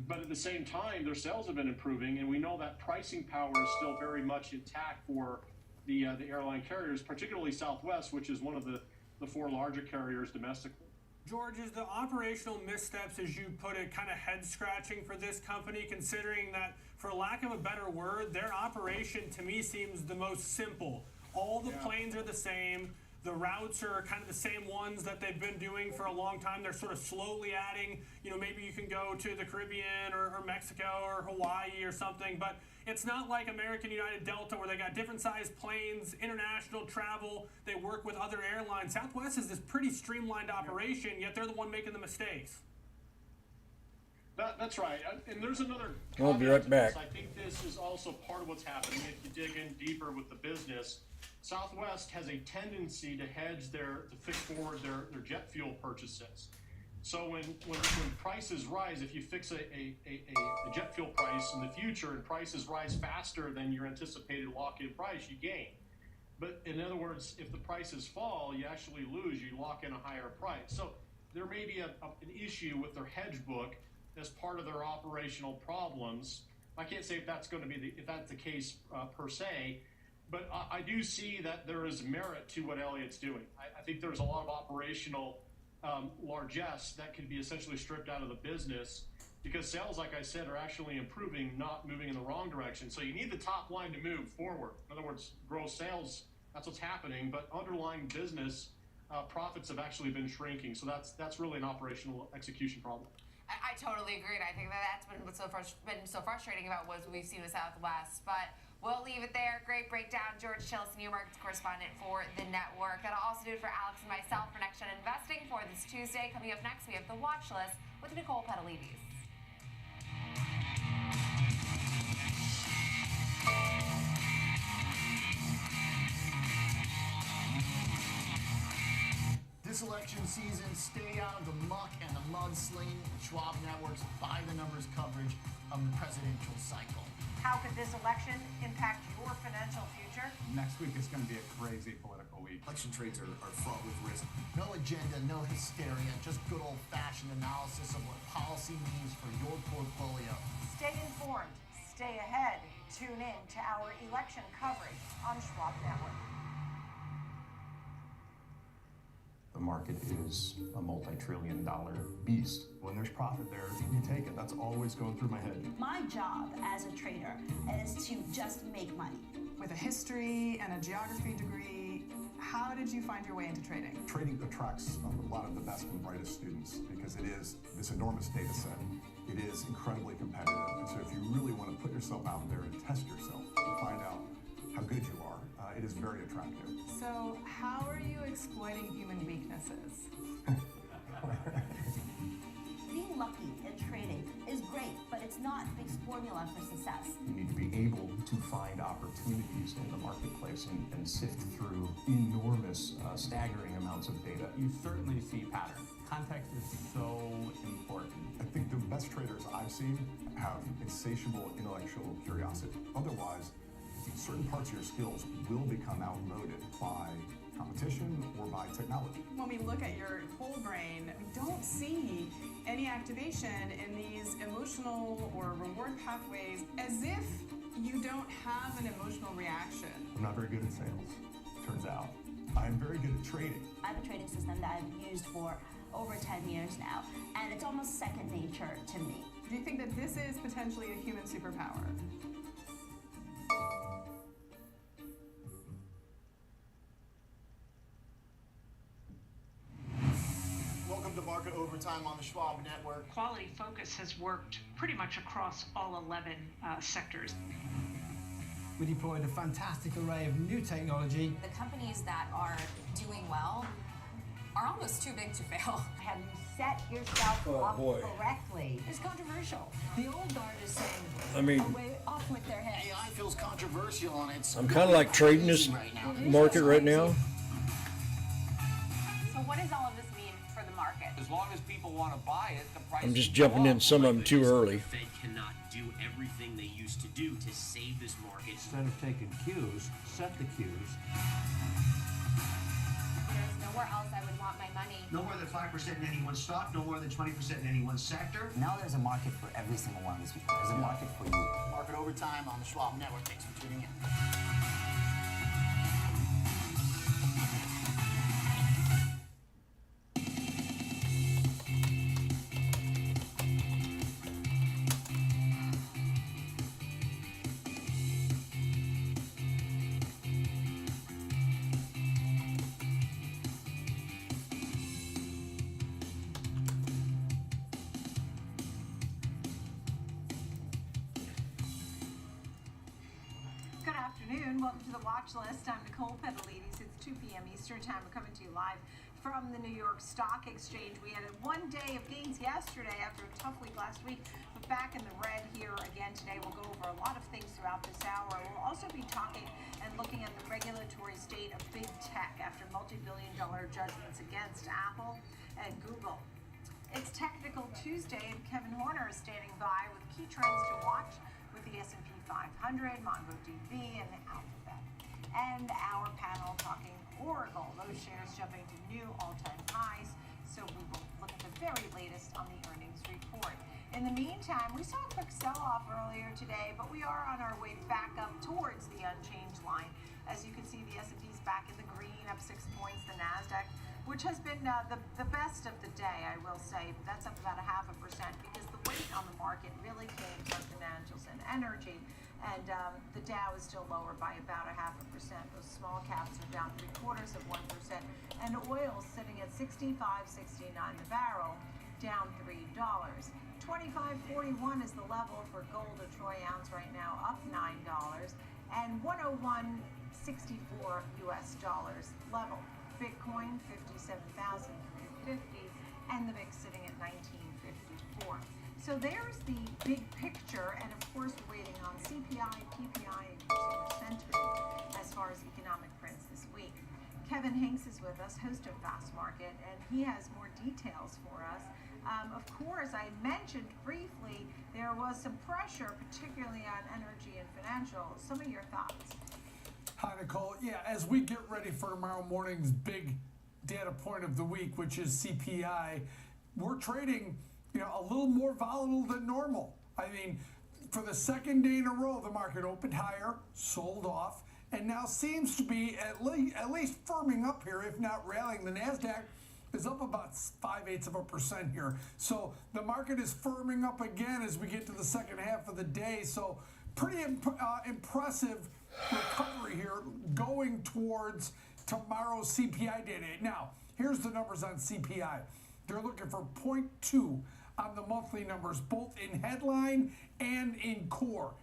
But at the same time, their sales have been improving, and we know that pricing power is still very much intact for the airline carriers, particularly Southwest, which is one of the 4 larger carriers domestically. George, is the operational missteps, as you put it, kind of head-scratching for this company, considering that, for lack of a better word, their operation to me seems the most simple. All the planes are the same. The routes are kind of the same ones that they've been doing for a long time. They're sort of slowly adding, maybe you can go to the Caribbean or Mexico or Hawaii or something, but it's not like American, United, Delta, where they got different sized planes, international travel, they work with other airlines. Southwest is this pretty streamlined operation, yet they're the one making the mistakes. That's right. And there's another I'll be right back. I think this is also part of what's happening. If you dig in deeper with the business, Southwest has a tendency to fix forward their jet fuel purchases. So when prices rise, if you fix a jet fuel price in the future and prices rise faster than your anticipated lock-in price, you gain. But in other words, if the prices fall, you actually lose. You lock in a higher price. So there may be an issue with their hedge book as part of their operational problems. I can't say if that's going to be if that's the case per se. But I do see that there is merit to what Elliott's doing. I think there's a lot of operational largesse that can be essentially stripped out of the business because sales, like I said, are actually improving, not moving in the wrong direction. So you need the top line to move forward. In other words, gross sales, that's what's happening. But underlying business profits have actually been shrinking. So that's really an operational execution problem. I totally agree, and I think that's been what's been so frustrating about what we've seen with Southwest. But we'll leave it there. Great breakdown, George Chillis, New Markets correspondent for the network. That'll also do it for Alex and myself for Next Gen Investing for this Tuesday. Coming up next, we have the Watch List with Nicole Petalides. This election season, stay out of the muck and the mudslinging with Schwab Network's by-the-numbers coverage of the presidential cycle. How could this election impact your financial future? Next week is going to be a crazy political week. Election trades are fraught with risk. No agenda, no hysteria, just good old-fashioned analysis of what policy means for your portfolio. Stay informed, stay ahead. Tune in to our election coverage on Schwab Network. The market is a multi-trillion-dollar beast. When there's profit there, you take it. That's always going through my head. My job as a trader is to just make money. With a history and a geography degree, how did you find your way into trading? Trading attracts a lot of the best and brightest students because it is this enormous data set. It is incredibly competitive. And so if you really want to put yourself out there and test yourself and find out how good you are, it is very attractive. So how are you exploiting human weaknesses? Being lucky in trading is great, but it's not the formula for success. You need to be able to find opportunities in the marketplace and sift through enormous, staggering amounts of data. You certainly see patterns. Context is so important. I think the best traders I've seen have insatiable intellectual curiosity. Otherwise, certain parts of your skills will become outmoded by competition or by technology. When we look at your whole brain, we don't see any activation in these emotional or reward pathways, as if you don't have an emotional reaction. I'm not very good at sales, turns out. I'm very good at trading. I have a trading system that I've used for over 10 years now, and it's almost second nature to me. Do you think that this is potentially a human superpower? Welcome to Market Overtime on the Schwab Network. Quality Focus has worked pretty much across all 11 sectors. We deployed a fantastic array of new technology. The companies that are doing well are almost too big to fail. Have you set yourself up correctly? It's controversial. The old guard is saying, I mean, Way off with their heads. AI feels controversial and it's I'm kind of like trading this market right now. So what does all of this mean for the market? As long as people want to buy it, the price. I'm just jumping in some of them too early. The Fed cannot do everything they used to do to save this market. Instead of taking cues, set the cues. There's nowhere else I would want my money. No more than 5% in any one stock, no more than 20% in any one sector. Now there's a market for every single one of these people. There's a market for you. Market Overtime on the Schwab Network. Thanks for tuning in. Good afternoon. Welcome to the Watch List. I'm Nicole Pedalides. It's 2 p.m. Eastern Time. We're coming to you live from the New York Stock Exchange. We had one day of gains yesterday after a tough week last week, but back in the red here again today. We'll go over a lot of things throughout this hour. We'll also be talking and looking at the regulatory state of big tech after multi-billion-dollar judgments against Apple and Google. It's Technical Tuesday, and Kevin Horner is standing by with key trends to watch with the S&P 500, MongoDB, and Alphabet. And our panel talking Oracle. Those shares jumping to new all-time highs. So we will look at the very latest on the earnings report. In the meantime, we saw a quick sell-off earlier today, but we are on our way back up towards the unchanged line. As you can see, the S&P's back in the green, up 6 points. The NASDAQ, which has been the best of the day, I will say, but that's up about 0.5% because the weight on the market really came from financials and energy. And the Dow is still lower by about 0.5%. Those small caps are down 0.75%. And oil sitting at $65.69 the barrel, down $3. 25.41 is the level for gold a troy ounce right now, up $9. And 101.64 US dollars level. Bitcoin 57,350, and the VIX sitting at 1954. So there's the big picture, and of course we're waiting on CPI, PPI, and consumer sentiment as far as economic prints this week. Kevin Hinks is with us, host of Fast Market, and he has more details for us. Of course, I mentioned briefly there was some pressure, particularly on energy and financials. Some of your thoughts? Hi, Nicole. Yeah, as we get ready for tomorrow morning's big data point of the week, which is CPI, we're trading, a little more volatile than normal. I mean, for the second day in a row, the market opened higher, sold off, and now seems to be at least firming up here, if not rallying. The NASDAQ is up about 0.5% here. So the market is firming up again as we get to the second half of the day. So pretty impressive recovery here going towards tomorrow's CPI data. Now, here's the numbers on CPI. They're looking for 0.2 on the monthly numbers, both in headline and in core.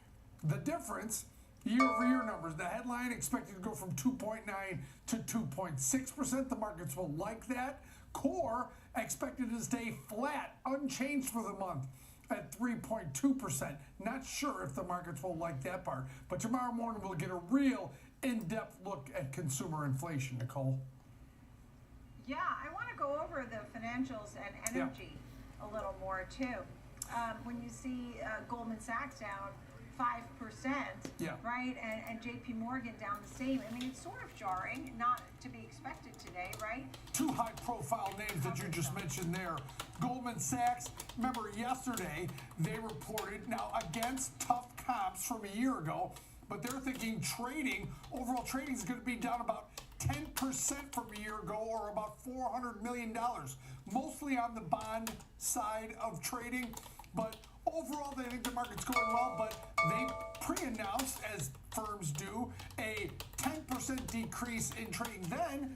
The difference Year-over-year numbers. The headline expected to go from 2.9 to 2.6%. The markets will like that. Core expected to stay flat, unchanged for the month at 3.2%. Not sure if the markets will like that part. But tomorrow morning we'll get a real in-depth look at consumer inflation, Nicole. Yeah, I want to go over the financials and energy a little more too. When you see Goldman Sachs down 5%, right, and JP Morgan down the same. I mean, it's sort of jarring, not to be expected today, right? Two high-profile names that you just mentioned there. Goldman Sachs, remember yesterday, they reported, now against tough comps from a year ago, but they're thinking overall trading is going to be down about 10% from a year ago, or about $400 million, mostly on the bond side of trading. But overall, they think the market's going well, but they pre-announced, as firms do, a 10% decrease in trading. Then,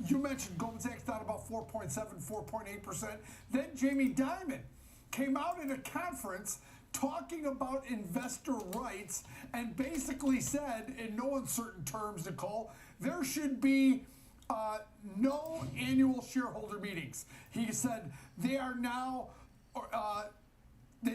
you mentioned Goldman Sachs down about 4.7, 4.8%. Then Jamie Dimon came out in a conference talking about investor rights and basically said, in no uncertain terms, Nicole, there should be no annual shareholder meetings. He said they are now,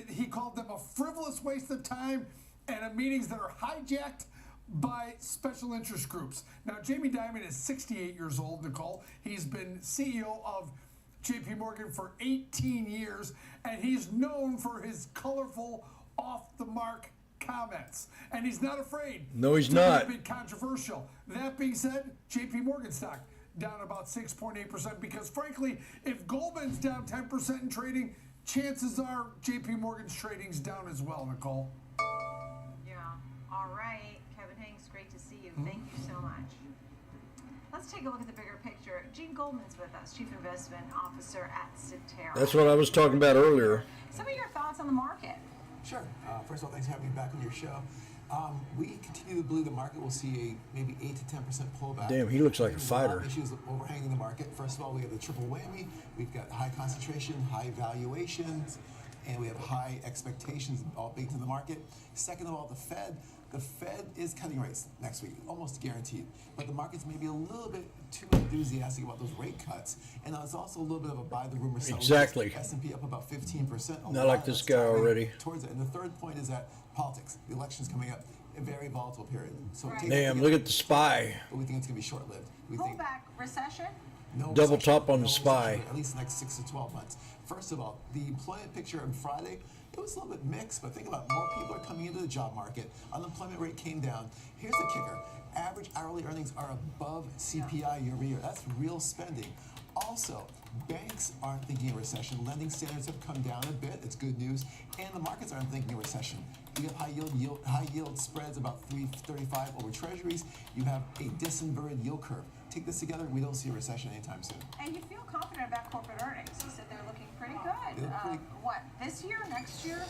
he called them a frivolous waste of time and meetings that are hijacked by special interest groups. Now, Jamie Dimon is 68 years old, Nicole. He's been CEO of JP Morgan for 18 years, and he's known for his colorful, off-the-mark comments. And he's not afraid. No, he's not. To be controversial. That being said, JP Morgan stock down about 6.8% because, frankly, if Goldman's down 10% in trading, chances are JP Morgan's trading's down as well, Nicole. Yeah. All right. Kevin Hanks, great to see you. Thank you so much. Let's take a look at the bigger picture. Gene Goldman's with us, Chief Investment Officer at Cetera. That's what I was talking about earlier. Some of your thoughts on the market? Sure. First of all, thanks for having me back on your show. We continue to believe the market will see a maybe 8 to 10% pullback. Damn, he looks like a fighter. A lot of issues overhanging the market. First of all, we have the triple whammy. We've got high concentration, high valuations, and we have high expectations all baked in the market. Second of all, the Fed. The Fed is cutting rates next week, almost guaranteed. But the market's maybe a little bit too enthusiastic about those rate cuts. And it's also a little bit of a buy the rumor sell. Exactly. S&P up about 15%. Not like this guy already. Towards it. And the third point is that politics. The election's coming up. A very volatile period. So damn, look at the SPY. But we think it's going to be short-lived. Pullback, recession? No Double recession, top on no the SPY. recession, at least the next 6 to 12 months. First of all, the employment picture on Friday, it was a little bit mixed, but think about it. More people are coming into the job market. Unemployment rate came down. Here's the kicker. Average hourly earnings are above CPI year over year. That's real spending. Also, banks aren't thinking a recession. Lending standards have come down a bit. It's good news. And the markets aren't thinking a recession. You have high yield spreads about 3.35 over treasuries. You have a disinverted yield curve. Take this together, we don't see a recession anytime soon. And you feel confident about corporate earnings. You said they're looking pretty good. They look pretty- What, this year, next year?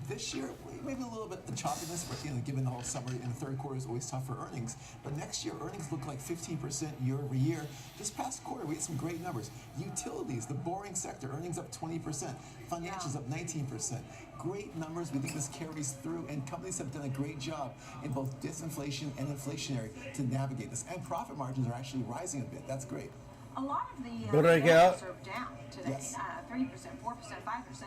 This year, maybe a little bit of choppiness, but given the whole summer and the third quarter is always tough for earnings. But next year, earnings look like 15% year over year. This past quarter, we had some great numbers. Utilities, the boring sector, earnings up 20%. Financials up 19%. Great numbers. We think this carries through, and companies have done a great job in both disinflation and inflationary to navigate this. And profit margins are actually rising a bit. That's great. A lot of the Break financials out. are down today. Yes. 3%, 4%, 5%,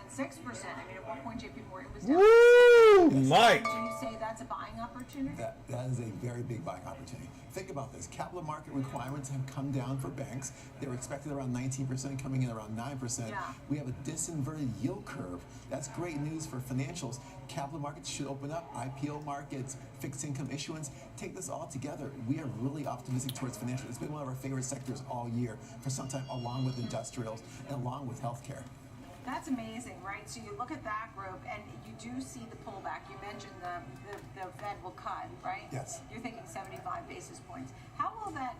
6%. I mean, at one point, JP Morgan was down. Woo, Mike. Do you say that's a buying opportunity? That is a very big buying opportunity. Think about this. Capital market requirements have come down for banks. They were expected around 19%, coming in around 9%. Yeah. We have a disinverted yield curve. That's great news for financials. Capital markets should open up. IPO markets, fixed income issuance. Take this all together. We are really optimistic towards financials. It's been one of our favorite sectors all year for some time, along with industrials and along with healthcare. That's amazing, right? So you look at that group, and you do see the pullback. You mentioned the Fed will cut, right? Yes. You're thinking 75 basis points. How will that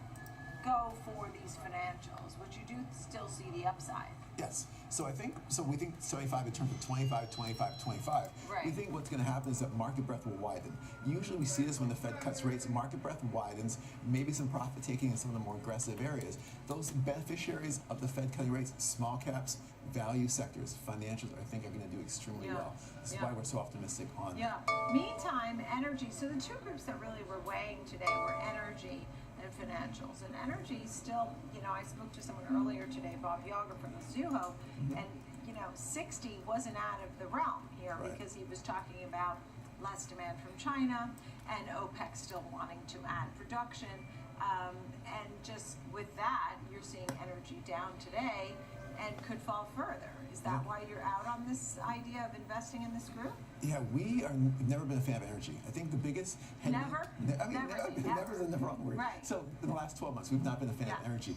go for these financials, which you do still see the upside. Yes. So we think 75 in terms of 25, 25, 25. Right. We think what's going to happen is that market breadth will widen. Usually we see this when the Fed cuts rates, market breadth widens, maybe some profit taking in some of the more aggressive areas. Those beneficiaries of the Fed cutting rates, small caps, value sectors, financials, I think are going to do extremely well. This is why we're so optimistic on. Yeah. Meantime, energy. So the two groups that really were weighing today were energy and financials. And energy still, I spoke to someone earlier today, Bob Yager from Mizuho, and 60 wasn't out of the realm here because he was talking about less demand from China and OPEC still wanting to add production. And just with that, you're seeing energy down today and could fall further. Is that why you're out on this idea of investing in this group? Yeah, never been a fan of energy. I think the biggest Never? Never is the wrong word. Right. So in the last 12 months, we've not been a fan of energy.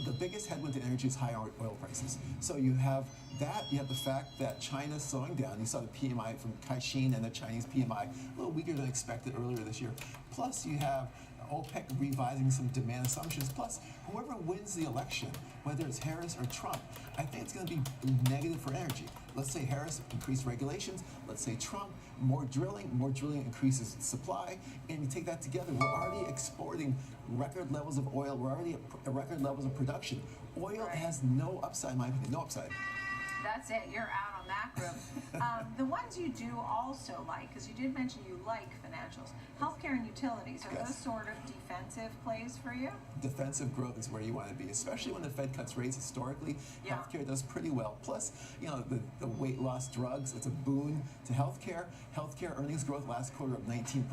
The biggest headwind to energy is high oil prices. So you have that, you have the fact that China's slowing down. You saw the PMI from Caixin and the Chinese PMI, a little weaker than expected earlier this year. Plus you have OPEC revising some demand assumptions. Plus, whoever wins the election, whether it's Harris or Trump, I think it's going to be negative for energy. Let's say Harris increased regulations. Let's say Trump, more drilling increases supply. And you take that together, we're already exporting record levels of oil. We're already at record levels of production. Oil has no upside, in my opinion, no upside. That's it. You're out on that group. The ones you do also like, because you did mention you like financials, healthcare and utilities, are those sort of defensive plays for you? Defensive growth is where you want to be, especially when the Fed cuts rates historically. Healthcare does pretty well. Plus, the weight loss drugs, it's a boon to healthcare. Healthcare earnings growth last quarter of 19%.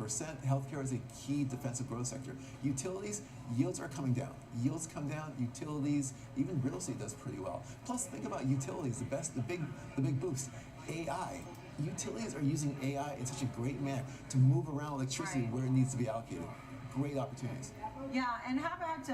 Healthcare is a key defensive growth sector. Utilities, yields are coming down. Yields come down, utilities, even real estate does pretty well. Plus, think about utilities, the big boost. AI. Utilities are using AI in such a great manner to move around electricity where it needs to be allocated. Great opportunities. Yeah, and how about,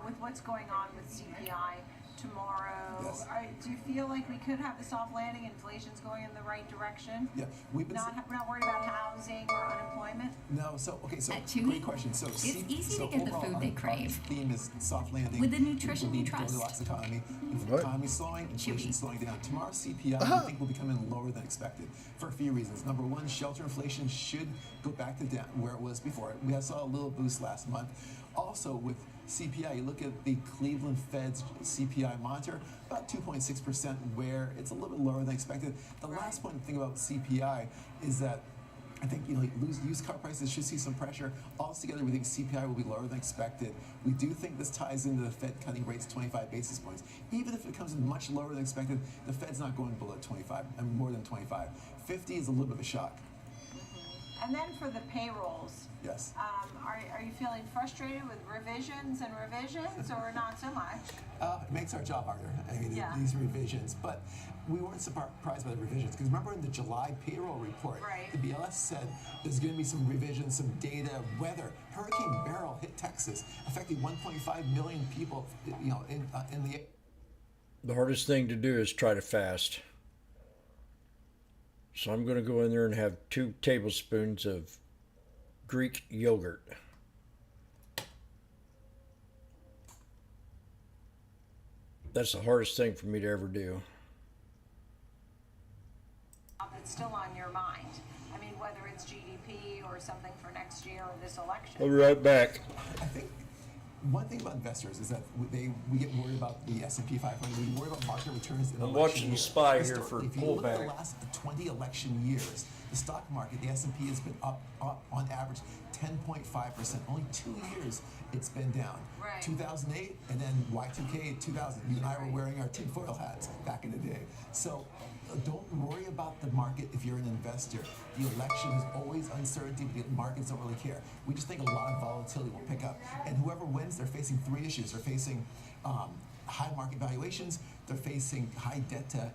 with what's going on with CPI tomorrow, do you feel like we could have the soft landing, inflation's going in the right direction? Yeah, we've been not worried about housing or unemployment? No, so great question. So it's easy to get the food they crave. Theme is soft landing. With the nutrition you trust. Goldilocks economy. If the economy's slowing, inflation's slowing down. Tomorrow's CPI, I think, will be coming in lower than expected for a few reasons. Number one, shelter inflation should go back to down where it was before. We saw a little boost last month. Also, with CPI, you look at the Cleveland Fed's CPI monitor, about 2.6%, where it's a little bit lower than expected. The last point to think about CPI is that I think used car prices should see some pressure. Altogether, we think CPI will be lower than expected. We do think this ties into the Fed cutting rates 25 basis points. Even if it comes in much lower than expected, the Fed's not going below 25, and more than 25. 50 is a little bit of a shock. And then for the payrolls, yes. Are you feeling frustrated with revisions or not so much? It makes our job harder. I mean, these revisions, but we weren't surprised by the revisions because remember in the July payroll report, the BLS said there's going to be some revisions, some data, weather. Hurricane Beryl hit Texas, affecting 1.5 million people. In the. The hardest thing to do is try to fast. So I'm going to go in there and have 2 tablespoons of Greek yogurt. That's the hardest thing for me to ever do. It's still on your mind. I mean, whether it's GDP or something for next year or this election. I'll be right back. I think one thing about investors is that we get worried about the S&P 500. We worry about market returns. I'm watching the SPY here for if you look at the pullback. last 20 election years, the stock market, the S&P has been up on average 10.5%. Only 2 years it's been down. 2008 and then Y2K 2000. You and I were wearing our tinfoil hats back in the day. So don't worry about the market if you're an investor. The election is always uncertainty, but the markets don't really care. We just think a lot of volatility will pick up. And whoever wins, they're facing 3 issues. They're facing high market valuations, they're facing high debt to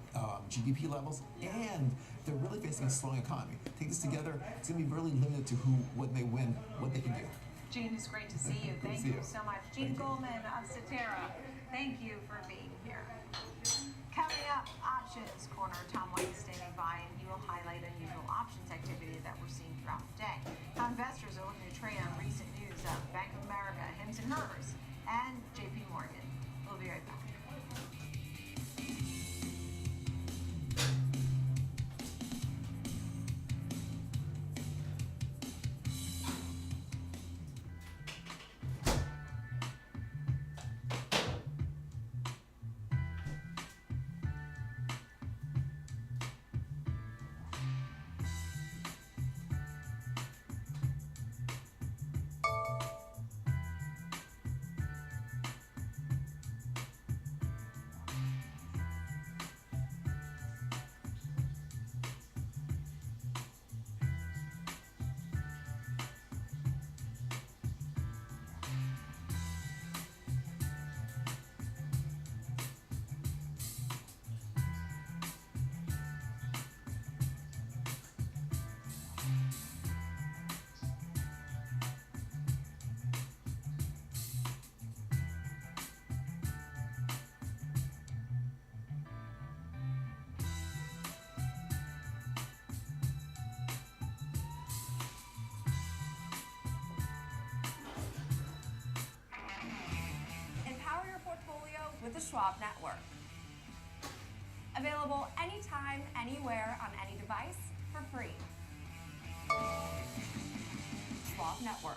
GDP levels, and they're really facing a slowing economy. Take this together, it's going to be really limited to when they win, what they can do. Gene, it's great to see you. Thank you so much. Gene Goldman of Cetera, thank you for being here. Coming up, Options Corner. Tom White is standing by, and he will highlight unusual options activity that we're seeing throughout the day. How investors are looking to trade on recent news of Bank of America, Hims and Hers, and Schwab Network. Available anytime, anywhere, on any device for free. Schwab Network.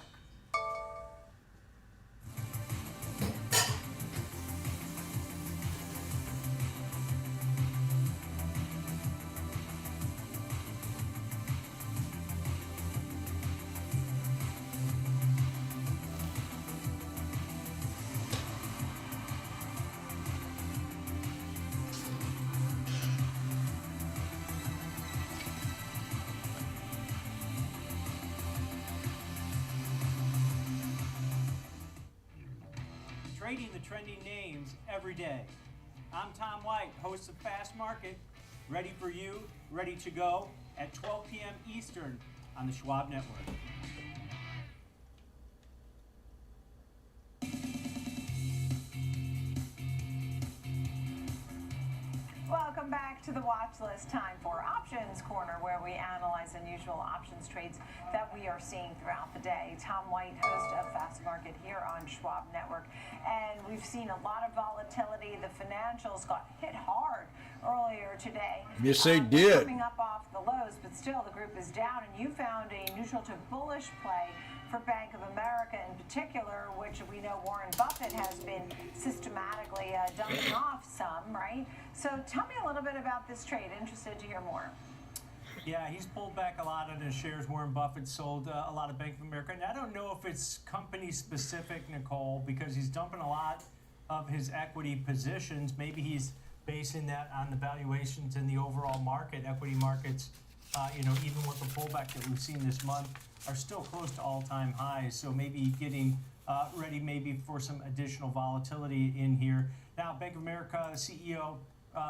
Trading the trending names every day. I'm Tom White, host of Fast Market, ready for you, ready to go at 12 p.m. Eastern on the Schwab Network. Welcome back to the watch list. Time for Options Corner, where we analyze unusual options trades that we are seeing throughout the day. Tom White, host of Fast Market here on Schwab Network. And we've seen a lot of volatility. The financials got hit hard earlier today. Yes, they They're did. coming up off the lows, but still the group is down. And you found a neutral to bullish play for Bank of America in particular, which we know Warren Buffett has been systematically dumping off some, right? So tell me a little bit about this trade. Interested to hear more. Yeah, he's pulled back a lot on his shares. Warren Buffett sold a lot of Bank of America. And I don't know if it's company specific, Nicole, because he's dumping a lot of his equity positions. Maybe he's basing that on the valuations in the overall market. Equity markets, even with the pullback that we've seen this month, are still close to all-time highs. So maybe getting ready maybe for some additional volatility in here. Now, Bank of America CEO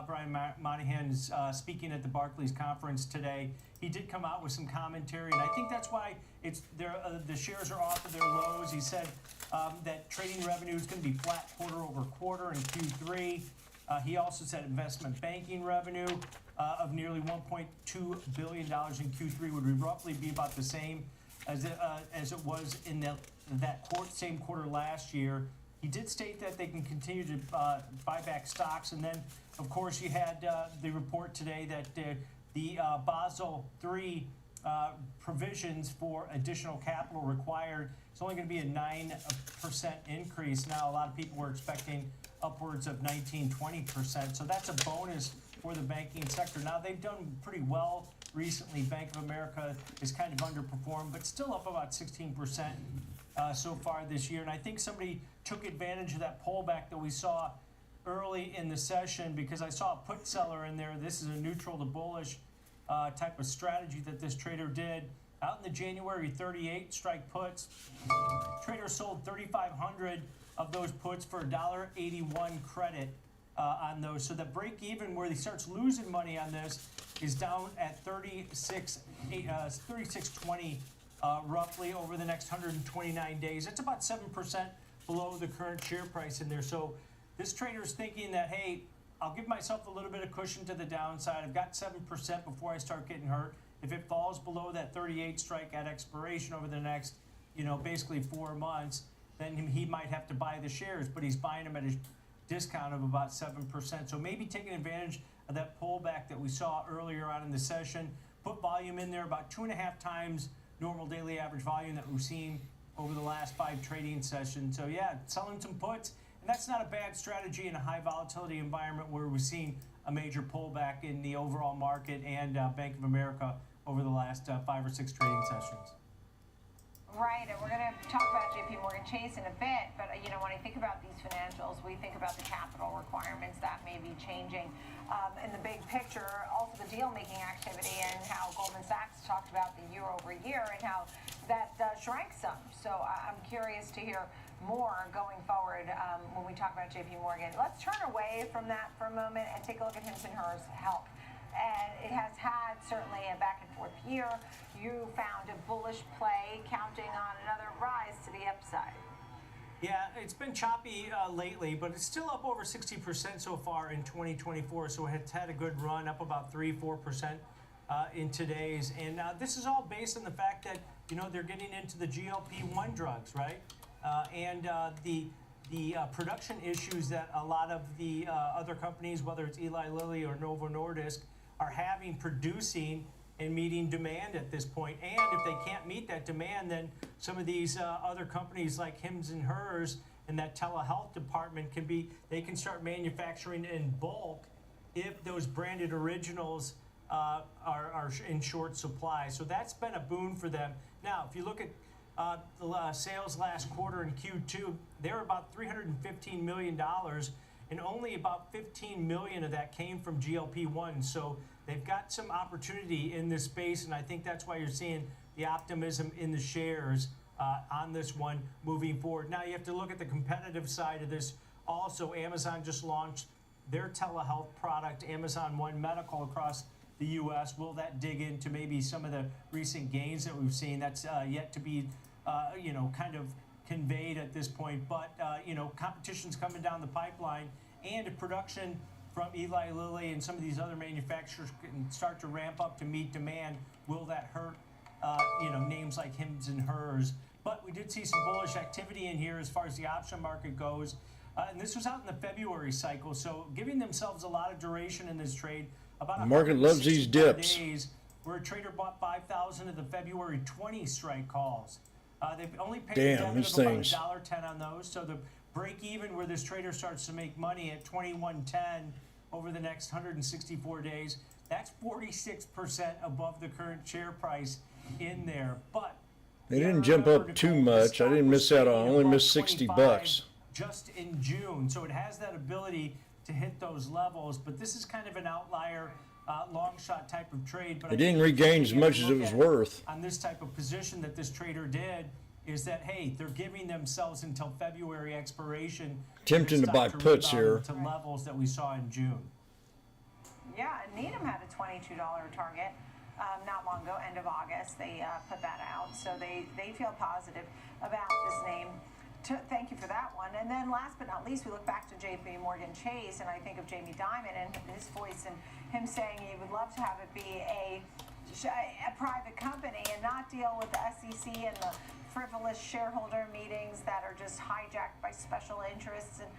Brian Moynihan is speaking at the Barclays conference today. He did come out with some commentary, and I think that's why the shares are off of their lows. He said that trading revenue is going to be flat quarter over quarter in Q3. He also said investment banking revenue of nearly $1.2 billion in Q3 would roughly be about the same as it was in that same quarter last year. He did state that they can continue to buy back stocks. And then, of course, you had the report today that the Basel III provisions for additional capital required is only going to be a 9% increase. Now, a lot of people were expecting upwards of 19-20%. So that's a bonus for the banking sector. Now, they've done pretty well recently. Bank of America is kind of underperformed, but still up about 16% so far this year. And I think somebody took advantage of that pullback that we saw early in the session, because I saw a put seller in there. This is a neutral to bullish type of strategy that this trader did. Out in the January 38 strike puts, trader sold 3,500 of those puts for $1.81 credit on those. So the break even where he starts losing money on this is down at 36.20 roughly over the next 129 days. It's about 7% below the current share price in there. So this trader's thinking that, hey, I'll give myself a little bit of cushion to the downside. I've got 7% before I start getting hurt. If it falls below that 38 strike at expiration over the next, basically 4 months, then he might have to buy the shares, but he's buying them at a discount of about 7%. So maybe taking advantage of that pullback that we saw earlier on in the session. Put volume in there about 2.5 times normal daily average volume that we've seen over the last 5 trading sessions. So yeah, selling some puts, and that's not a bad strategy in a high volatility environment where we've seen a major pullback in the overall market and Bank of America over the last 5 or 6 trading sessions. Right, and we're going to talk about JP Morgan Chase in a bit, but when I think about these financials, we think about the capital requirements that may be changing in the big picture, also the deal-making activity and how Goldman Sachs talked about the year over year and how that shrank some. So I'm curious to hear more going forward when we talk about JP Morgan. Let's turn away from that for a moment and take a look at Hinton Hearst Health. And it has had certainly a back and forth year. You found a bullish play, counting on another rise to the upside. Yeah, it's been choppy lately, but it's still up over 60% so far in 2024. So it's had a good run, up about 3-4% in today's. And this is all based on the fact that they're getting into the GLP-1 drugs, right? And the the production issues that a lot of the other companies, whether it's Eli Lilly or Novo Nordisk, are having producing and meeting demand at this point. And if they can't meet that demand, then some of these other companies like Hims and Hers and that telehealth department they can start manufacturing in bulk if those branded originals are in short supply. So that's been a boon for them. Now, if you look at the sales last quarter in Q2, they were about $315 million, and only about 15 million of that came from GLP-1. So they've got some opportunity in this space, and I think that's why you're seeing the optimism in the shares on this one moving forward. Now, you have to look at the competitive side of this. Also, Amazon just launched their telehealth product, Amazon One Medical, across the U.S. Will that dig into maybe some of the recent gains that we've seen? That's yet to be, kind of conveyed at this point. But, competition's coming down the pipeline, and if production from Eli Lilly and some of these other manufacturers can start to ramp up to meet demand, will that hurt, names like Hims and Hers? But we did see some bullish activity in here as far as the option market goes. And this was out in the February cycle, so giving themselves a lot of duration in this trade. About The market loves these 165 dips. days where a trader bought 5,000 of the February 20 strike calls. They've only paid a Damn, dividend these of things. about $1.10 on those. So the break even where this trader starts to make money at 21.10 over the next 164 days, that's 46% above the current share price in there. But They didn't jump up too much. I didn't miss out on. I only missed 60 bucks. Just in June, so it has that ability to hit those levels. But this is kind of an outlier, long shot type of trade. But It I didn't think regain the as thing much to as it look was at worth. on this type of position that this trader did is that, hey, they're giving themselves until February expiration. Tempting to buy puts here. To levels that we saw in June. Yeah, and Needham had a $22 target not long ago, end of August. They put that out, so they feel positive about this name. Thank you for that one. And then last but not least, we look back to JP Morgan Chase, and I think of Jamie Dimon and his voice and him saying he would love to have it be a private company and not deal with the SEC and the frivolous shareholder meetings that are just hijacked by special interests and,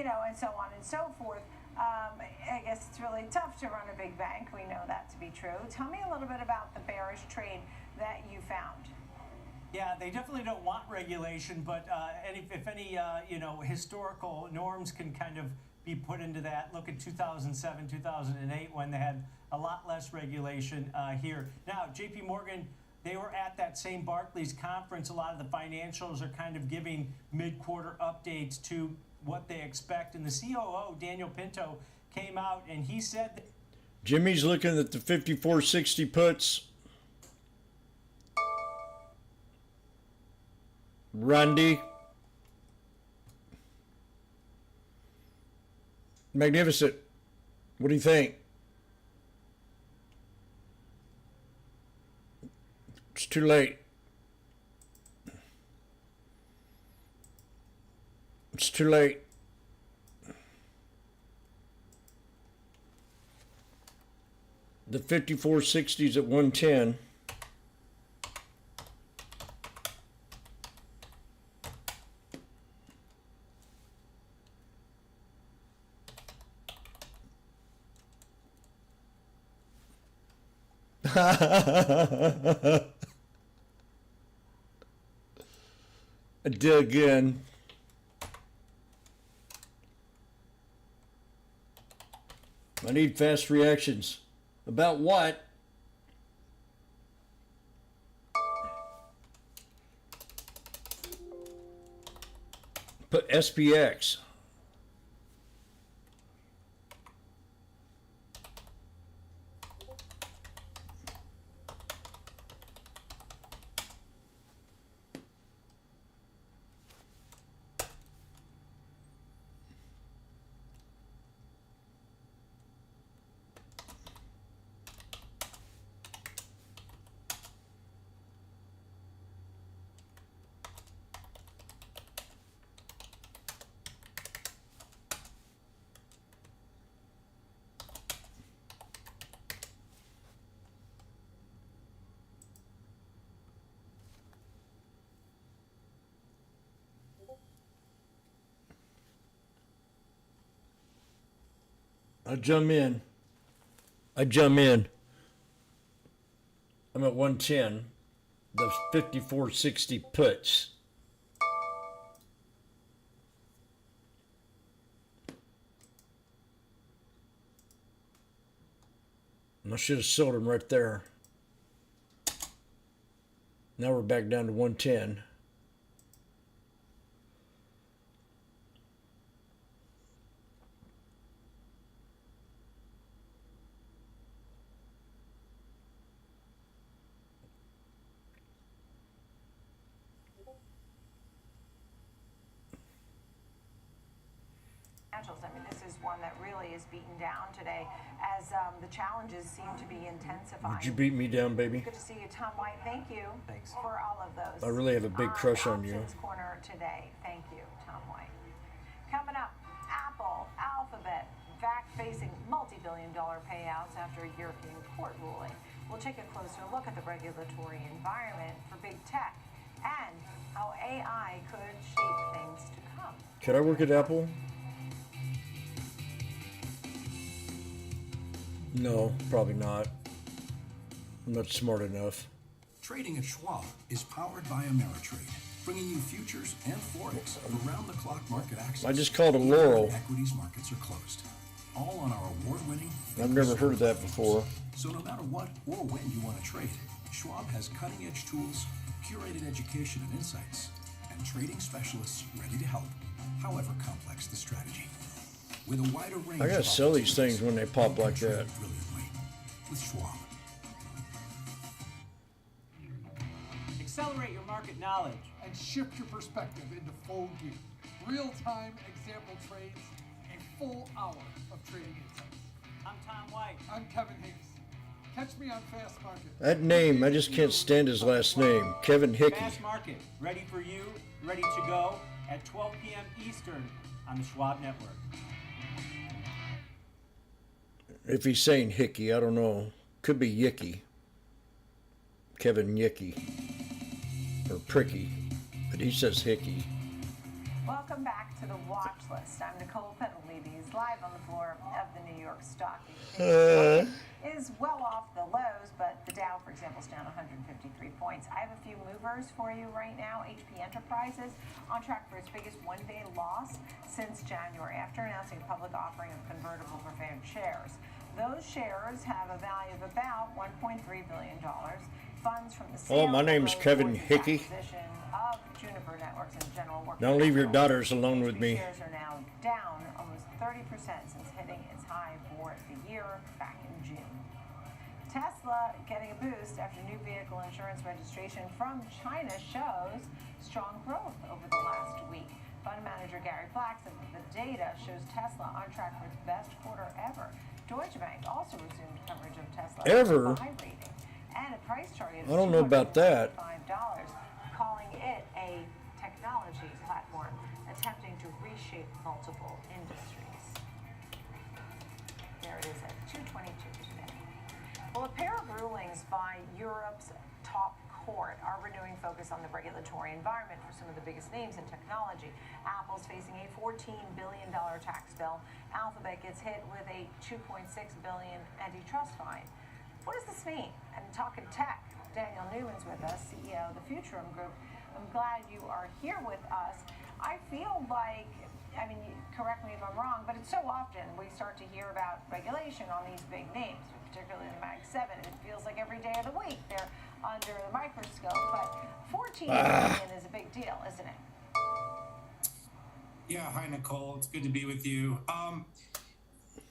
and so on and so forth. I guess it's really tough to run a big bank. We know that to be true. Tell me a little bit about the bearish trade that you found. Yeah, they definitely don't want regulation, but if any historical norms can kind of be put into that, look at 2007, 2008 when they had a lot less regulation here. Now, JP Morgan, they were at that same Barclays conference. A lot of the financials are kind of giving mid-quarter updates to what they expect. And the COO, Daniel Pinto, came out and he said that Jimmy's looking at the 5460 puts. Randy. Magnificent. What do you think? It's too late. It's too late. The 5460s at 110. I did again. I need fast reactions. About what? Put SPX. I jump in. I'm at 110. The 54.60 puts. And I should have sold him right there. Now we're back down to 110. I mean, this is one that really is beaten down today as the challenges seem to be intensifying. Would you beat me down, baby? Good to see you, Tom White. Thank you Thanks. for all of those. I really have a big crush on you. Options Corner today. Thank you, Tom White. Coming up, Apple, Alphabet, back facing multi-billion-dollar payouts after a European court ruling. We'll take a closer look at the regulatory environment for big tech and how AI could shape things to come. Could I work at Apple? No, probably not. I'm not smart enough. Trading at Schwab is powered by Ameritrade, bringing you futures and forex around-the-clock market access. I just called a Laurel. Equities markets are closed. All on our award-winning. I've never heard of that before. So no matter what or when you want to trade, Schwab has cutting-edge tools, curated education and insights, and trading specialists ready to help, however complex the strategy. With a wider range I gotta sell these things when they pop like that. With Schwab. Accelerate your market knowledge. And shift your perspective into full gear. Real-time example trades, a full hour of trading insights. I'm Tom White. I'm Kevin Hayes. Catch me on Fast Market. That name, I just can't stand his last name. Kevin Hickey. Fast Market, ready for you, ready to go at 12 p.m. Eastern on the Schwab Network. If he's saying Hickey, I don't know. Could be Yicky. Kevin Yicky. Or Pricky. But he says Hickey. Welcome back to the Watch List. I'm Nicole Petalidis, live on the floor of the New York Stock Exchange. Is well off the lows, but the Dow, for example, is down 153 points. I have a few movers for you right now. HP Enterprises on track for its biggest one-day loss since January after announcing a public offering of convertible preferred shares. Those shares have a value of about $1.3 billion. Funds from the sale My name's Kevin Hickey. Of Juniper Networks and General Work. Don't leave your daughters alone with me. Shares are now down almost 30% since hitting its high for the year back in June. Tesla getting a boost after new vehicle insurance registration from China shows strong growth over the last week. Fund manager Gary Black said that the data shows Tesla on track for its best quarter ever. Deutsche Bank also resumed coverage of Tesla. Ever? Buy rating and a price target. I don't know about that. $5, calling it a technology platform attempting to reshape multiple industries. There it is at 222 today. Well, a pair of rulings by Europe's top court are renewing focus on the regulatory environment for some of the biggest names in technology. Apple's facing a $14 billion tax bill. Alphabet gets hit with a $2.6 billion antitrust fine. What does this mean? And talking tech, Daniel Newman's with us, CEO of the Futurum Group. I'm glad you are here with us. I feel like, I mean, correct me if I'm wrong, but it's so often we start to hear about regulation on these big names, particularly the Mag 7. It feels like every day of the week they're under the microscope, but $14 billion is a big deal, isn't it? Yeah, hi Nicole, it's good to be with you.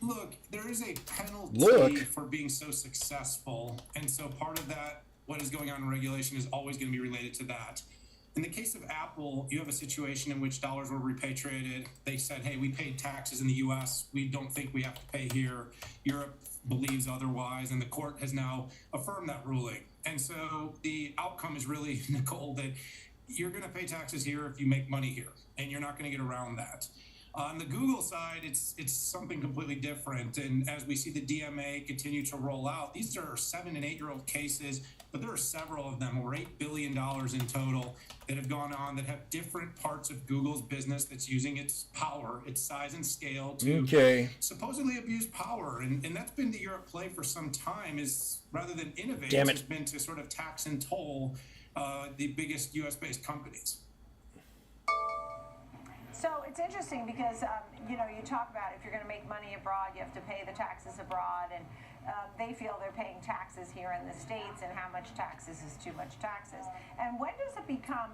Look, there is a penalty for being so successful, and so part of that, what is going on in regulation, is always going to be related to that. In the case of Apple, you have a situation in which dollars were repatriated. They said, hey, we paid taxes in the US. We don't think we have to pay here. Europe believes otherwise, and the court has now affirmed that ruling. And so the outcome is really, Nicole, that you're going to pay taxes here if you make money here, and you're not going to get around that. On the Google side, it's something completely different. And as we see the DMA continue to roll out, these are 7 and 8-year-old cases, but there are several of them, over $8 billion in total, that have gone on that have different parts of Google's business that's using its power, its size and scale to supposedly abuse power. And that's been the Europe play for some time, is rather than innovate, it's been to sort of tax and toll the biggest US-based companies. So it's interesting because, you talk about if you're going to make money abroad, you have to pay the taxes abroad, and they feel they're paying taxes here in the States, and how much taxes is too much taxes. And when does it become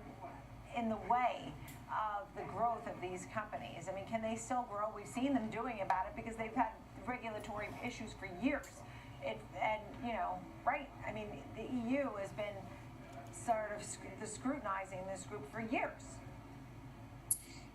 in the way of the growth of these companies? I mean, can they still grow? We've seen them doing about it because they've had regulatory issues for years. Right? I mean, the EU has been sort of scrutinizing this group for years.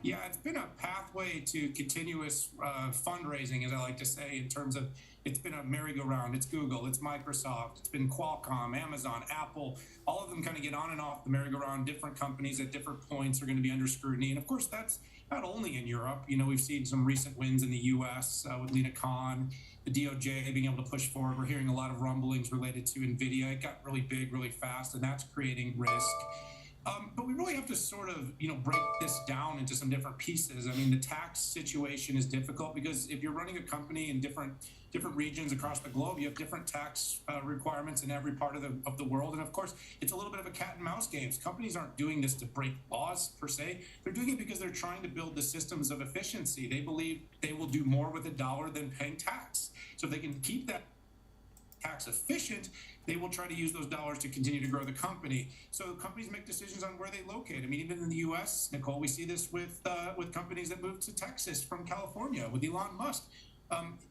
Yeah, it's been a pathway to continuous fundraising, as I like to say, in terms of it's been a merry-go-round. It's Google, it's Microsoft, it's been Qualcomm, Amazon, Apple. All of them kind of get on and off the merry-go-round. Different companies at different points are going to be under scrutiny. And of course, that's not only in Europe. We've seen some recent wins in the US with Lena Khan, the DOJ being able to push forward. We're hearing a lot of rumblings related to NVIDIA. It got really big, really fast, and that's creating risk. But we really have to sort of, break this down into some different pieces. I mean, the tax situation is difficult because if you're running a company in different regions across the globe, you have different tax requirements in every part of the world. And of course, it's a little bit of a cat and mouse game. Companies aren't doing this to break laws per se. They're doing it because they're trying to build the systems of efficiency. They believe they will do more with a dollar than paying tax. So if they can keep that tax efficient, they will try to use those dollars to continue to grow the company. So companies make decisions on where they locate. I mean, even in the U.S., Nicole, we see this with companies that moved to Texas from California with Elon Musk.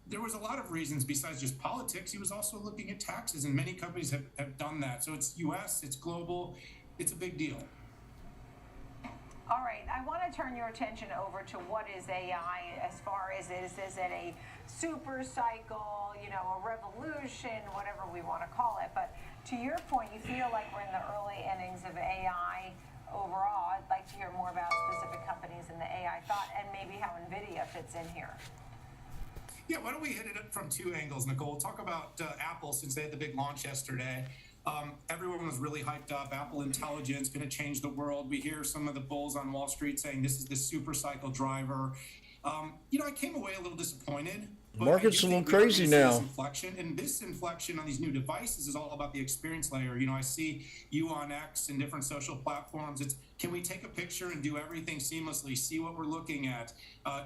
There was a lot of reasons besides just politics. He was also looking at taxes, and many companies have done that. So it's U.S., it's global, it's a big deal. All right, I want to turn your attention over to what is AI as far as is it a super cycle, a revolution, whatever we want to call it. But to your point, you feel like we're in the early innings of AI overall. I'd like to hear more about specific companies in the AI thought and maybe how NVIDIA fits in here. Yeah, why don't we hit it up from two angles, Nicole? We'll talk about Apple, since they had the big launch yesterday. Everyone was really hyped up. Apple Intelligence going to change the world. We hear some of the bulls on Wall Street saying this is the super cycle driver. I came away a little disappointed. Market's a little crazy now. And this inflection on these new devices is all about the experience layer. I see you on X and different social platforms. It's, can we take a picture and do everything seamlessly, see what we're looking at,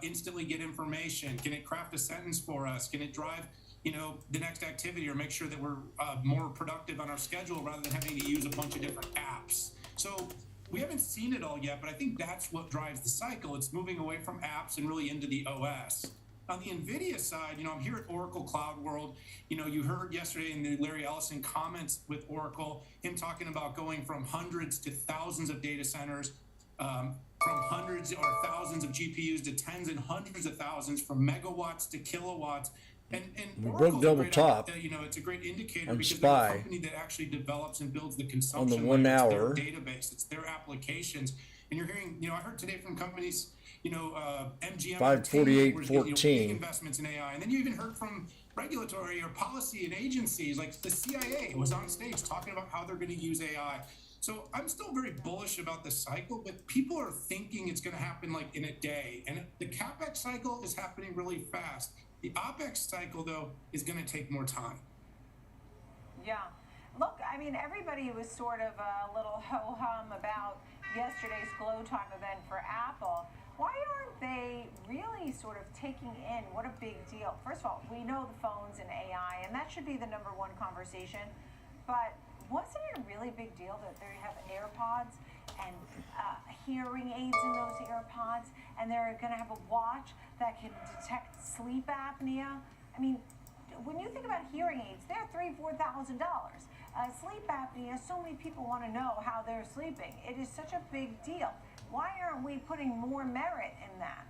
instantly get information? Can it craft a sentence for us? Can it drive the next activity, or make sure that we're more productive on our schedule rather than having to use a bunch of different apps? So we haven't seen it all yet, but I think that's what drives the cycle. It's moving away from apps and really into the OS. On the NVIDIA side, I'm here at Oracle Cloud World. You heard yesterday in the Larry Ellison comments with Oracle, him talking about going from hundreds to thousands of data centers, from hundreds or thousands of GPUs to tens and hundreds of thousands, from megawatts to kilowatts. And we broke double top. It's a great indicator on because SPY they're a company that actually develops and builds the consumption on the 1 hour. It's their database, it's their applications. And you're hearing, I heard today from companies, MGM 548.14 big investments in AI. And then you even heard from regulatory or policy and agencies like the CIA was on stage talking about how they're going to use AI. So I'm still very bullish about the cycle, but people are thinking it's going to happen like in a day. And the CapEx cycle is happening really fast. The OpEx cycle, though, is going to take more time. Yeah. Look, I mean, everybody was sort of a little ho-hum about yesterday's Glow Time event for Apple. Why aren't they really sort of taking in what a big deal? First of all, we know the phones and AI, and that should be the number one conversation. But wasn't it a really big deal that they have AirPods and hearing aids in those AirPods, and they're going to have a watch that can detect sleep apnea? I mean, when you think about hearing aids, they're $3,000–4,000. Sleep apnea, so many people want to know how they're sleeping. It is such a big deal. Why aren't we putting more merit in that?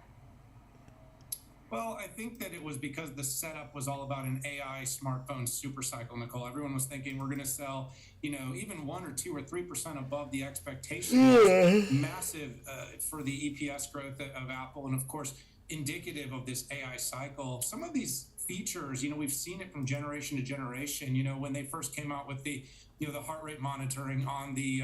Well, I think that it was because the setup was all about an AI smartphone super cycle, Nicole. Everyone was thinking we're going to sell, even 1 or 2 or 3% above the expectation. Massive for the EPS growth of Apple. And of course, indicative of this AI cycle. Some of these features, you know, we've seen it from generation to generation. You know, when they first came out with the, you know, the heart rate monitoring on the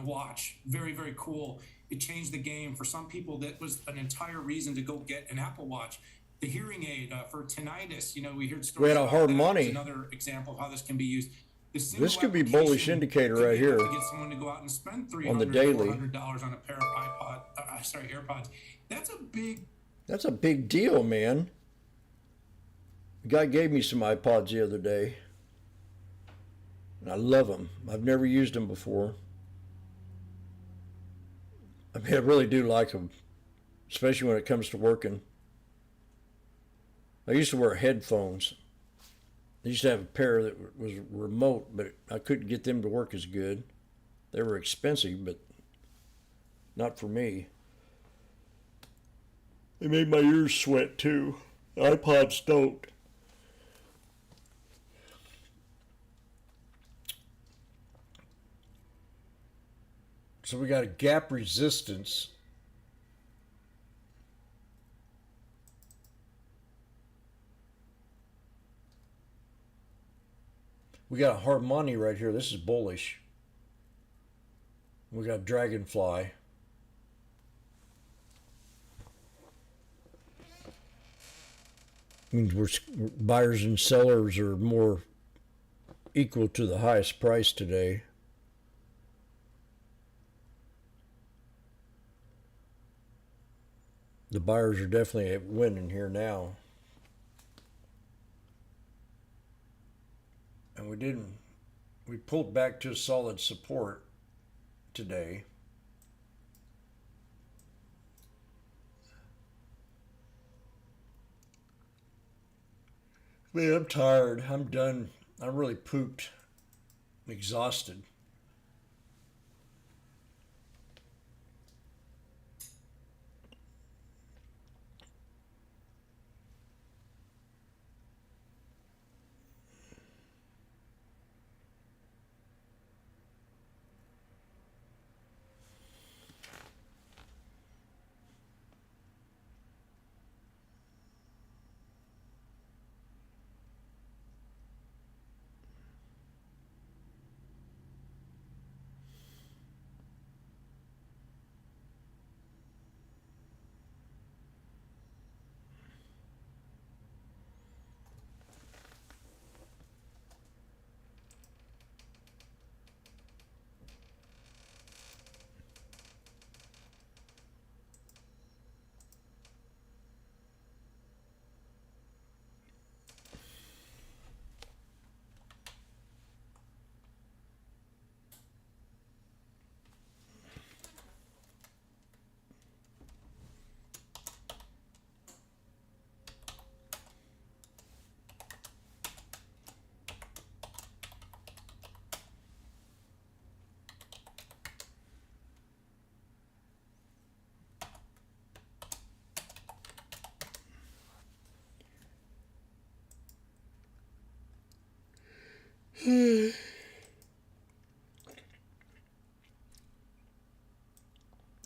watch, very, very cool. It changed the game. For some people, that was an entire reason to go get an Apple Watch. The hearing aid for tinnitus, you know, we heard stories. We had a about hard that. money. It's another example of how this can be used. This could be bullish indicator right here to get someone to go out and spend on the daily. $400 on a pair of AirPods. That's a big deal, man. The guy gave me some iPods the other day, and I love them. I've never used them before. I mean, I really do like them, especially when it comes to working. I used to wear headphones. I used to have a pair that was remote, but I couldn't get them to work as good. They were expensive, but not for me. They made my ears sweat too. iPods don't. So we got a gap resistance. We got a harmony right here. This is bullish. We got dragonfly. Means buyers and sellers are more equal to the highest price today. The buyers are definitely winning here now. And we pulled back to a solid support today. Man, I'm tired. I'm done. I'm really pooped. I'm exhausted.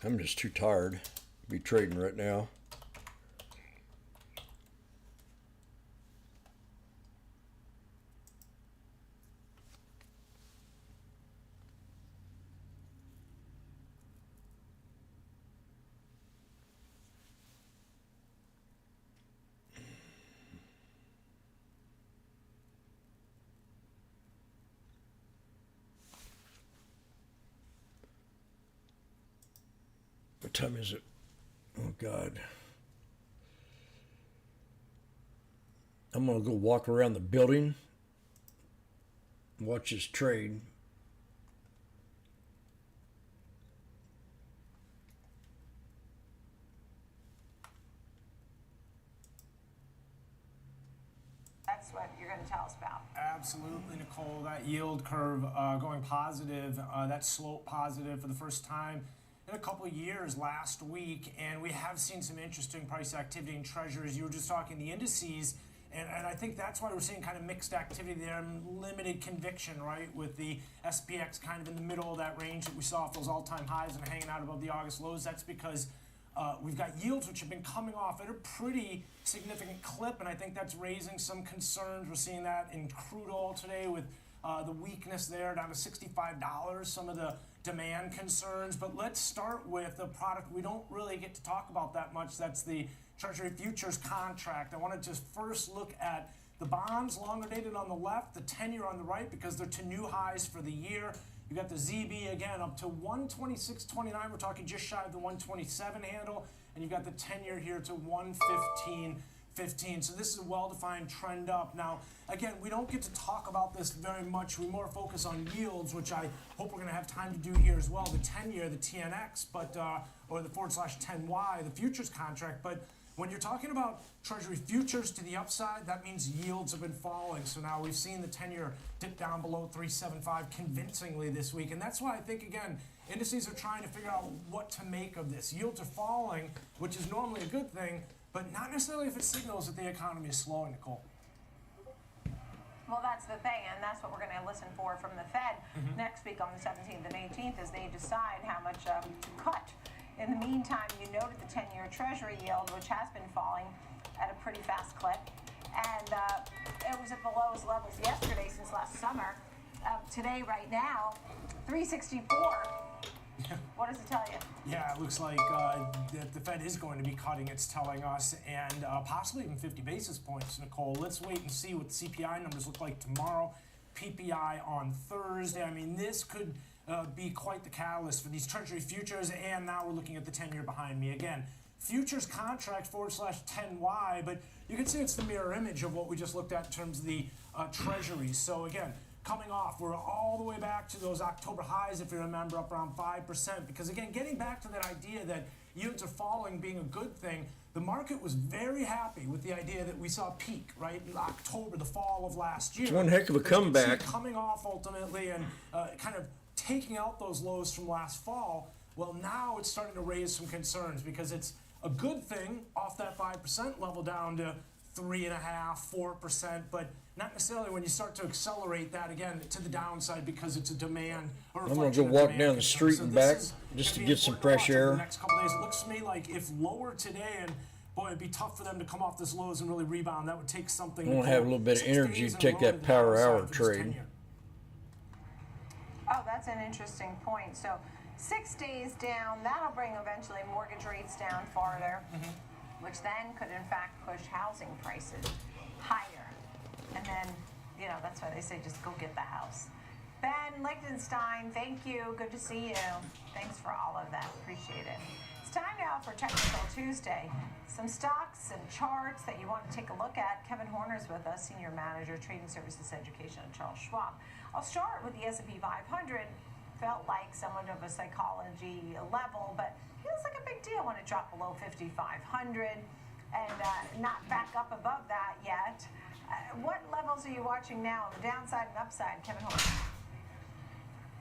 I'm just too tired to be trading right now. What time is it? Oh, God. I'm going to go walk around the building and watch this trade. That's what you're going to tell us about. Absolutely, Nicole. That yield curve going positive, that slope positive for the first time in a couple of years last week, and we have seen some interesting price activity in treasuries. You were just talking the indices, and I think that's why we're seeing kind of mixed activity there and limited conviction, right, with the SPX kind of in the middle of that range that we saw off those all-time highs and hanging out above the August lows. That's because We've got yields which have been coming off at a pretty significant clip, and I think that's raising some concerns. We're seeing that in crude oil today with the weakness there down to $65, some of the demand concerns. But let's start with a product we don't really get to talk about that much. That's the Treasury futures contract. I want to just first look at the bonds, longer dated on the left, the 10-year on the right, because they're to new highs for the year. You got the ZB again up to 126.29. We're talking just shy of the 127 handle, and you've got the 10-year here to 115.15. So this is a well-defined trend up. Now, again, we don't get to talk about this very much. We more focus on yields, which I hope we're going to have time to do here as well. The 10-year, the TNX, but or the /10Y, the futures contract, but. When you're talking about Treasury futures to the upside, that means yields have been falling. So now we've seen the 10-year dip down below 3.75 convincingly this week. And that's why I think, again, indices are trying to figure out what to make of this. Yields are falling, which is normally a good thing, but not necessarily if it signals that the economy is slowing, Nicole. Well, that's the thing, and that's what we're going to listen for from the Fed next week on the 17th and 18th as they decide how much to cut. In the meantime, you noted the 10-year Treasury yield, which has been falling at a pretty fast clip. And it was at the lowest levels yesterday since last summer. Today, right now, 364. What does it tell you? Yeah, it looks like the Fed is going to be cutting, it's telling us, and possibly even 50 basis points, Nicole. Let's wait and see what the CPI numbers look like tomorrow. PPI on Thursday. I mean, this could be quite the catalyst for these Treasury futures, and now we're looking at the 10-year behind me again. Futures contract /10Y, but you can see it's the mirror image of what we just looked at in terms of the Treasuries. So again, coming off, we're all the way back to those October highs, if you remember, up around 5%. Because again, getting back to that idea that yields are falling being a good thing, the market was very happy with the idea that we saw a peak, right, in October, the fall of last year. It's one heck of a comeback. Coming off ultimately and kind of taking out those lows from last fall. Well, now it's starting to raise some concerns because it's a good thing off that 5% level down to 3.5%, 4%, but not necessarily when you start to accelerate that again to the downside because it's a demand. Or I'm going to go walk down the street and back just to get some fresh air. The next couple days, it looks to me like if lower today, and boy, it'd be tough for them to come off this lows and really rebound. That would take something. I want to have a little bit of energy to take that power hour trade. Oh, that's an interesting point. So 6 days down, that'll bring eventually mortgage rates down farther, which then could in fact push housing prices higher. And then, you know, that's why they say just go get the house. Ben Lichtenstein, thank you. Good to see you. Thanks for all of that. Appreciate it. It's time now for Technical Tuesday. Some stocks and charts that you want to take a look at. Kevin Horner's with us, Senior Manager, Trading Services Education at Charles Schwab. I'll start with the S&P 500. Felt like somewhat of a psychology level, but feels like a big deal when it dropped below 5,500 and not back up above that yet. What levels are you watching now on the downside and upside, Kevin Horner?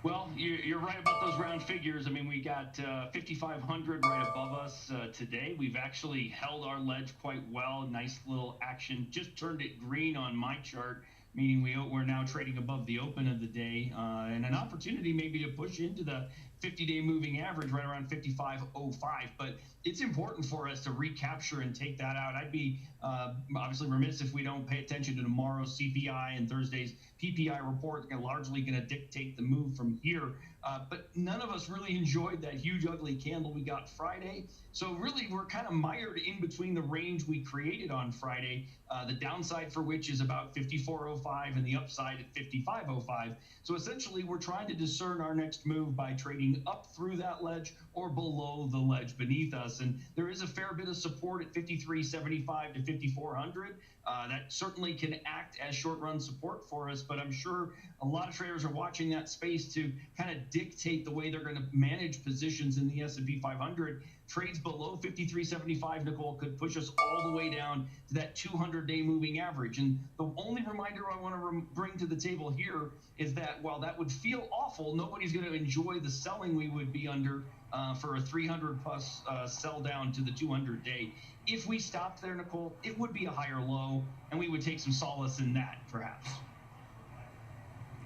Well, you're right about those round figures. I mean, we got 5,500 right above us today. We've actually held our ledge quite well. Nice little action. Just turned it green on my chart, meaning we're now trading above the open of the day, and an opportunity maybe to push into the 50-day moving average right around 55.05. But it's important for us to recapture and take that out. I'd be obviously remiss if we don't pay attention to tomorrow's CPI and Thursday's PPI report. They're largely going to dictate the move from here. But none of us really enjoyed that huge ugly candle we got Friday. So really, we're kind of mired in between the range we created on Friday, the downside for which is about 54.05 and the upside at 55.05. So essentially, we're trying to discern our next move by trading up through that ledge or below the ledge beneath us. And there is a fair bit of support at 53.75 to 5400. That certainly can act as short-run support for us, but I'm sure a lot of traders are watching that space to kind of dictate the way they're going to manage positions in the S&P 500. Trades below 53.75, Nicole, could push us all the way down to that 200-day moving average. And the only reminder I want to bring to the table here is that while that would feel awful, nobody's going to enjoy the selling we would be under for a 300-plus sell down to the 200-day. If we stopped there, Nicole, it would be a higher low, and we would take some solace in that, perhaps.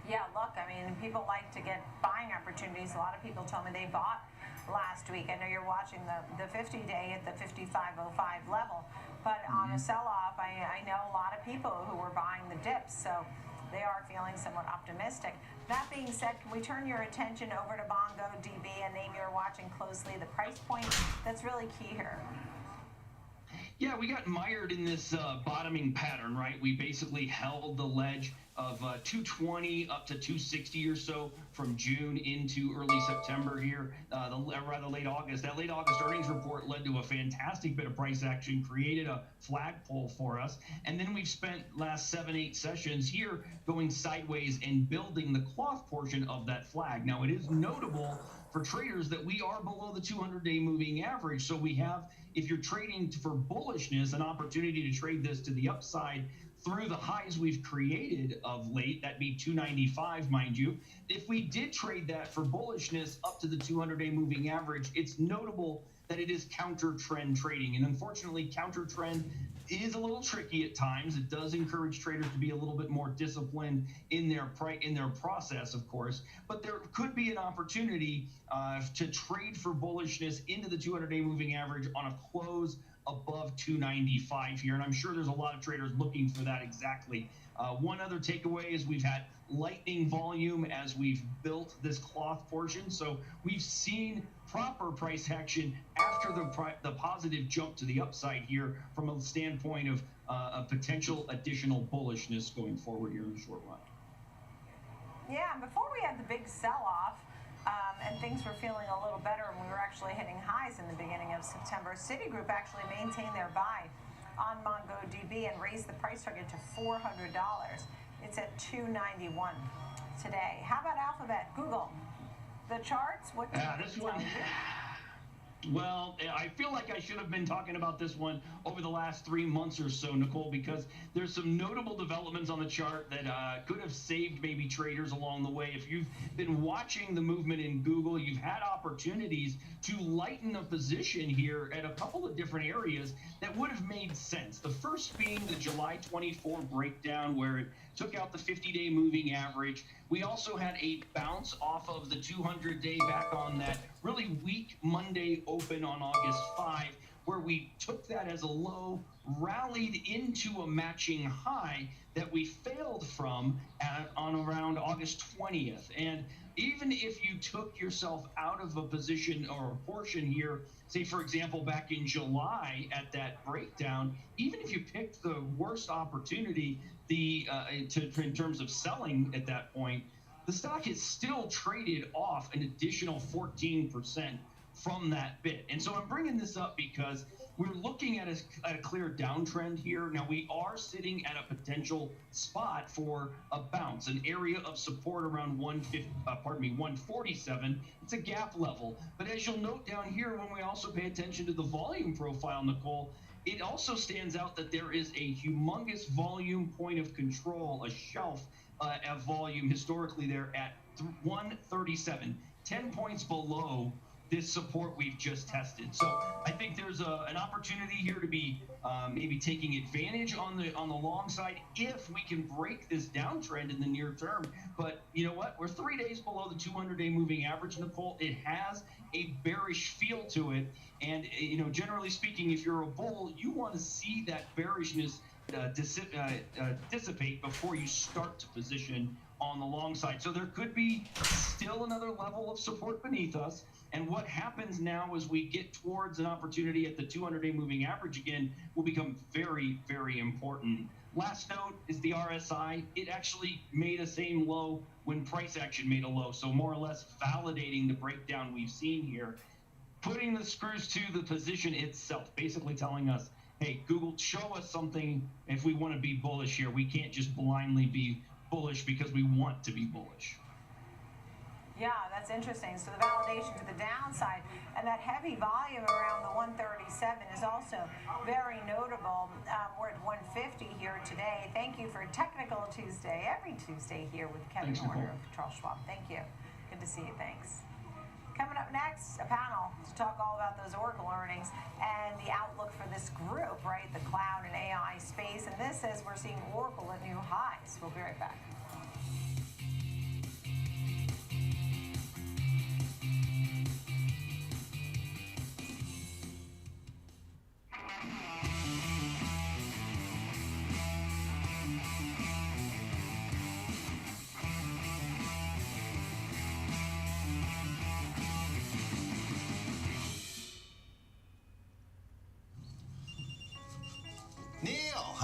Yeah, look, I mean, people like to get buying opportunities. A lot of people tell me they bought last week. I know you're watching the 50-day at the 55.05 level, but on a sell-off, I know a lot of people who were buying the dips, so they are feeling somewhat optimistic. That being said, can we turn your attention over to MongoDB, a name you're watching closely, the price point that's really key here? Yeah, we got mired in this bottoming pattern, right? We basically held the ledge of 220 up to 260 or so from June into early September here, rather late August. That late August earnings report led to a fantastic bit of price action, created a flagpole for us, and then we've spent last 7-8 sessions here going sideways and building the cloth portion of that flag. Now, it is notable for traders that we are below the 200-day moving average, so we have, if you're trading for bullishness, an opportunity to trade this to the upside through the highs we've created of late. That'd be 295, mind you. If we did trade that for bullishness up to the 200-day moving average, it's notable that it is counter trend trading, and unfortunately counter trend is a little tricky at times. It does encourage traders to be a little bit more disciplined in their process, of course, but there could be an opportunity to trade for bullishness into the 200-day moving average on a close above 295 here, and I'm sure there's a lot of traders looking for that exactly. One other takeaway is we've had lightning volume as we've built this cloth portion, so we've seen proper price action after the positive jump to the upside here from a standpoint of a potential additional bullishness going forward here in the short run. Yeah, before we had the big sell-off, and things were feeling a little better, and we were actually hitting highs in the beginning of September, Citigroup actually maintained their buy on MongoDB and raised the price target to $400. It's at $291 today. How about Alphabet, Google? The charts? What this one. Well, I feel like I should have been talking about this one over the last 3 months or so, Nicole, because there's some notable developments on the chart that could have saved maybe traders along the way. If you've been watching the movement in Google, you've had opportunities to lighten a position here at a couple of different areas that would have made sense. The first being the July 24 breakdown, where it took out the 50-day moving average. We also had a bounce off of the 200-day back on that really weak Monday open on August 5, where we took that as a low, rallied into a matching high that we failed from on around August 20th. And even if you took yourself out of a position or a portion here, say, for example, back in July at that breakdown, even if you picked the worst opportunity in terms of selling at that point, the stock has still traded off an additional 14% from that bit. And so I'm bringing this up because we're looking at a clear downtrend here. Now, we are sitting at a potential spot for a bounce, an area of support around 147. It's a gap level. But as you'll note down here, when we also pay attention to the volume profile, Nicole, it also stands out that there is a humongous volume point of control, a shelf of volume historically there at 137, 10 points below this support we've just tested. So I think there's an opportunity here to be maybe taking advantage on the long side if we can break this downtrend in the near term. But you know what? We're 3 days below the 200-day moving average, Nicole. It has a bearish feel to it. And, generally speaking, if you're a bull, you want to see that bearishness dissipate before you start to position on the long side. So there could be still another level of support beneath us. And what happens now as we get towards an opportunity at the 200-day moving average again will become very, very important. Last note is the RSI. It actually made a same low when price action made a low. So more or less validating the breakdown we've seen here, putting the screws to the position itself, basically telling us, hey, Google, show us something if we want to be bullish here. We can't just blindly be bullish because we want to be bullish. Yeah, that's interesting. So the validation to the downside and that heavy volume around the 137 is also very notable. We're at 150 here today. Thank you for Technical Tuesday, every Tuesday here with Kevin Horner of Charles Schwab. Thank you. Good to see you. Thanks. Coming up next, a panel to talk all about those Oracle earnings and the outlook for this group, right? The cloud and AI space. And this as we're seeing Oracle at new highs. We'll be right back.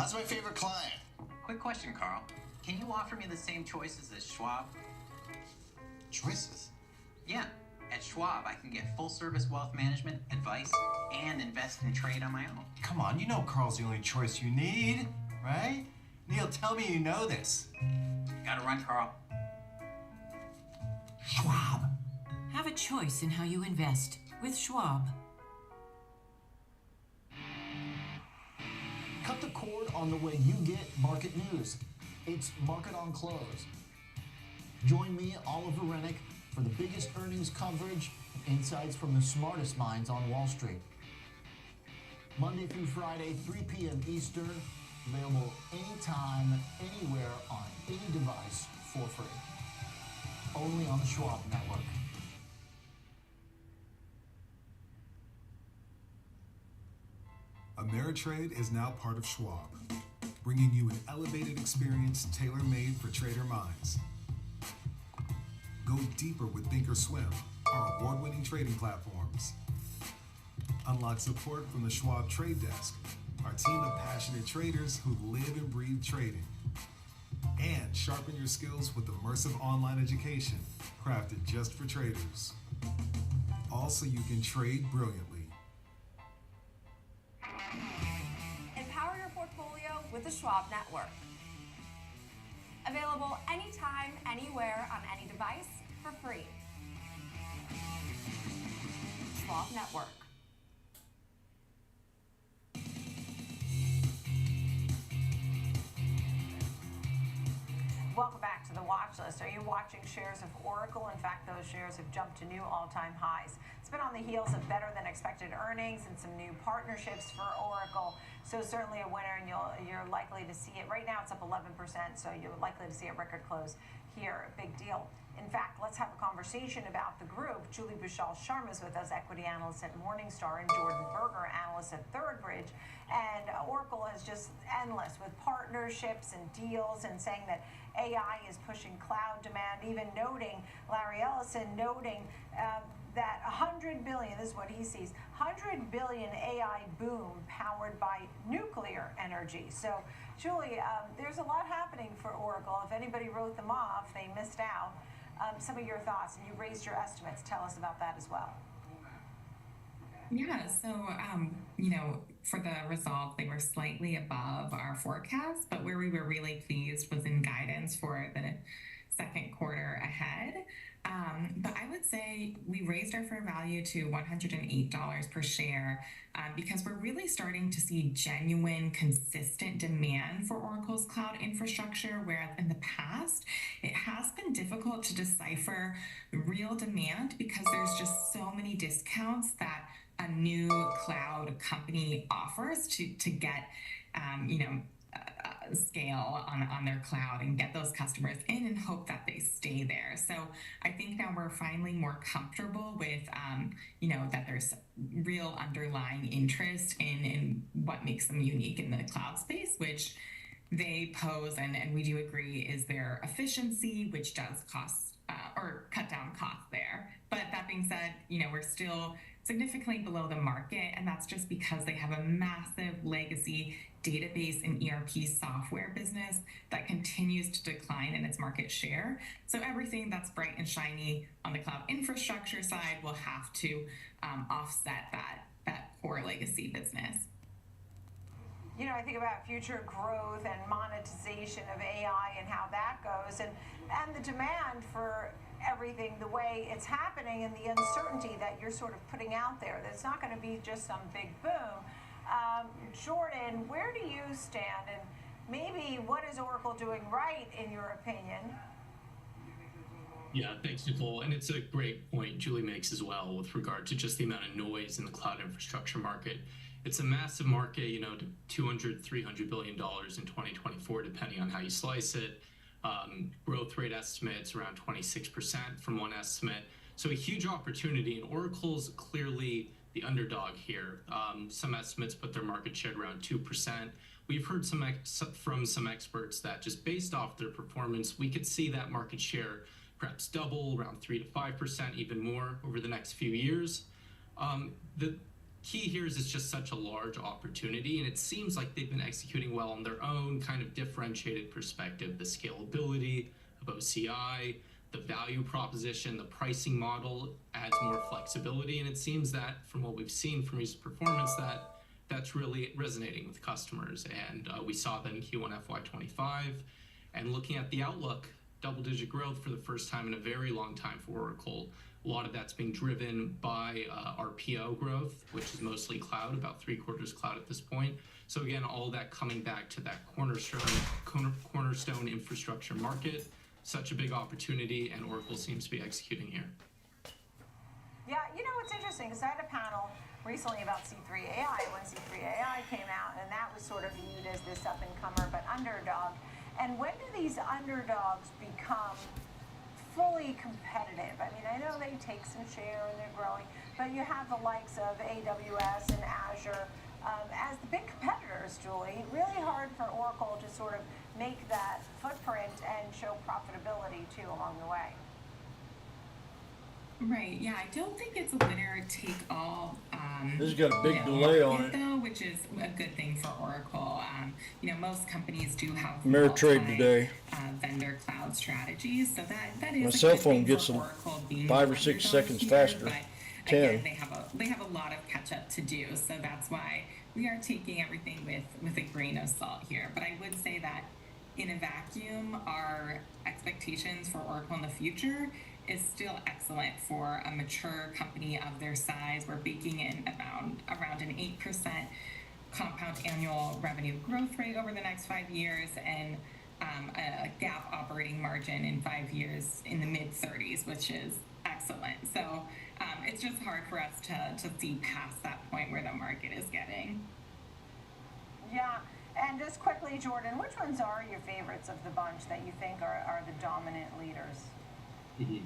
That's my favorite client. Quick question, Carl. Can you offer me the same choices as Schwab? Choices? Yeah. At Schwab, I can get full-service wealth management, advice, and invest and trade on my own. Come on, you know Carl's the only choice you need, right? Neil, tell me you know this. Gotta run, Carl. Schwab. Have a choice in how you invest with Schwab. Cut the cord on the way you get market news. It's Market on Close. Join me, Oliver Rennick, for the biggest earnings coverage and insights from the smartest minds on Wall Street. Monday through Friday, 3 p.m. Eastern, available anytime, anywhere, on any device for free. Only on the Schwab Network. Ameritrade is now part of Schwab, bringing you an elevated experience tailor-made for trader minds. Go deeper with Thinkorswim, our award-winning trading platforms. Unlock support from the Schwab Trade Desk, our team of passionate traders who live and breathe trading. And sharpen your skills with immersive online education crafted just for traders. All so you can trade brilliantly. Empower your portfolio with the Schwab Network. Available anytime, anywhere, on any device for free. Schwab Network. Welcome back to the watch list. Are you watching shares of Oracle? In fact, those shares have jumped to new all-time highs. It's been on the heels of better than expected earnings and some new partnerships for Oracle. So certainly a winner, and you're likely to see it. Right now it's up 11%, so you're likely to see a record close here. A big deal. In fact, let's have a conversation about the group. Julie Bushell-Sharma is with us, equity analyst at Morningstar, and Jordan Berger, analyst at Thoroughbridge. And Oracle is just endless with partnerships and deals, and saying that AI is pushing cloud demand, even noting, Larry Ellison noting that 100 billion, this is what he sees, 100 billion AI boom powered by nuclear energy. So, Julie, there's a lot happening for Oracle. If anybody wrote them off, they missed out. Some of your thoughts, and you raised your estimates. Tell us about that as well. Yeah, so, for the results, they were slightly above our forecast, but where we were really pleased was in guidance for the second quarter ahead. But I would say we raised our fair value to $108 per share because we're really starting to see genuine, consistent demand for Oracle's cloud infrastructure, whereas in the past, it has been difficult to decipher real demand because there's just so many discounts that a new cloud company offers to get, scale on their cloud and get those customers in and hope that they stay there. So I think now we're finally more comfortable with, that there's real underlying interest in what makes them unique in the cloud space, which they pose, and we do agree, is their efficiency, which does cost or cut down costs there. But that being said, we're still significantly below the market, and that's just because they have a massive legacy database and ERP software business that continues to decline in its market share. So everything that's bright and shiny on the cloud infrastructure side will have to offset that core legacy business. I think about future growth and monetization of AI and how that goes, and the demand for everything the way it's happening, and the uncertainty that you're sort of putting out there. That's not going to be just some big boom. Jordan, where do you stand, and maybe what is Oracle doing right in your opinion? Yeah, thanks, Nicole. And it's a great point Julie makes as well with regard to just the amount of noise in the cloud infrastructure market. It's a massive market, $200, $300 billion in 2024, depending on how you slice it. Growth rate estimates around 26% from one estimate. So a huge opportunity, and Oracle's clearly the underdog here. Some estimates put their market share around 2%. We've heard from some experts that just based off their performance, we could see that market share perhaps double, around 3 to 5%, even more over the next few years. key here is it's just such a large opportunity, and it seems like they've been executing well on their own kind of differentiated perspective, the scalability of OCI, the value proposition, the pricing model adds more flexibility, and it seems that from what we've seen from recent performance that's really resonating with customers, and we saw that in Q1 FY25. And looking at the outlook, double-digit growth for the first time in a very long time for Oracle. A lot of that's being driven by RPO growth, which is mostly cloud, about 3/4 cloud at this point. So again, all that coming back to that cornerstone infrastructure market, such a big opportunity, and Oracle seems to be executing here. Yeah, you know, it's interesting because I had a panel recently about C3 AI when C3 AI came out, and that was sort of viewed as this up-and-comer but underdog. And when do these underdogs become fully competitive? I mean, I know they take some share and they're growing, but you have the likes of AWS and Azure as the big competitors, Julie. Really hard for Oracle to sort of make that footprint and show profitability too along the way. Right, yeah, I don't think it's a winner take all. This has got a big delay on it. Though, which is a good thing for Oracle. Most companies do have Ameritrade today. Vendor cloud strategies, so that is My a cell good phone thing gets for them Oracle being 5 or 6 underdogs seconds here, faster. But 10. again, they have a lot of catch up to do, so that's why we are taking everything with a grain of salt here. But I would say that in a vacuum, our expectations for Oracle in the future is still excellent for a mature company of their size. We're baking in around an 8% compound annual revenue growth rate over the next 5 years, and a GAAP operating margin in 5 years in the mid-30s, which is excellent. So it's just hard for us to see past that point where the market is getting. Yeah, and just quickly, Jordan, which ones are your favorites of the bunch that you think are the dominant leaders? Mm-hmm.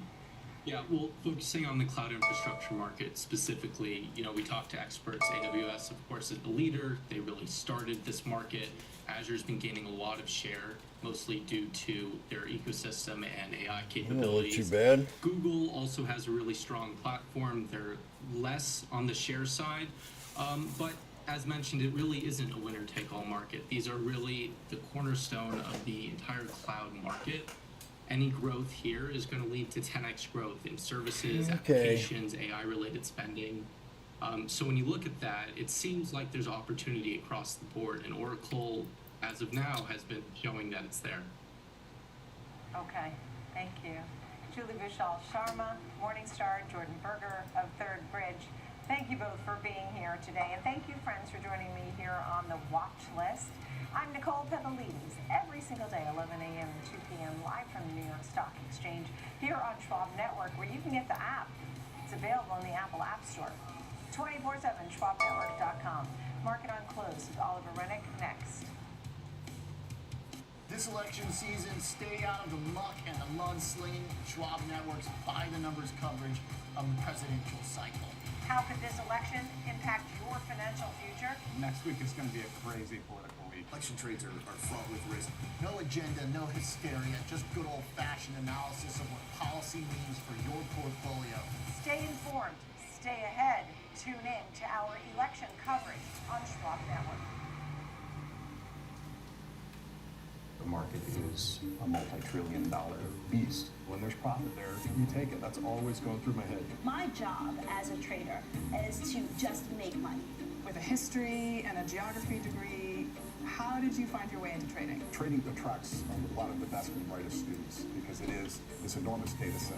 Yeah, well, focusing on the cloud infrastructure market specifically, we talked to experts. AWS, of course, is the leader. They really started this market. Azure's been gaining a lot of share, mostly due to their ecosystem and AI capabilities. Not too bad. Google also has a really strong platform. They're less on the share side, but as mentioned, it really isn't a winner-take-all market. These are really the cornerstone of the entire cloud market. Any growth here is going to lead to 10x growth in services, applications, AI-related spending. So when you look at that, it seems like there's opportunity across the board, and Oracle, as of now, has been showing that it's there. Okay, thank you. Julie Vishal Sharma, Morningstar, Jordan Berger of Third Bridge. Thank you both for being here today, and thank you, friends, for joining me here on the Watch List. I'm Nicole Pevelides, every single day, 11 a.m. and 2 p.m., live from the New York Stock Exchange, here on Schwab Network, where you can get the app. It's available in the Apple App Store. 24/7, schwabnetwork.com. Market on Close with Oliver Rennick next. This election season, stay out of the muck and the mudslinging. Schwab Network's by the numbers coverage of the presidential cycle. How could this election impact your financial future? Next week is going to be a crazy political week. Election trades are fraught with risk. No agenda, no hysteria, just good old-fashioned analysis of what policy means for your portfolio. Stay informed, stay ahead. Tune in to our election coverage on Schwab Network. The market is a multi-trillion-dollar beast. When there's profit there, you take it. That's always going through my head. My job as a trader is to just make money. With a history and a geography degree, how did you find your way into trading? Trading attracts a lot of the best and brightest students because it is this enormous data set.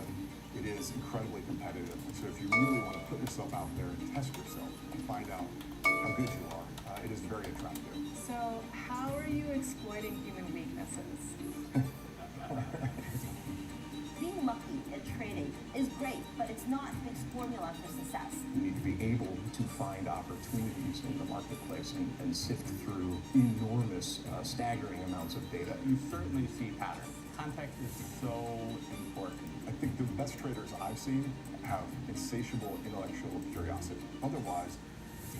It is incredibly competitive. So if you really want to put yourself out there and test yourself and find out how good you are, it is very attractive. So how are you exploiting human weaknesses? Being lucky at trading is great, but it's not a fixed formula for success. You need to be able to find opportunities in the marketplace and sift through enormous, staggering amounts of data. You certainly see patterns. Context is so important. I think the best traders I've seen have insatiable intellectual curiosity. Otherwise,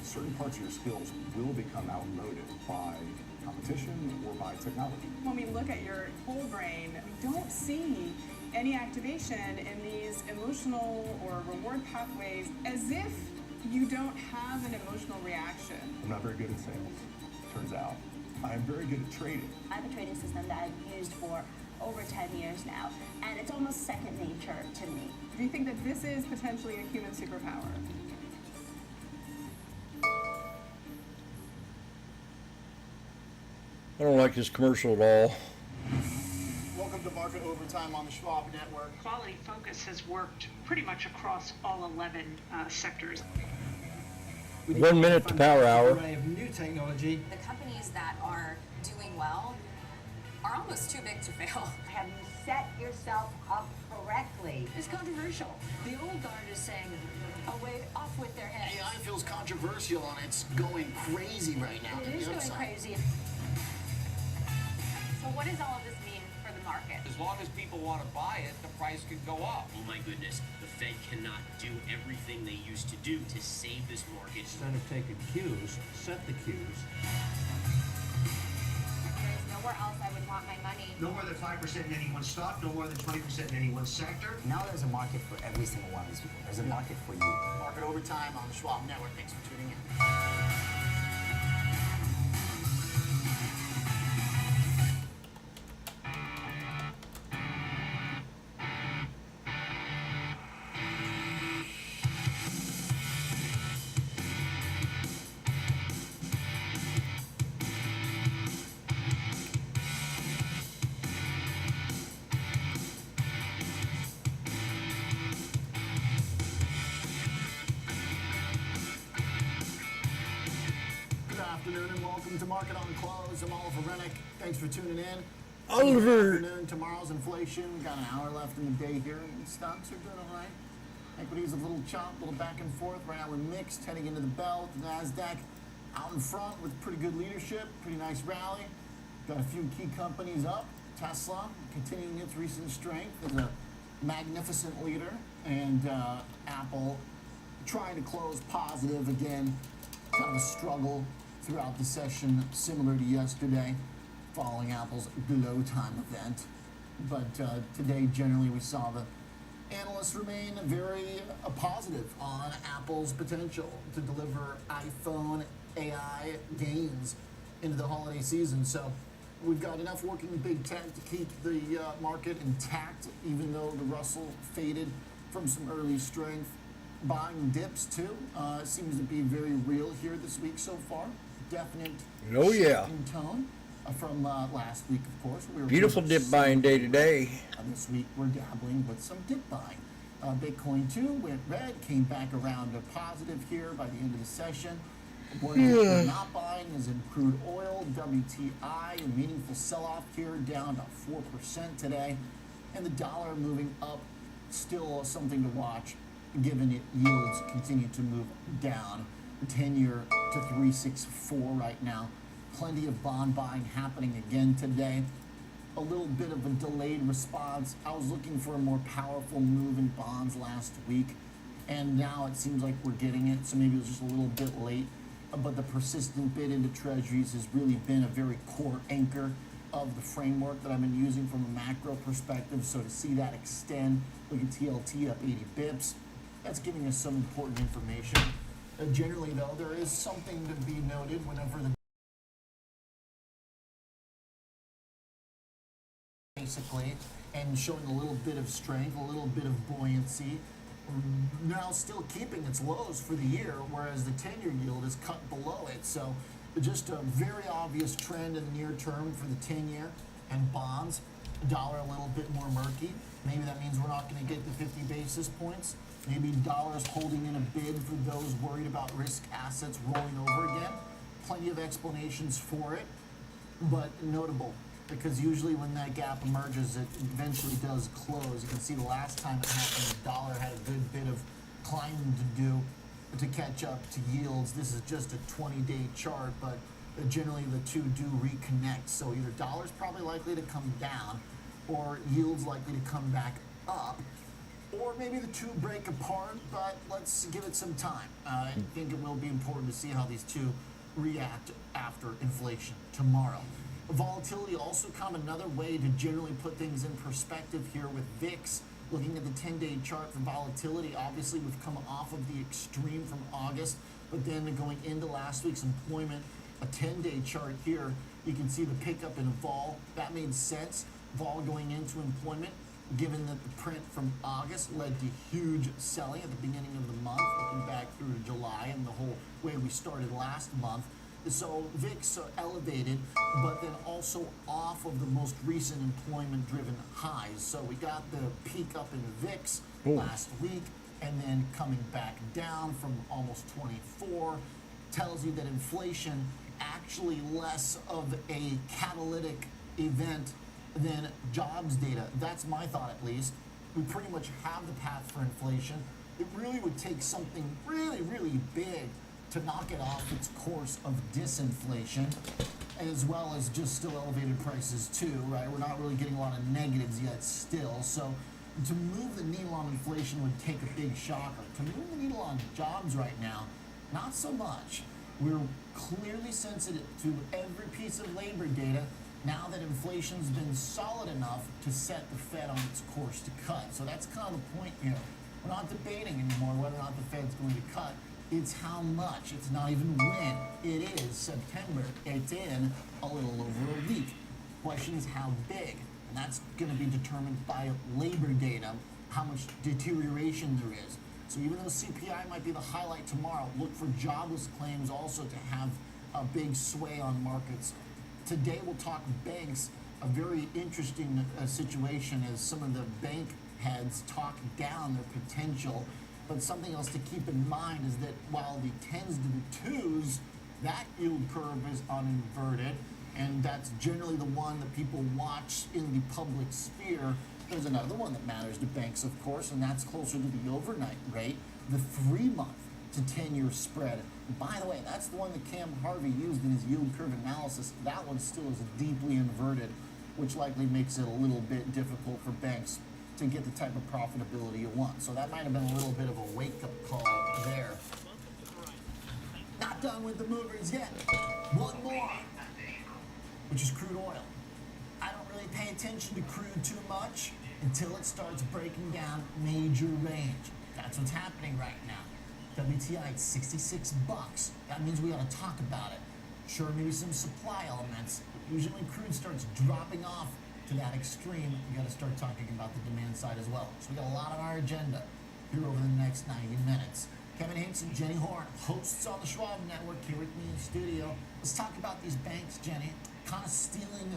certain parts of your skills will become outmoded by competition or by technology. When we look at your whole brain, we don't see any activation in these emotional or reward pathways as if You don't have an emotional reaction. I'm not very good at sales, turns out. I'm very good at trading. I have a trading system that I've used for over 10 years now, and it's almost second nature to me. Do you think that this is potentially a human superpower? I don't like this commercial at all. Welcome to Market Overtime on the Schwab Network. Quality Focus has worked pretty much across all 11 sectors. 1 minute to power hour. Array of new technology. The companies that are doing well are almost too big to fail. Have you set yourself up correctly? It's controversial. The old guard is saying, away, off with their heads. AI feels controversial and it's going crazy right now. It is going crazy. So what does all of this mean for the market? As long as people want to buy it, the price could go up. Oh my goodness, the Fed cannot do everything they used to do to save this market. Instead of taking cues, set the cues. There's nowhere else I would want my money. No more than 5% in any one stock, no more than 20% in any one sector. Now there's a market for every single one of these people. There's a market for you. Market Overtime on the Schwab Network. Thanks for tuning in. To Market on Close. I'm Oliver Rennick. Thanks for tuning in. Oliver. Good afternoon. Tomorrow's inflation. Got an hour left in the day here, and stocks are doing all right. Equities a little chop, a little back and forth. Right now we're mixed, heading into the bell. The Nasdaq out in front with pretty good leadership, pretty nice rally. Got a few key companies up. Tesla continuing its recent strength as a magnificent leader, and Apple trying to close positive again. Kind of a struggle throughout the session, similar to yesterday, following Apple's below time event. But today, generally, we saw the analysts remain very positive on Apple's potential to deliver iPhone AI gains into the holiday season. So we've got enough working big tech to keep the market intact, even though the Russell faded from some early strength. Buying dips, too, seems to be very real here this week so far. Definite shift in tone from last week, of course. We were beautiful dip buying day to day. This week we're dabbling with some dip buying. Bitcoin too went red, came back around to positive here by the end of the session. What we're not buying is in crude oil, WTI, a meaningful sell-off here, down about 4% today, and the dollar moving up, still something to watch, given it yields continue to move down. 10-year to 364 right now. Plenty of bond buying happening again today. A little bit of a delayed response. I was looking for a more powerful move in bonds last week, and now it seems like we're getting it, so maybe it was just a little bit late. But the persistent bid into treasuries has really been a very core anchor of the framework that I've been using from a macro perspective. So to see that extend, look at TLT up 80 bips, that's giving us some important information. Generally, though, there is something to be noted whenever the basically, and showing a little bit of strength, a little bit of buoyancy. Now still keeping its lows for the year, whereas the 10-year yield is cut below it. So just a very obvious trend in the near term for the 10-year and bonds. Dollar a little bit more murky. Maybe that means we're not going to get the 50 basis points. Maybe dollars holding in a bid for those worried about risk assets rolling over again. Plenty of explanations for it, but notable, because usually when that gap emerges, it eventually does close. You can see the last time it happened, the dollar had a good bit of climbing to do to catch up to yields. This is just a 20-day chart, but generally the two do reconnect. So either dollar's probably likely to come down, or yields likely to come back up. Or maybe the two break apart, but let's give it some time. I think it will be important to see how these two react after inflation tomorrow. Volatility also come another way to generally put things in perspective here with VIX Looking at the 10-day chart for volatility, obviously we've come off of the extreme from August, but then going into last week's employment, a 10-day chart here, you can see the pickup in vol. That made sense. Vol going into employment, given that the print from August led to huge selling at the beginning of the month, looking back through to July and the whole way we started last month. So VIX elevated, but then also off of the most recent employment-driven highs. So we got the peak up in VIX last week, and then coming back down from almost 24, tells you that inflation actually less of a catalytic event than jobs data. That's my thought, at least. We pretty much have the path for inflation. It really would take something really, really big to knock it off its course of disinflation, as well as just still elevated prices too, right? We're not really getting a lot of negatives yet still. So to move the needle on inflation would take a big shocker. To move the needle on jobs right now, not so much. We're clearly sensitive to every piece of labor data now that inflation's been solid enough to set the Fed on its course to cut. So that's kind of the point here. We're not debating anymore whether or not the Fed's going to cut. It's how much. It's not even when. It is September. It's in a little over a week. Question is how big. And that's going to be determined by labor data, how much deterioration there is. So even though CPI might be the highlight tomorrow, look for jobless claims also to have a big sway on markets. Today we'll talk banks. A very interesting situation as some of the bank heads talk down their potential. But something else to keep in mind is that while the 10s to the 2s, that yield curve is uninverted, and that's generally the one that people watch in the public sphere. There's another one that matters to banks, of course, and that's closer to the overnight rate, the 3-month to 10-year spread. And by the way, that's the one that Cam Harvey used in his yield curve analysis. That one still is deeply inverted, which likely makes it a little bit difficult for banks to get the type of profitability you want. So that might have been a little bit of a wake-up call there. Not done with the movers yet. One more, which is crude oil. I don't really pay attention to crude too much until it starts breaking down major range. That's what's happening right now. WTI at $66. That means we ought to talk about it. Sure, maybe some supply elements. Usually when crude starts dropping off to that extreme, we got to start talking about the demand side as well. So we got a lot on our agenda here over the next 90 minutes. Kevin Haynes and Jenny Horn, hosts on the Schwab Network, here with me in studio. Let's talk about these banks, Jenny. Kind of stealing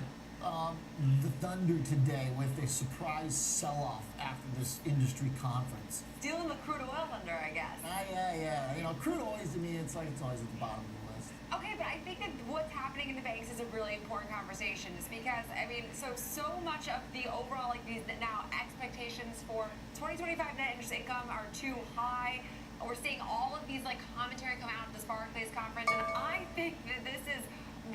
the thunder today with a surprise sell-off after this industry conference. Stealing the crude oil thunder, I guess. Yeah. You know, crude oil to me, it's like it's always at the bottom of the list. Okay, but I think that what's happening in the banks is a really important conversation. Is because, I mean, so much of the overall, like, these now expectations for 2025 net interest income are too high. We're seeing all of these, like, commentary come out at this Barclays conference, and I think that this is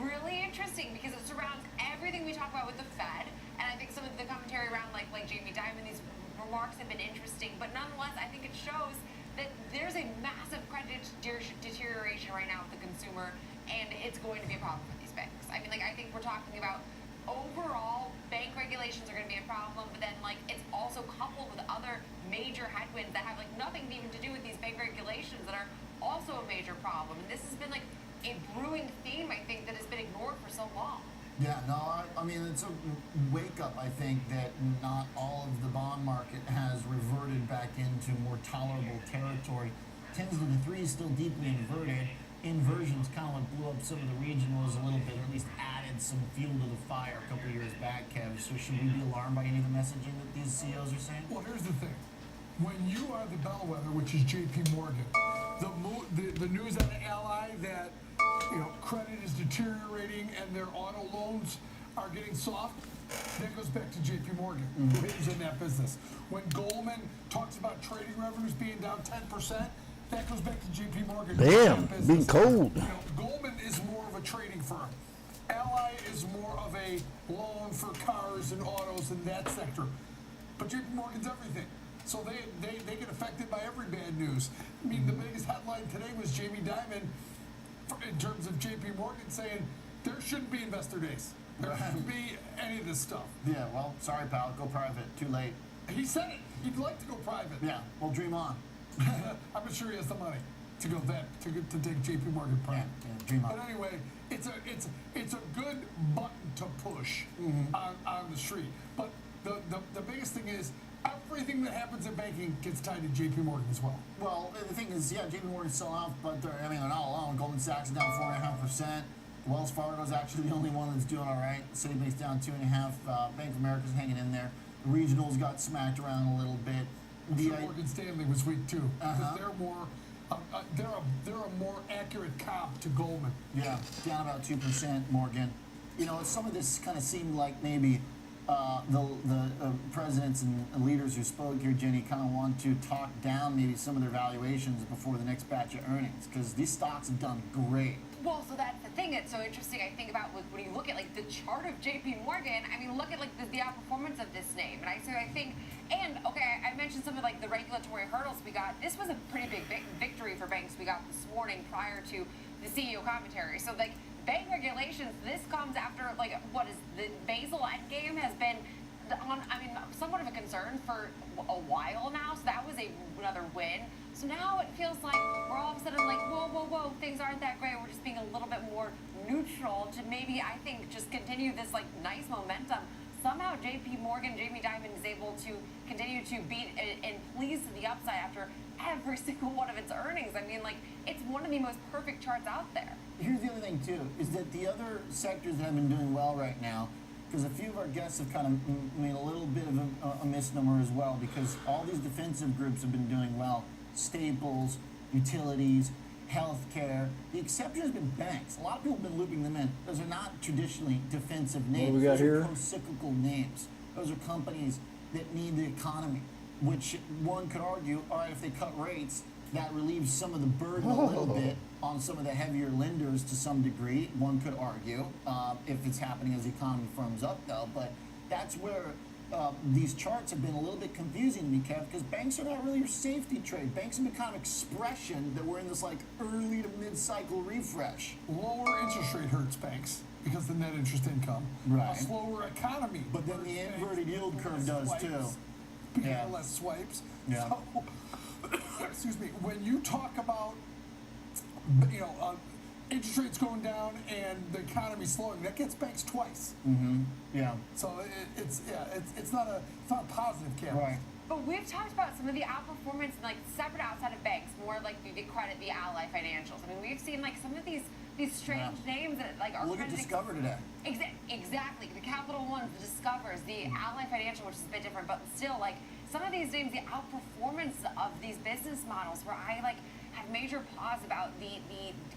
really interesting because it surrounds everything we talk about with the Fed, and I think some of the commentary around, like Jamie Dimon, these remarks have been interesting, but nonetheless, I think it shows that there's a massive credit deterioration right now with the consumer, and it's going to be a problem for these banks. I mean, like, I think we're talking about overall bank regulations are going to be a problem, but then, like, it's also coupled with other major headwinds that have, like, nothing even to do with these bank regulations that are also a major problem. And this has been, like, a brewing theme, I think, that has been ignored for so long. Yeah, no, I mean, it's a wake-up, I think, that not all of the bond market has reverted back into more tolerable territory. 10s to the 3s still deeply inverted. Inversions kind of like blew up some of the regionals a little bit, or at least added some fuel to the fire a couple of years back, Kev. So should we be alarmed by any of the messaging that these CEOs are saying? Well, here's the thing. When you are the bellwether, which is JP Morgan, the news on the Ally that, you know, credit is deteriorating and their auto loans are getting soft, that goes back to JP Morgan, who's in that business. When Goldman talks about trading revenues being down 10%, that goes back to JP Morgan. Damn, being cold. You know, Goldman is more of a trading firm. Ally is more of a loan for cars and autos in that sector. But JP Morgan's everything. So they get affected by every bad news. I mean, the biggest headline today was Jamie Dimon, in terms of JP Morgan, saying there shouldn't be investor days. There shouldn't be any of this stuff. Yeah, well, sorry, pal. Go private. Too late. He said it. He'd like to go private. Yeah, well, dream on. I'm sure he has the money to go to take J.P. Morgan private. Yeah, dream on. But anyway, it's a good button to push on the street. But the biggest thing is everything that happens in banking gets tied to J.P. Morgan as well. Well, the thing is, yeah, J.P. Morgan's selling off, but they're not alone. Goldman Sachs is down 4.5%. Wells Fargo's actually the only one that's doing all right. Citibank's down 2.5%. Bank of America's hanging in there. The regionals got smacked around a little bit. Sure Morgan Stanley was weak too, because they're a more accurate comp to Goldman. Yeah, down about 2%. Morgan. You know, some of this kind of seemed like maybe the presidents and leaders who spoke here, Jenny, kind of want to talk down maybe some of their valuations before the next batch of earnings, because these stocks have done great. Well, so that's the thing that's so interesting. I think about when you look at like the chart of J.P. Morgan. I mean, look at like the outperformance of this name, and I think, and okay, I mentioned some of like the regulatory hurdles we got. This was a pretty big victory for banks we got this morning prior to the CEO commentary. So like bank regulations, this comes after like what is the Basel Endgame has been somewhat of a concern for a while now. So that was another win. So now it feels like we're all of a sudden like, whoa, things aren't that great. We're just being a little bit more neutral to maybe, I think, just continue this like nice momentum. Somehow J.P. Morgan, Jamie Dimon is able to continue to beat and please to the upside after every single one of its earnings. I mean, like, it's one of the most perfect charts out there. Here's the other thing, too, is that the other sectors that have been doing well right now, because a few of our guests have kind of made a little bit of a misnomer as well, because all these defensive groups have been doing well. Staples, utilities, healthcare. The exception has been banks. A lot of people have been looping them in. Those are not traditionally defensive names. What do we got Those here? are pro-cyclical names. Those are companies that need the economy, which one could argue, all right, if they cut rates, that relieves some of the burden a little bit on some of the heavier lenders to some degree, one could argue, if it's happening as the economy firms up, though. But that's where these charts have been a little bit confusing to me, Kev, because banks are not really your safety trade. Banks have become expression that we're in this like early to mid-cycle refresh. Lower interest rate hurts banks because the net interest income. Right. A slower economy. But then the inverted yield curve does swipes, too. Because Yeah. less swipes. Yeah. So, excuse me. When you talk about, interest rates going down and the economy slowing, that gets banks twice. Mm-hmm. Yeah. So it's not a positive catalyst. Right. But we've talked about some of the outperformance like separate outside of banks, more like the credit, the Ally Financials. I mean, we've seen like some of these strange names that like are Look at Discover today. Exactly. The Capital One, the Discovers, the Ally Financial, which is a bit different, but still like some of these names, the outperformance of these business models where I like have major pause about the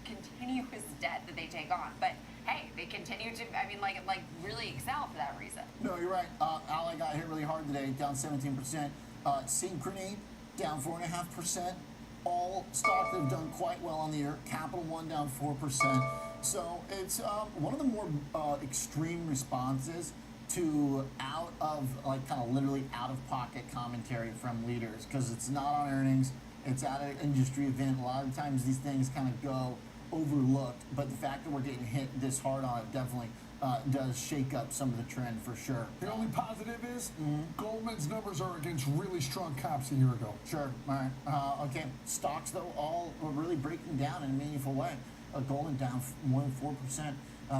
continuous debt that they take on. But hey, they continue to, like really excel for that reason. No, you're right. Ally got hit really hard today, down 17%. Synchrony, down 4.5%. All stocks that have done quite well on the year. Capital One down 4%. So it's one of the more extreme responses to out of, like, kind of literally out of pocket commentary from leaders, because it's not on earnings. It's at an industry event. A lot of times these things kind of go overlooked, but the fact that we're getting hit this hard on it definitely does shake up some of the trend for sure. The only positive is Goldman's numbers are against really strong comps a year ago. Sure. All right. Okay. Stocks, though, all are really breaking down in a meaningful way. Goldman down more than 4%.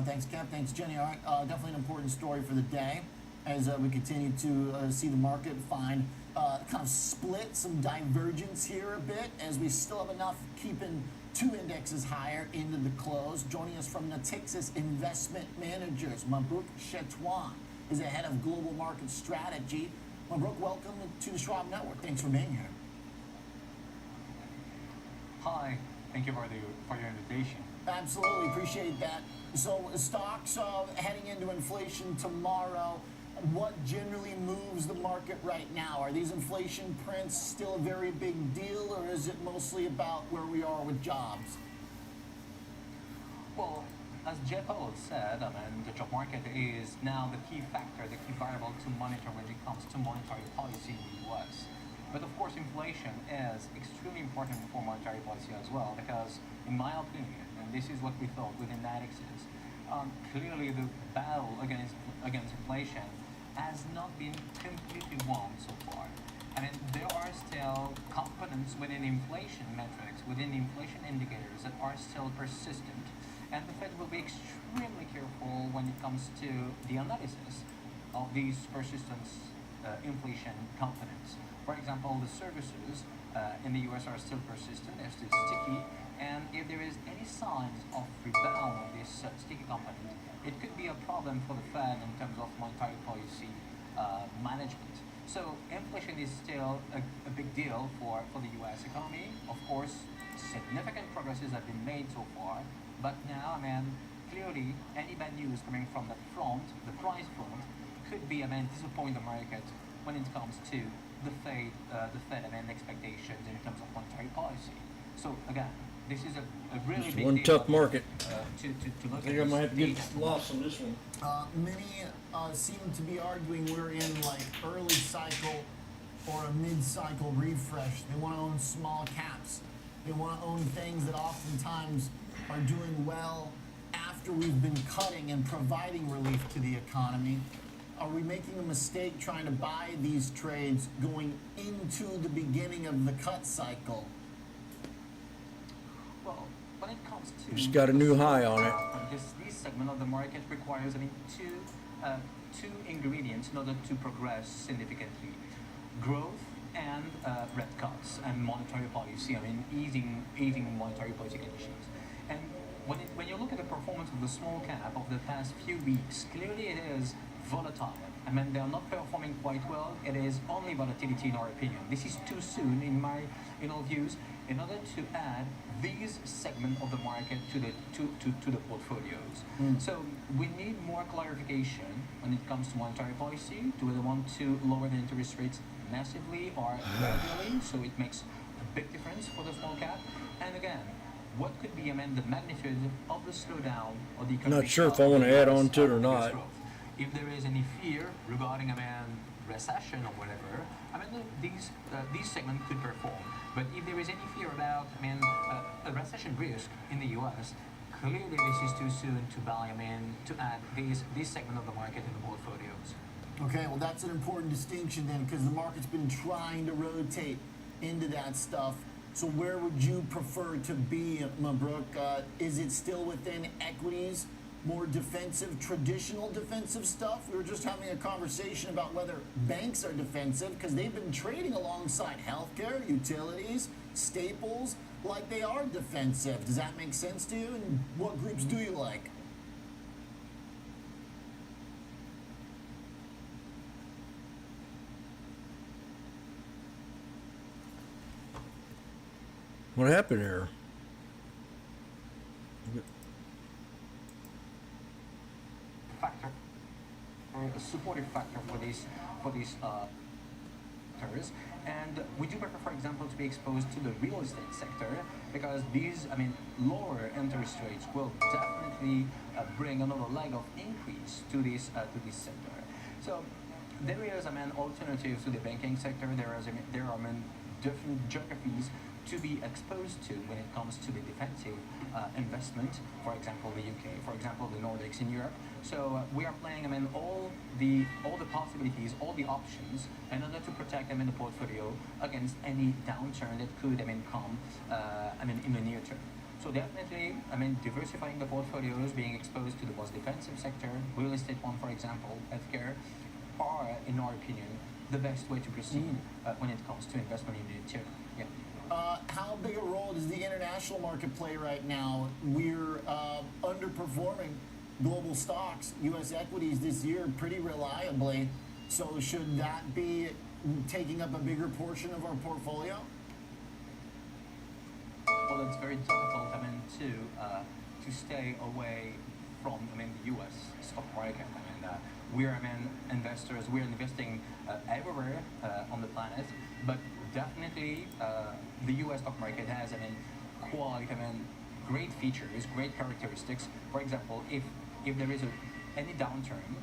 Thanks, Kev. Thanks, Jenny. All right. Definitely an important story for the day as we continue to see the market find kind of split, some divergence here a bit, as we still have enough keeping two indexes higher into the close. Joining us from Natixis Investment Managers, Mabruk Chetwan is the head of global market strategy. Mabruk, welcome to the Schwab Network. Thanks for being here. Hi, thank you for your invitation. Absolutely, appreciate that. So stocks heading into inflation tomorrow. What generally moves the market right now? Are these inflation prints still a very big deal, or is it mostly about where we are with jobs? Well, as Jeff Powell said, the job market is now the key factor, the key variable to monitor when it comes to monetary policy in the U.S. But of course, inflation is extremely important for monetary policy as well, because in my opinion, and this is what we thought within Natixis, clearly the battle against inflation has not been completely won so far. I mean, there are still components within inflation metrics, within inflation indicators that are still persistent, and the Fed will be extremely careful when it comes to the analysis of these persistent inflation components. For example, the services in the US are still persistent, they're still sticky, and if there is any signs of rebound of this sticky component, it could be a problem for the Fed in terms of monetary policy management. So inflation is still a big deal for the US economy. Of course, significant progresses have been made so far, but now, I mean, clearly any bad news coming from that front, the price front, could be, I mean, disappoint the market when it comes to the Fed, expectations in terms of monetary policy. So again, this is a really It's big one deal, tough market. To I look think I at might have to this get lost on this one. Many seem to be arguing we're in like early cycle or a mid-cycle refresh. They want to own small caps. They want to own things that oftentimes are doing well after we've been cutting and providing relief to the economy. Are we making a mistake trying to buy these trades going into the beginning of the cut cycle? Well, when it comes to Just got a new high on it. This segment of the market requires, I mean, two ingredients in order to progress significantly: growth and rate cuts and monetary policy. I mean, easing monetary policy conditions. And when you look at the performance of the small cap of the past few weeks, clearly it is volatile. I mean, they are not performing quite well. It is only volatility in our opinion. This is too soon in our views in order to add these segment of the market to the portfolios. So we need more clarification when it comes to monetary policy. Do we want to lower the interest rates massively or gradually, so it makes a big difference for the small cap? And again, what could be, I mean, the magnitude of the slowdown or the economic Not sure if I want to add on to it or not. If there is any fear regarding, I mean, recession or whatever, I mean, these segments could perform. But if there is any fear about, I mean, a recession risk in the US, clearly this is too soon to buy, I mean, to add this segment of the market in the portfolios. Okay, well that's an important distinction then, because the market's been trying to rotate into that stuff. So where would you prefer to be, Mabruk? Is it still within equities, more defensive, traditional defensive stuff? We were just having a conversation about whether banks are defensive because they've been trading alongside healthcare, utilities, staples, like they are defensive. Does that make sense to you? And what groups do you like? What happened here? Factor, or a supportive factor for these sectors. And we do prefer, for example, to be exposed to the real estate sector because these, I mean, lower interest rates will definitely bring another leg of increase to this sector. So there is, I mean, alternatives to the banking sector. There are, I mean, different geographies to be exposed to when it comes to the defensive investment, for example the UK, for example the Nordics in Europe. So we are playing, I mean, all the possibilities, all the options in order to protect them in the portfolio against any downturn that could, I mean, come, I mean, in the near term. So definitely, I mean, diversifying the portfolios, being exposed to the most defensive sector, real estate one, for example, healthcare, are, in our opinion, the best way to proceed when it comes to investment in the term. Yeah. How big a role does the international market play right now? We're underperforming global stocks, U.S. equities this year pretty reliably. So should that be taking up a bigger portion of our portfolio? Well, it's very difficult, I mean, to stay away from, I mean, the U.S. stock market. I mean, we're, I mean, investors. We're investing everywhere on the planet, but definitely the U.S. stock market has, I mean, quite, I mean, great features, great characteristics. For example, if there is any downturn,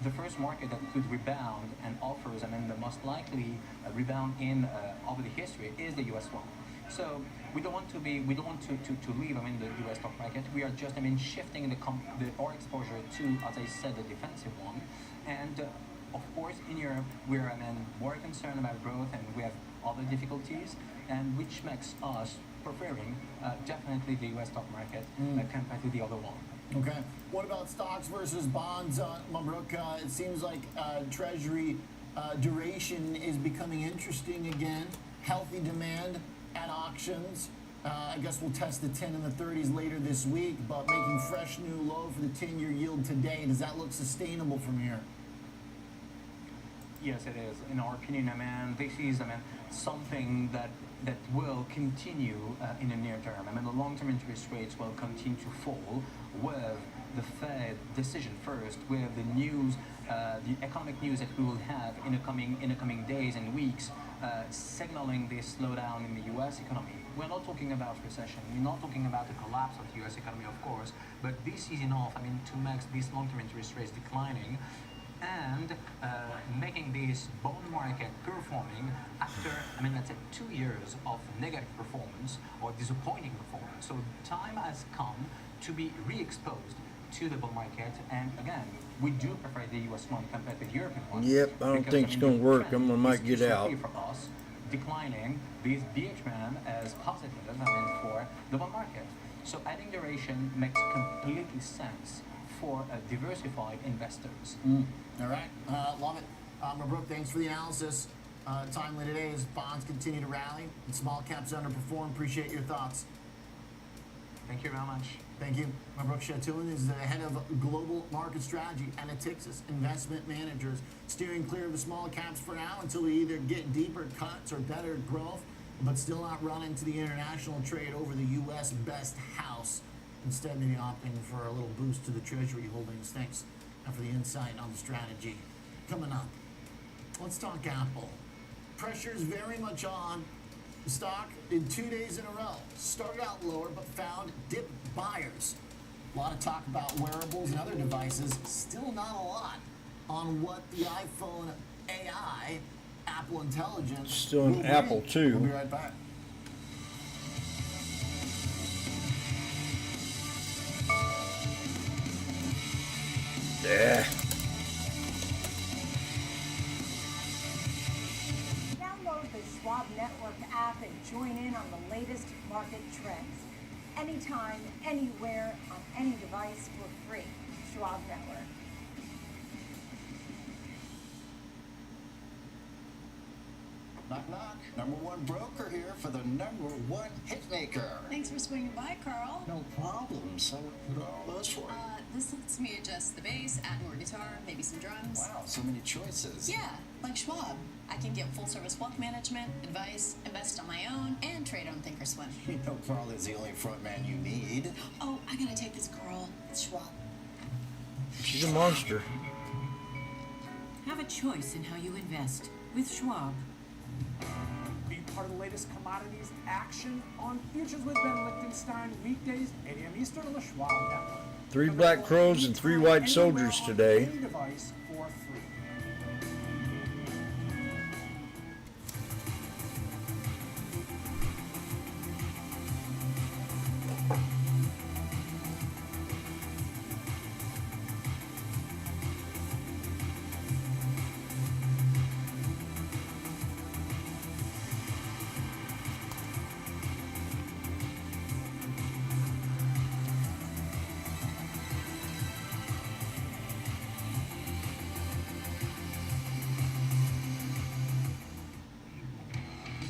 the first market that could rebound and offers, I mean, the most likely rebound in over the history is the U.S. one. So we don't want to leave, I mean, the U.S. stock market. We are just, I mean, shifting our exposure to, as I said, the defensive one. And Of course, in Europe, we're more concerned about growth and we have other difficulties, and which makes us preferring definitely the US stock market compared to the other one. Okay. What about stocks versus bonds, Mabruk? It seems like Treasury duration is becoming interesting again. Healthy demand at auctions. I guess we'll test the 10 and the 30s later this week, but making fresh new low for the 10-year yield today. Does that look sustainable from here? Yes, it is. In our opinion, this is something that will continue in the near term. The long-term interest rates will continue to fall with the Fed decision first, with the news, the economic news that we will have in the coming days and weeks, signaling this slowdown in the U.S. economy. We're not talking about recession. We're not talking about the collapse of the U.S. economy, of course, but this is enough. To make these long-term interest rates declining and making this bond market performing after, let's say 2 years of negative performance or disappointing performance. So time has come to be re-exposed to the bond market, and again, we do prefer the US one compared to the European one. Yep, I don't think it's going to work. I might get out. For us, declining this BHM as positive for the bond market. So adding duration makes completely sense for diversified investors. All right, love it. Mabruk, thanks for the analysis. Timely today as bonds continue to rally and small caps underperform. Appreciate your thoughts. Thank you very much. Thank you. Mabruk Shatun is the head of global market strategy and Natixis Investment Managers, steering clear of the small caps for now until we either get deeper cuts or better growth, but still not run into the international trade over the U.S. best house. Instead, maybe opting for a little boost to the Treasury holdings. Thanks for the insight on the strategy. Coming up, let's talk Apple. Pressure is very much on. The stock in 2 days in a row started out lower but found dip buyers. A lot of talk about wearables and other devices. Still not a lot on what the iPhone AI, Apple Intelligence. Still an Apple too. We'll be right back. Yeah. Download the Schwab Network app and join in on the latest market trends. Anytime, anywhere, on any device for free. Schwab Network. Knock, knock. Number one broker here for the number one hitmaker. Thanks for swinging by, Carl. No problem. So what are all those for? This lets me adjust the bass, add more guitar, maybe some drums. Wow, so many choices. Yeah, like Schwab. I can get full-service wealth management, advice, invest on my own, and trade on Thinkorswim. You know Carl is the only front man you need. Oh, I gotta take this girl. It's Schwab. She's a monster. Have a choice in how you invest with Schwab. Be part of the latest commodities action on Futures with Ben Lichtenstein, weekdays, 8 a.m. Eastern on the Schwab Network. 3 black crows and 3 white soldiers today. Any device for free.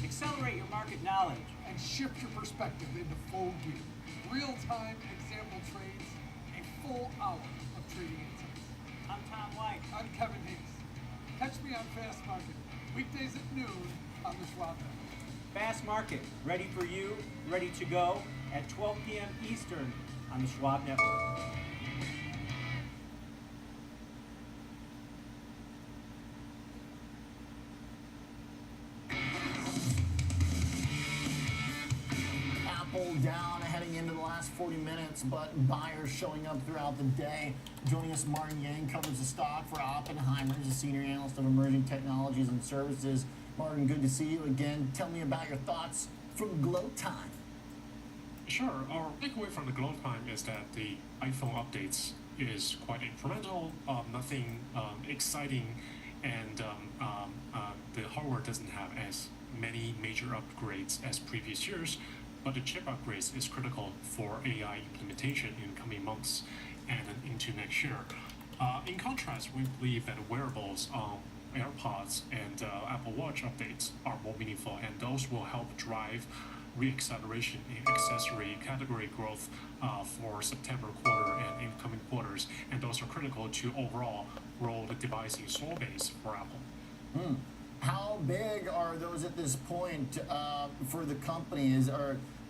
Accelerate your market knowledge and shift your perspective into full gear. Real-time example trades, a full hour of trading insights. I'm Tom White. I'm Kevin Hicks. Catch me on Fast Market, weekdays at noon on the Schwab Network. Fast Market, ready for you, ready to go at 12 p.m. Eastern on the Schwab Network. Apple down heading into the last 40 minutes, but buyers showing up throughout the day. Joining us, Martin Yang covers the stock for Oppenheimer. He's a senior analyst of emerging technologies and services. Martin, good to see you again. Tell me about your thoughts from Glow Time. Sure. Our takeaway from the Glow Time is that the iPhone updates is quite incremental, nothing exciting and the hardware doesn't have as many major upgrades as previous years, but the chip upgrades is critical for AI implementation in coming months and then into next year. In contrast, we believe that wearables, AirPods and Apple Watch updates are more meaningful, and those will help drive re-acceleration in accessory category growth for September quarter and incoming quarters, and those are critical to overall grow the device install base for Apple. How big are those at this point for the company?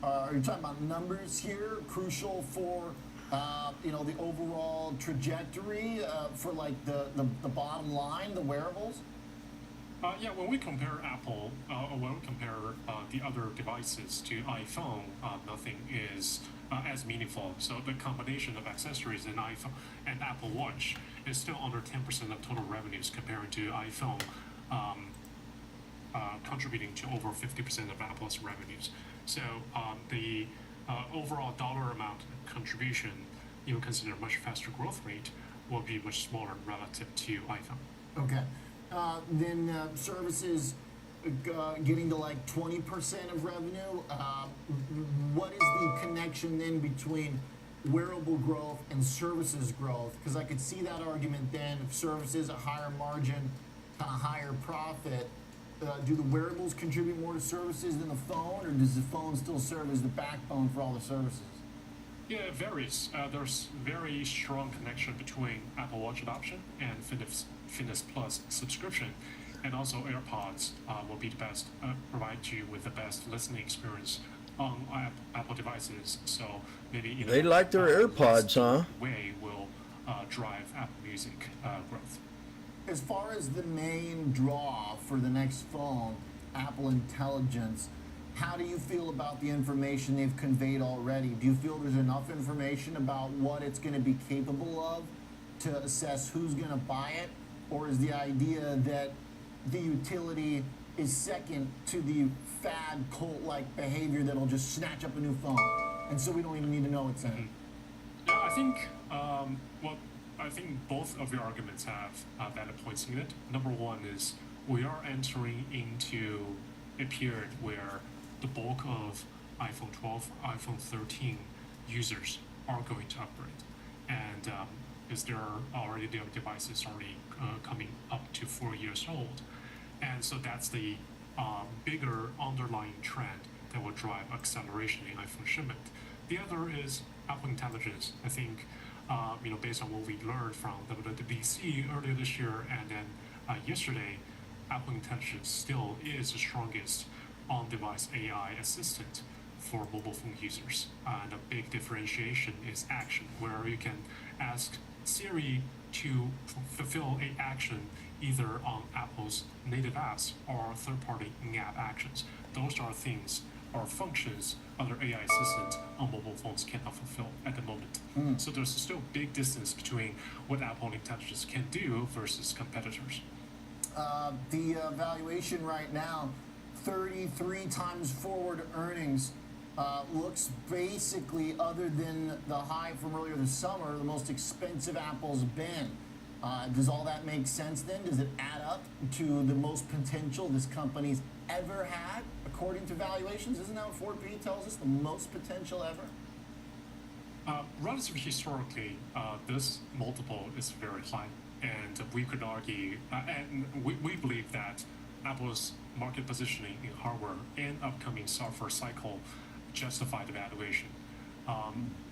Are you talking about numbers here, crucial for the overall trajectory for like the bottom line, the wearables? Yeah, when we compare Apple, or when we compare the other devices to iPhone, nothing is as meaningful. So the combination of accessories in iPhone and Apple Watch is still under 10% of total revenues compared to iPhone, contributing to over 50% of Apple's revenues. So the overall dollar amount contribution, even consider a much faster growth rate, will be much smaller relative to iPhone. Okay. Then services getting to like 20% of revenue. What is the connection then between wearable growth and services growth? Because I could see that argument then. If services a higher margin, kind of higher profit, do the wearables contribute more to services than the phone, or does the phone still serve as the backbone for all the services? Yeah, it varies. There's very strong connection between Apple Watch adoption and Fitness Plus subscription, and also AirPods will be the best, provide you with the best listening experience on Apple devices. So maybe they like their AirPods, huh? Way will drive Apple Music growth. As far as the main draw for the next phone, Apple Intelligence, how do you feel about the information they've conveyed already? Do you feel there's enough information about what it's going to be capable of to assess who's going to buy it? Or is the idea that the utility is second to the fad cult-like behavior that'll just snatch up a new phone, and so we don't even need to know what's in it? Yeah, I think, I think both of your arguments have valid points in it. Number one is we are entering into a period where the bulk of iPhone 12, iPhone 13 users are going to upgrade, and is there already their devices already coming up to 4 years old, and so that's the bigger underlying trend that will drive acceleration in iPhone shipment. The other is Apple Intelligence. I think based on what we learned from WWDC earlier this year and then yesterday, Apple Intelligence still is the strongest on-device AI assistant for mobile phone users. And a big differentiation is action, where you can ask Siri to fulfill an action either on Apple's native apps or third-party in-app actions. Those are things or functions other AI assistants on mobile phones cannot fulfill at the moment. So there's still big distance between what Apple Intelligence can do versus competitors. The valuation right now, 33 times forward earnings, looks basically, other than the high from earlier this summer, the most expensive Apple's been. Does all that make sense then? Does it add up to the most potential this company's ever had, according to valuations? Isn't that what Ford P tells us, the most potential ever? Relatively historically, this multiple is very high, and we could argue, and we believe that Apple's market positioning in hardware and upcoming software cycle justify the valuation.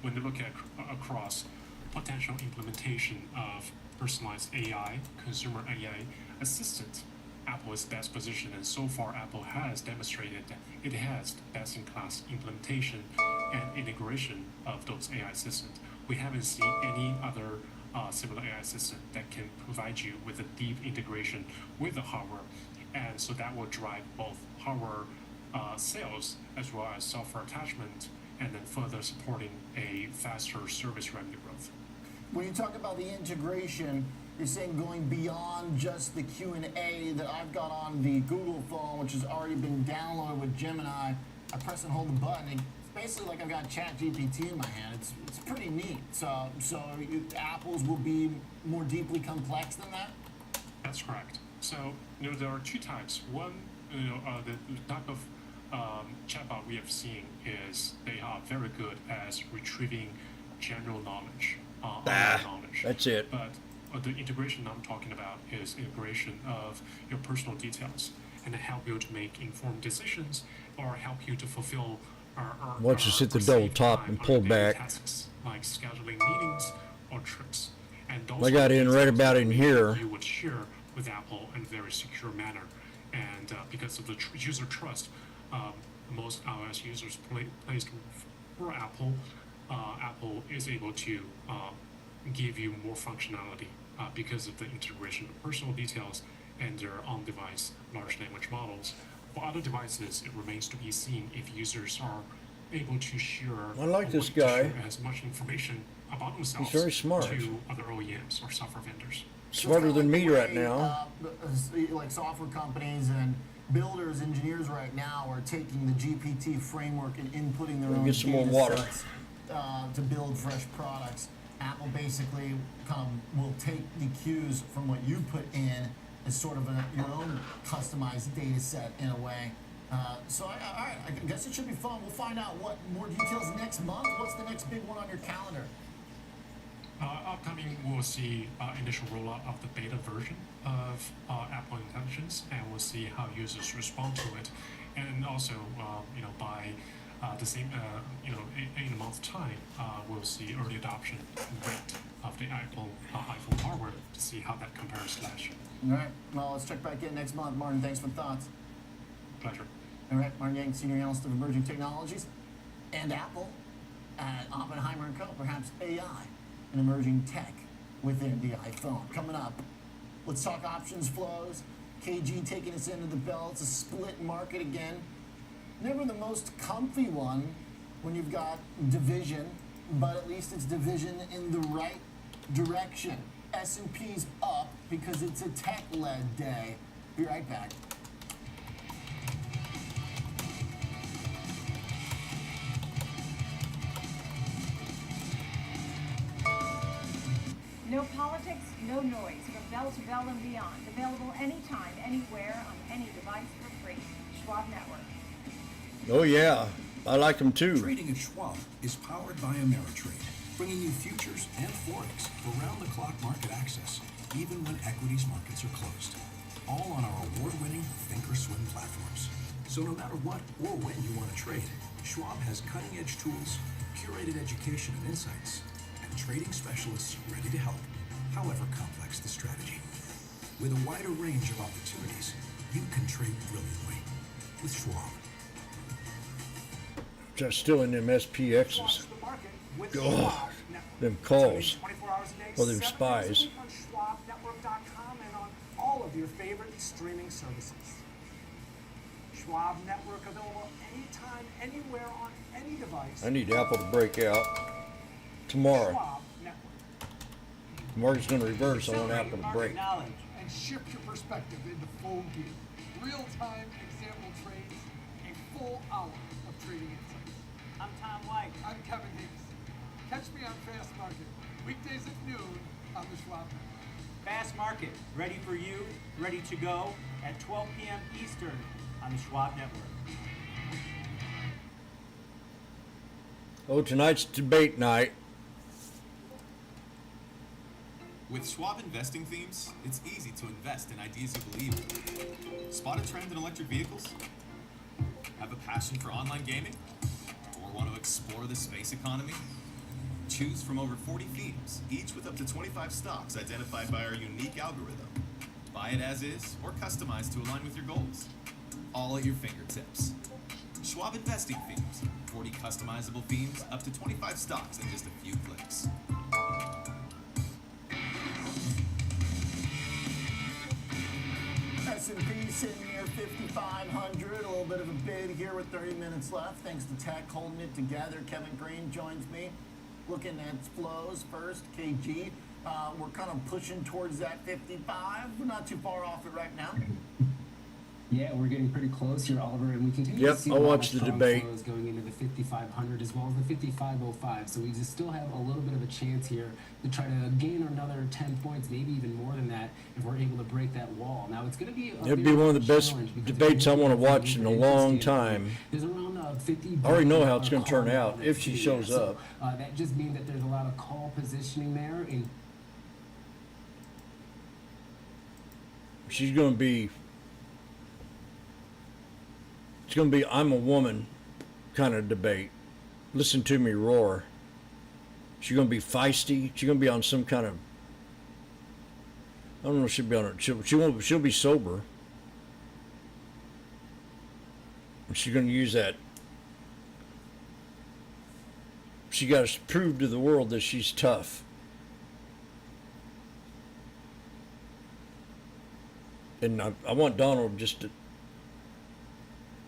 When you look at across potential implementation of personalized AI, consumer AI assistant, Apple is best positioned, and so far Apple has demonstrated that it has best-in-class implementation and integration of those AI assistants. We haven't seen any other similar AI assistant that can provide you with a deep integration with the hardware, and so that will drive both hardware sales as well as software attachment, and then further supporting a faster service revenue growth. When you talk about the integration, you're saying going beyond just the Q&A that I've got on the Google phone, which has already been downloaded with Gemini. I press and hold the button, and it's basically like I've got ChatGPT in my hand. It's pretty neat. So Apple's will be more deeply complex than that? That's correct. So, there are two types. One, the type of chatbot we have seen is they are very good at retrieving general knowledge, online knowledge. That's it. But the integration I'm talking about is integration of your personal details and help you to make informed decisions or help you to fulfill Once you hit the double top and pull back. Tasks like scheduling meetings or trips. And those I got in right about in here. You would share with Apple in a very secure manner. And because of the user trust, most iOS users placed for Apple, Apple is able to give you more functionality because of the integration of personal details and their on-device large language models. For other devices, it remains to be seen if users are able to share. I like this to share guy. as much information about themselves He's very smart. to other OEMs or software vendors. Smarter than me right now. Like software companies and builders, engineers right now are taking the GPT framework and inputting their own Get some more data water. sets to build fresh products. Apple basically will take the cues from what you put in as sort of your own customized data set in a way. So all right, I guess it should be fun. We'll find out what more details next month. What's the next big one on your calendar? Upcoming, we'll see initial rollout of the beta version of Apple Intelligence, and we'll see how users respond to it. And also, by the same, in a month's time, we'll see early adoption rate of the Apple iPhone hardware to see how that compares to last year. All right. Well, let's check back in next month. Martin, thanks for the thoughts. Pleasure. All right, Martin Yang, Senior Analyst of Emerging Technologies and Apple at Oppenheimer & Co. Perhaps AI and emerging tech within the iPhone. Coming up, let's talk options flows. KG taking us into the bell. It's a split market again. Never the most comfy one when you've got division, but at least it's division in the right direction. S&P's up because it's a tech-led day. Be right back. No politics, no noise. From bell to bell and beyond. Available anytime, anywhere, on any device for free. Schwab Network. Oh yeah, I like them too. Trading at Schwab is powered by Ameritrade, bringing you futures and forex for round-the-clock market access, even when equities markets are closed. All on our award-winning Thinkorswim platforms. So no matter what or when you want to trade, Schwab has cutting-edge tools, curated education and insights, and trading specialists ready to help, however complex the strategy. With a wider range of opportunities, you can trade brilliantly with Schwab. Just still in them SPXs. God, them calls. Or them spies. On SchwabNetwork.com and on all of your favorite streaming services. Schwab Network available anytime, anywhere, on any device. I need Apple to break out tomorrow. Schwab Network. The market's going to reverse. I want Apple to break. Knowledge and shift your perspective into full gear. Real-time example trades, a full hour of trading insights. I'm Tom White. I'm Kevin Hicks. Catch me on Fast Market, weekdays at noon on the Schwab Network. Fast Market, ready for you, ready to go at 12 p.m. Eastern on the Schwab Network. Oh, tonight's debate night. With Schwab investing themes, it's easy to invest in ideas you believe in. Spot a trend in electric vehicles? Have a passion for online gaming? Or want to explore the space economy? Choose from over 40 themes, each with up to 25 stocks identified by our unique algorithm. Buy it as is or customize to align with your goals. All at your fingertips. Schwab investing themes, 40 customizable themes, up to 25 stocks in just a few clicks. S&P sitting near 5,500, a little bit of a bid here with 30 minutes left. Thanks to tech holding it together. Kevin Green joins me. Looking at flows first, KG. We're kind of pushing towards that 55. We're not too far off it right now. Yeah, we're getting pretty close here, Oliver, and we continue Yep, to see I'll a lot watch of the strong debate. flows going into the 5,500 as well as the 5,505. So we just still have a little bit of a chance here to try to gain another 10 points, maybe even more than that, if we're able to break that wall. Now it's going to be It'd be one of the best debates I want to watch in a long time. There's around 50. I already know how it's going to turn out if she shows up. That just means that there's a lot of call positioning there. And she's going to be. It's going to be I'm a woman kind of debate. Listen to me roar. She's going to be feisty. She's going to be on some kind of. I don't know if she'll be on it. She'll be sober. She's going to use that. She got to prove to the world that she's tough. And I want Donald just to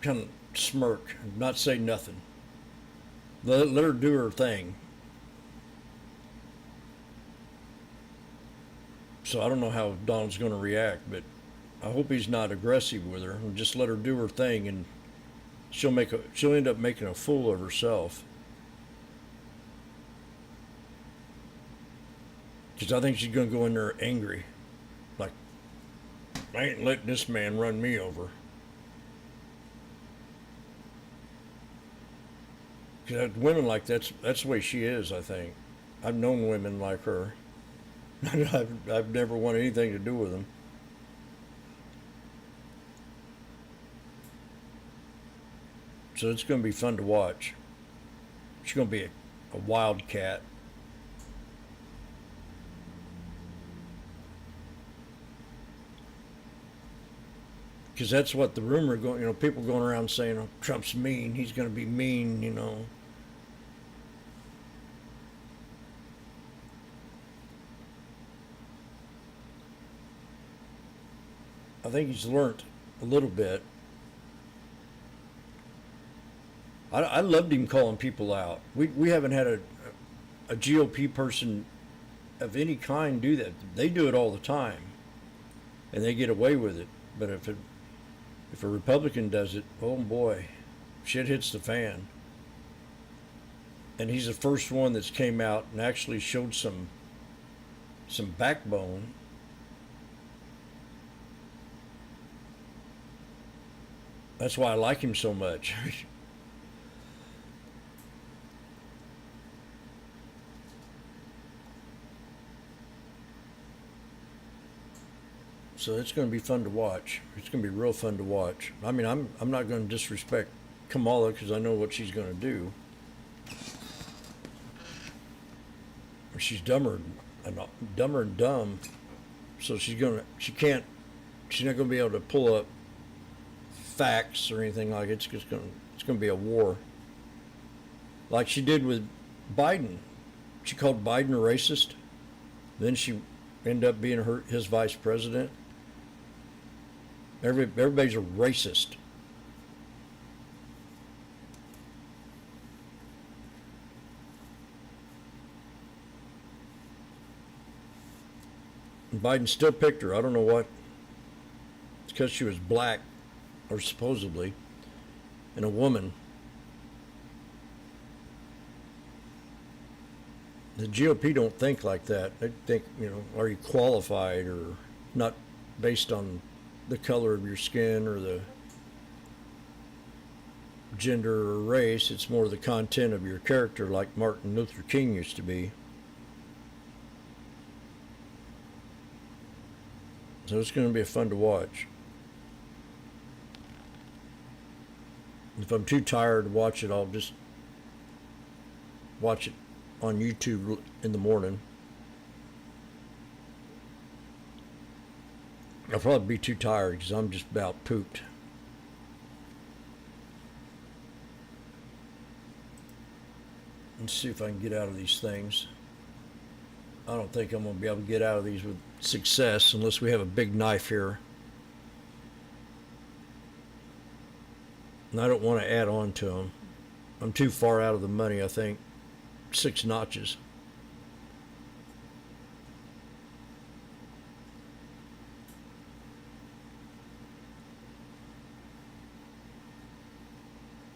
kind of smirk, not say nothing. Let her do her thing. So I don't know how Donald's going to react, but I hope he's not aggressive with her and just let her do her thing, and she'll end up making a fool of herself. Because I think she's going to go in there angry, like, I ain't letting this man run me over. Because women like that's the way she is, I think. I've known women like her. I've never wanted anything to do with them. So it's going to be fun to watch. She's going to be a wildcat. Because that's what the rumor going, people going around saying, oh, Trump's mean, he's going to be mean, I think he's learned a little bit. I loved him calling people out. We haven't had a GOP person of any kind do that. They do it all the time, and they get away with it. But if a Republican does it, oh boy, shit hits the fan. And he's the first one that's came out and actually showed some backbone. That's why I like him so much. So it's going to be fun to watch. It's going to be real fun to watch. I mean, I'm not going to disrespect Kamala because I know what she's going to do. She's dumber and dumb. So she's not going to be able to pull up facts or anything like it. It's going to be a war. Like she did with Biden. She called Biden a racist. Then she ended up being his vice president. Everybody's a racist. And Biden still picked her. I don't know what. It's because she was black, or supposedly, and a woman. The GOP don't think like that. They think, are you qualified or not based on the color of your skin or the gender or race. It's more the content of your character, like Martin Luther King used to be. So it's going to be fun to watch. If I'm too tired to watch it, I'll just watch it on YouTube in the morning. I'll probably be too tired because I'm just about pooped. Let's see if I can get out of these things. I don't think I'm going to be able to get out of these with success unless we have a big knife here. And I don't want to add on to them. I'm too far out of the money, I think. 6 notches.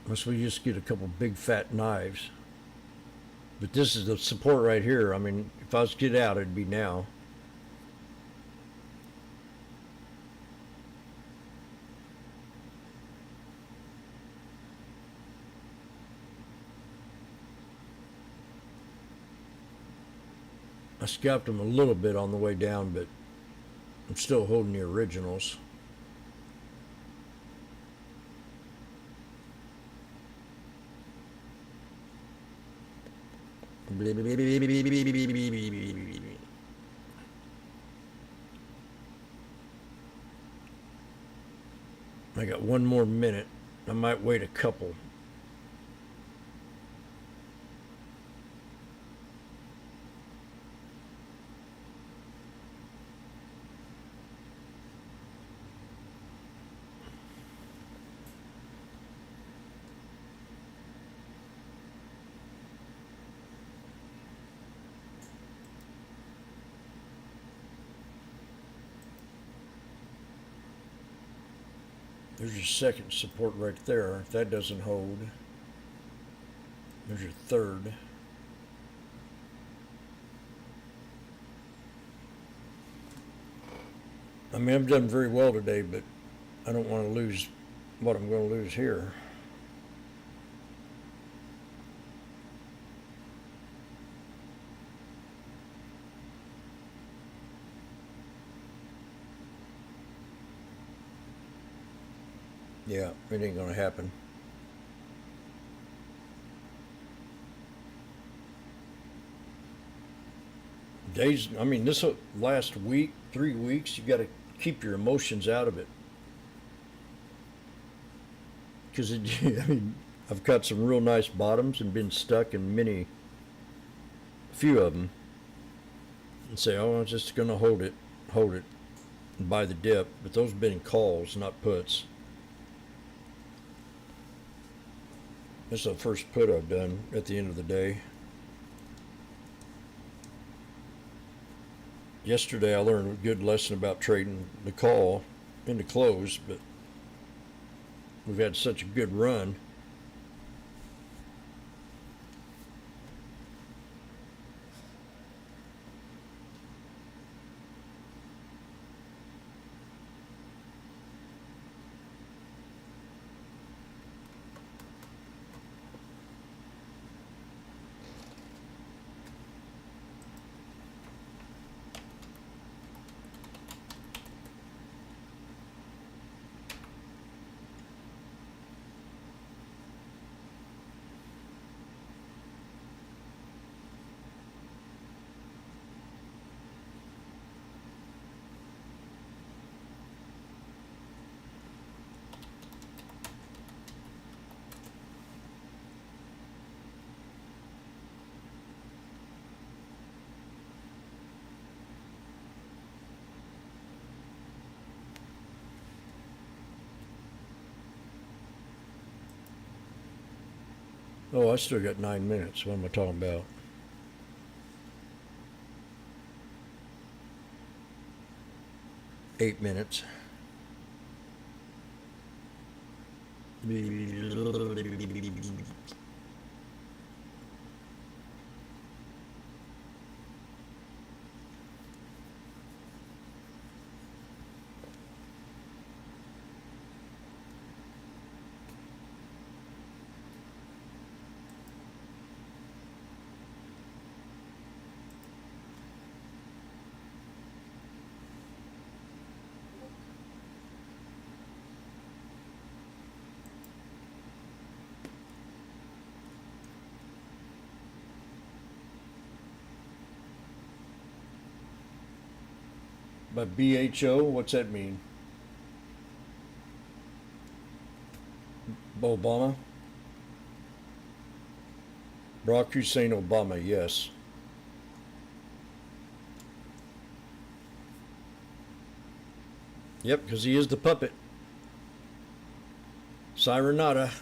Unless we just get a couple big fat knives. But this is the support right here. I mean, if I was to get out, it'd be now. I scalped them a little bit on the way down, but I'm still holding the originals. I got one more minute. I might wait a couple. There's your second support right there. If that doesn't hold, there's your third. I mean, I've done very well today, but I don't want to lose what I'm going to lose here. Yeah, it ain't gonna happen. Days, I mean, this last week, 3 weeks, you gotta keep your emotions out of it. Because, I mean, I've got some real nice bottoms and been stuck in a few of them. And say, oh, I'm just gonna hold it, and buy the dip. But those have been calls, not puts. This is the first put I've done at the end of the day. Yesterday I learned a good lesson about trading the call into close, but we've had such a good run. Oh, I still got 9 minutes. What am I talking about? Eight minutes. By BHO, what's that mean? Obama? Brock Hussein Obama, yes. Yep, because he is the puppet. Sirenata.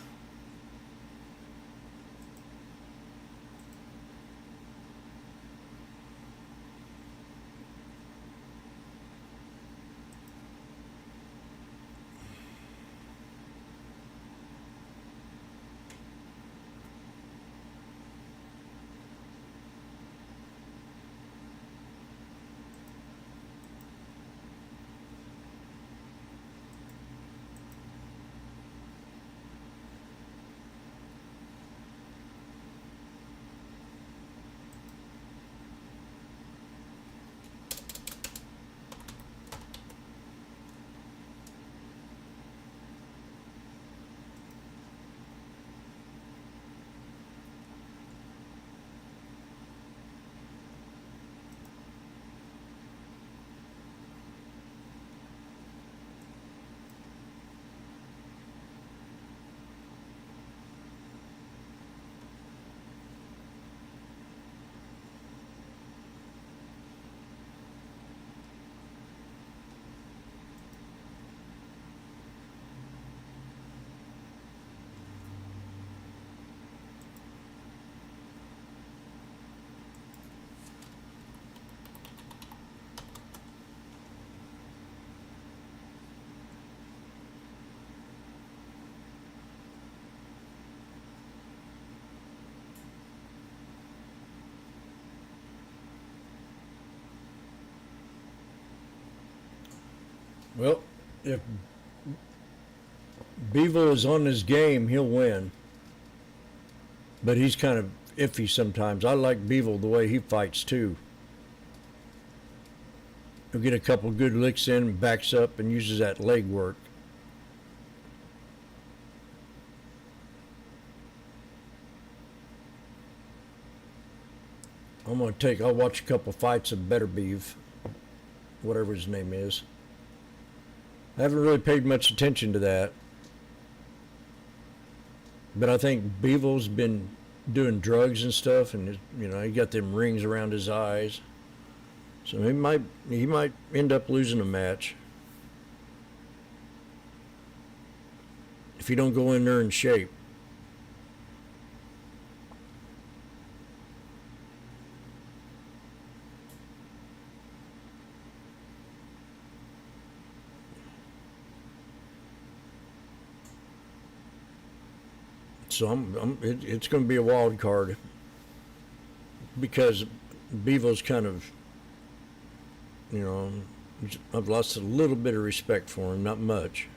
Well, if Beeville is on his game, he'll win. But he's kind of iffy sometimes. I like Beeville the way he fights too. He'll get a couple good licks in, backs up, and uses that leg work. I'll watch a couple fights of Better Beeve, whatever his name is. I haven't really paid much attention to that. But I think Beeville's been doing drugs and stuff, and he got them rings around his eyes. So he might end up losing a match if he don't go in there in shape. So it's going to be a wild card because Bevo's kind of, I've lost a little bit of respect for him, not much.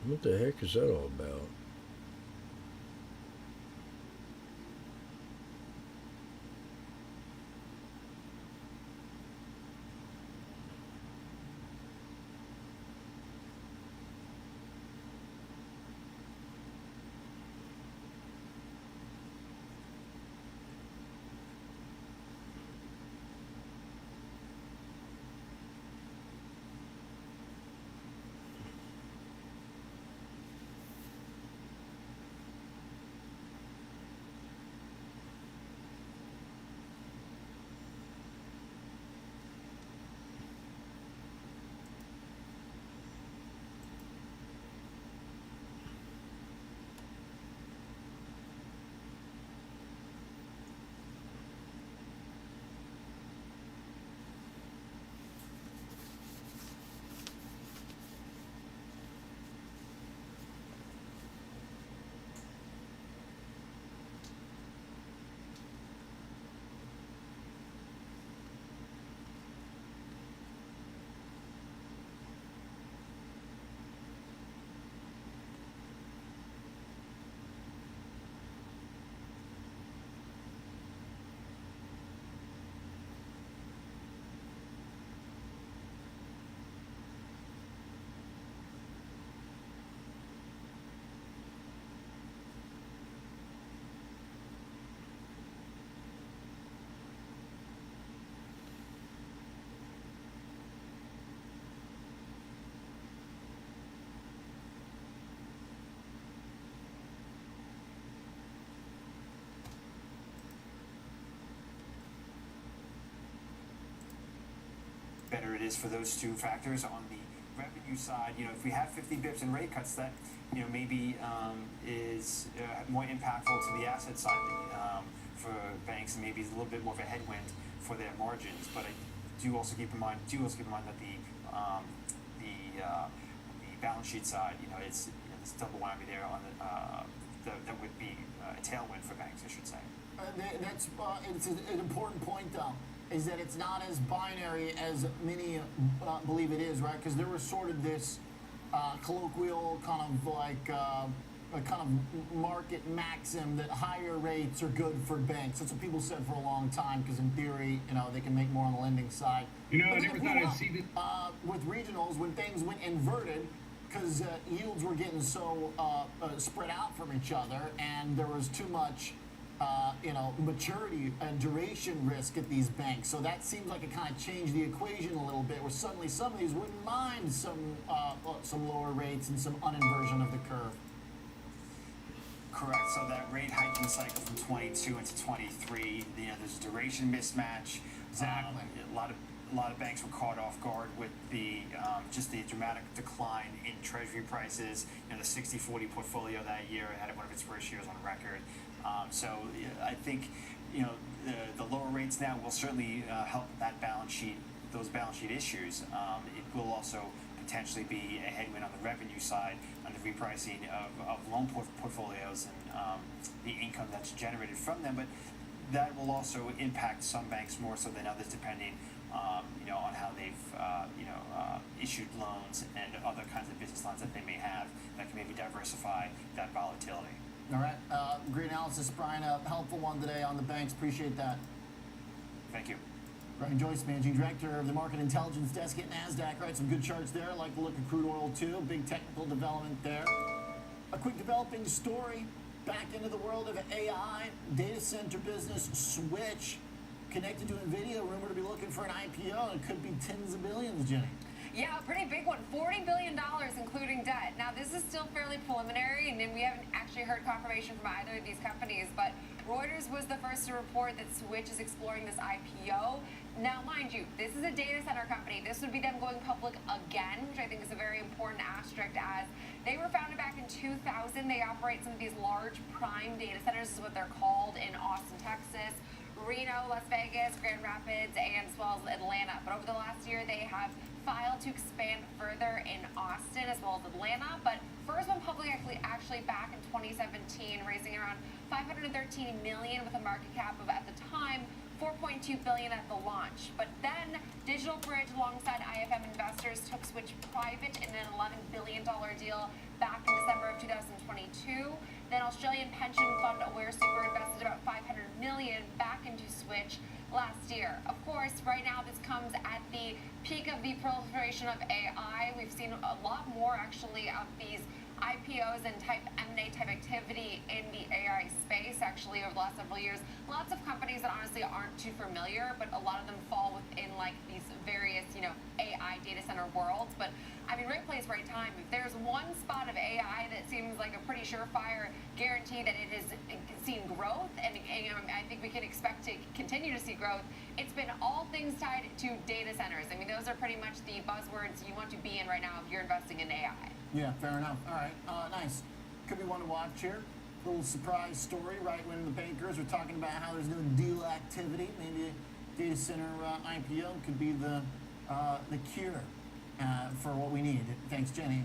What the heck is that all about? Better it is for those two factors. On the revenue side, if we have 50 bips in rate cuts, that maybe is more impactful to the asset side for banks, and maybe is a little bit more of a headwind for their margins. But I do also keep in mind that the balance sheet side, it's this double whammy there on that would be a tailwind for banks, I should say. That's it's an important point, though, is that it's not as binary as many believe it is, right? Because there was sort of this colloquial kind of like a kind of market maxim that higher rates are good for banks. That's what people said for a long time, because in theory, they can make more on the lending side. I never thought I'd see this. With regionals, when things went inverted, because yields were getting so spread out from each other, and there was too much maturity and duration risk at these banks. So that seems like it kind of changed the equation a little bit, where suddenly some of these wouldn't mind some lower rates and some uninversion of the curve. Correct. So that rate hiking cycle from 22 into 23, there's a duration mismatch. Exactly. A lot of banks were caught off guard with the just the dramatic decline in treasury prices. The 60-40 portfolio that year had one of its worst years on record. So I think the lower rates now will certainly help that balance sheet, those balance sheet issues. It will also potentially be a headwind on the revenue side on the repricing of loan portfolios and the income that's generated from them. But that will also impact some banks more so than others, depending on how they've issued loans and other kinds of business lines that they may have that can maybe diversify that volatility. All right. Great analysis, Brian. A helpful one today on the banks. Appreciate that. Thank you. Brian Joyce, Managing Director of the Market Intelligence Desk at NASDAQ. Right, some good charts there. I like the look of crude oil, too. Big technical development there. A quick developing story. Back into the world of AI. Data center business Switch connected to NVIDIA. Rumored to be looking for an IPO. It could be tens of billions, Jenny. Yeah, a pretty big one, $40 billion, including debt. Now, this is still fairly preliminary, and we haven't actually heard confirmation from either of these companies, but Reuters was the first to report that Switch is exploring this IPO. Now, mind you, this is a data center company. This would be them going public again, which I think is a very important asterisk, as they were founded back in 2000. They operate some of these large prime data centers, is what they're called, in Austin, Texas, Reno, Las Vegas, Grand Rapids, and as well as Atlanta. But over the last year, they have filed to expand further in Austin as well as Atlanta. But first went public actually back in 2017, raising around $513 million with a market cap of, at the time, $4.2 billion at the launch. But then Digital Bridge, alongside IFM investors, took Switch private in an $11 billion deal back in December of 2022. Then Australian pension fund Aware Super invested about $500 million back into Switch last year. Of course, right now this comes at the peak of the proliferation of AI. We've seen a lot more actually of these IPOs and M&A type activity in the AI space actually over the last several years. Lots of companies that honestly aren't too familiar, but a lot of them fall within like these various, AI data center worlds. But I mean, right place, right time. If there's one spot of AI that seems like a pretty surefire guarantee that it has seen growth, and I think we can expect to continue to see growth, it's been all things tied to data centers. I mean, those are pretty much the buzzwords you want to be in right now if you're investing in AI. Yeah, fair enough. All right, nice. Could be one to watch here. Little surprise story right when the bankers are talking about how there's no deal activity. Maybe a data center IPO could be the cure for what we need. Thanks, Jenny.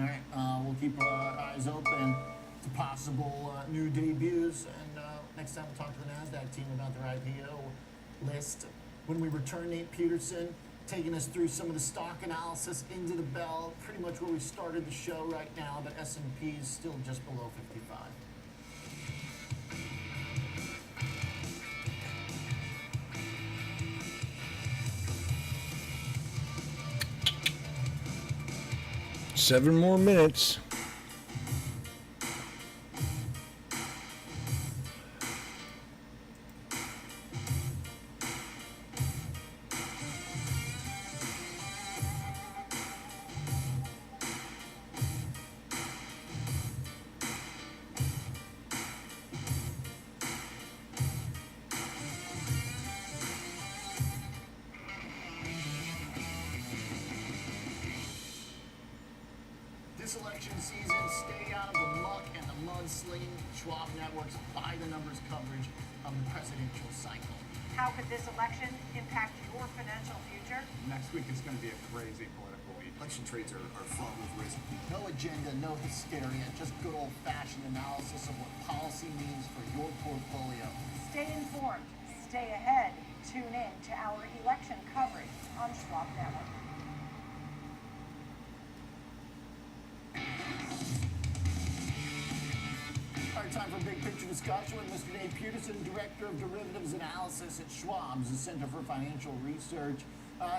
All right, we'll keep our eyes open to possible new debuts, and next time we'll talk to the NASDAQ team about their IPO list. When we return, Nate Peterson taking us through some of the stock analysis into the bell, pretty much where we started the show right now, but S&P is still just below 55. Seven more minutes. This election season, stay out of the muck and the mudslinging. Schwab Network's by the numbers coverage of the presidential cycle. How could this election impact your financial future? Next week is going to be a crazy political week. Election trades are fraught with risk. No agenda, no hysteria, just good old-fashioned analysis of what policy means for your portfolio. Stay informed, stay ahead. Tune in to our election coverage on Schwab Network. All right, time for a big picture discussion with Mr. Nate Peterson, Director of Derivatives Analysis at Schwab's, the Center for Financial Research.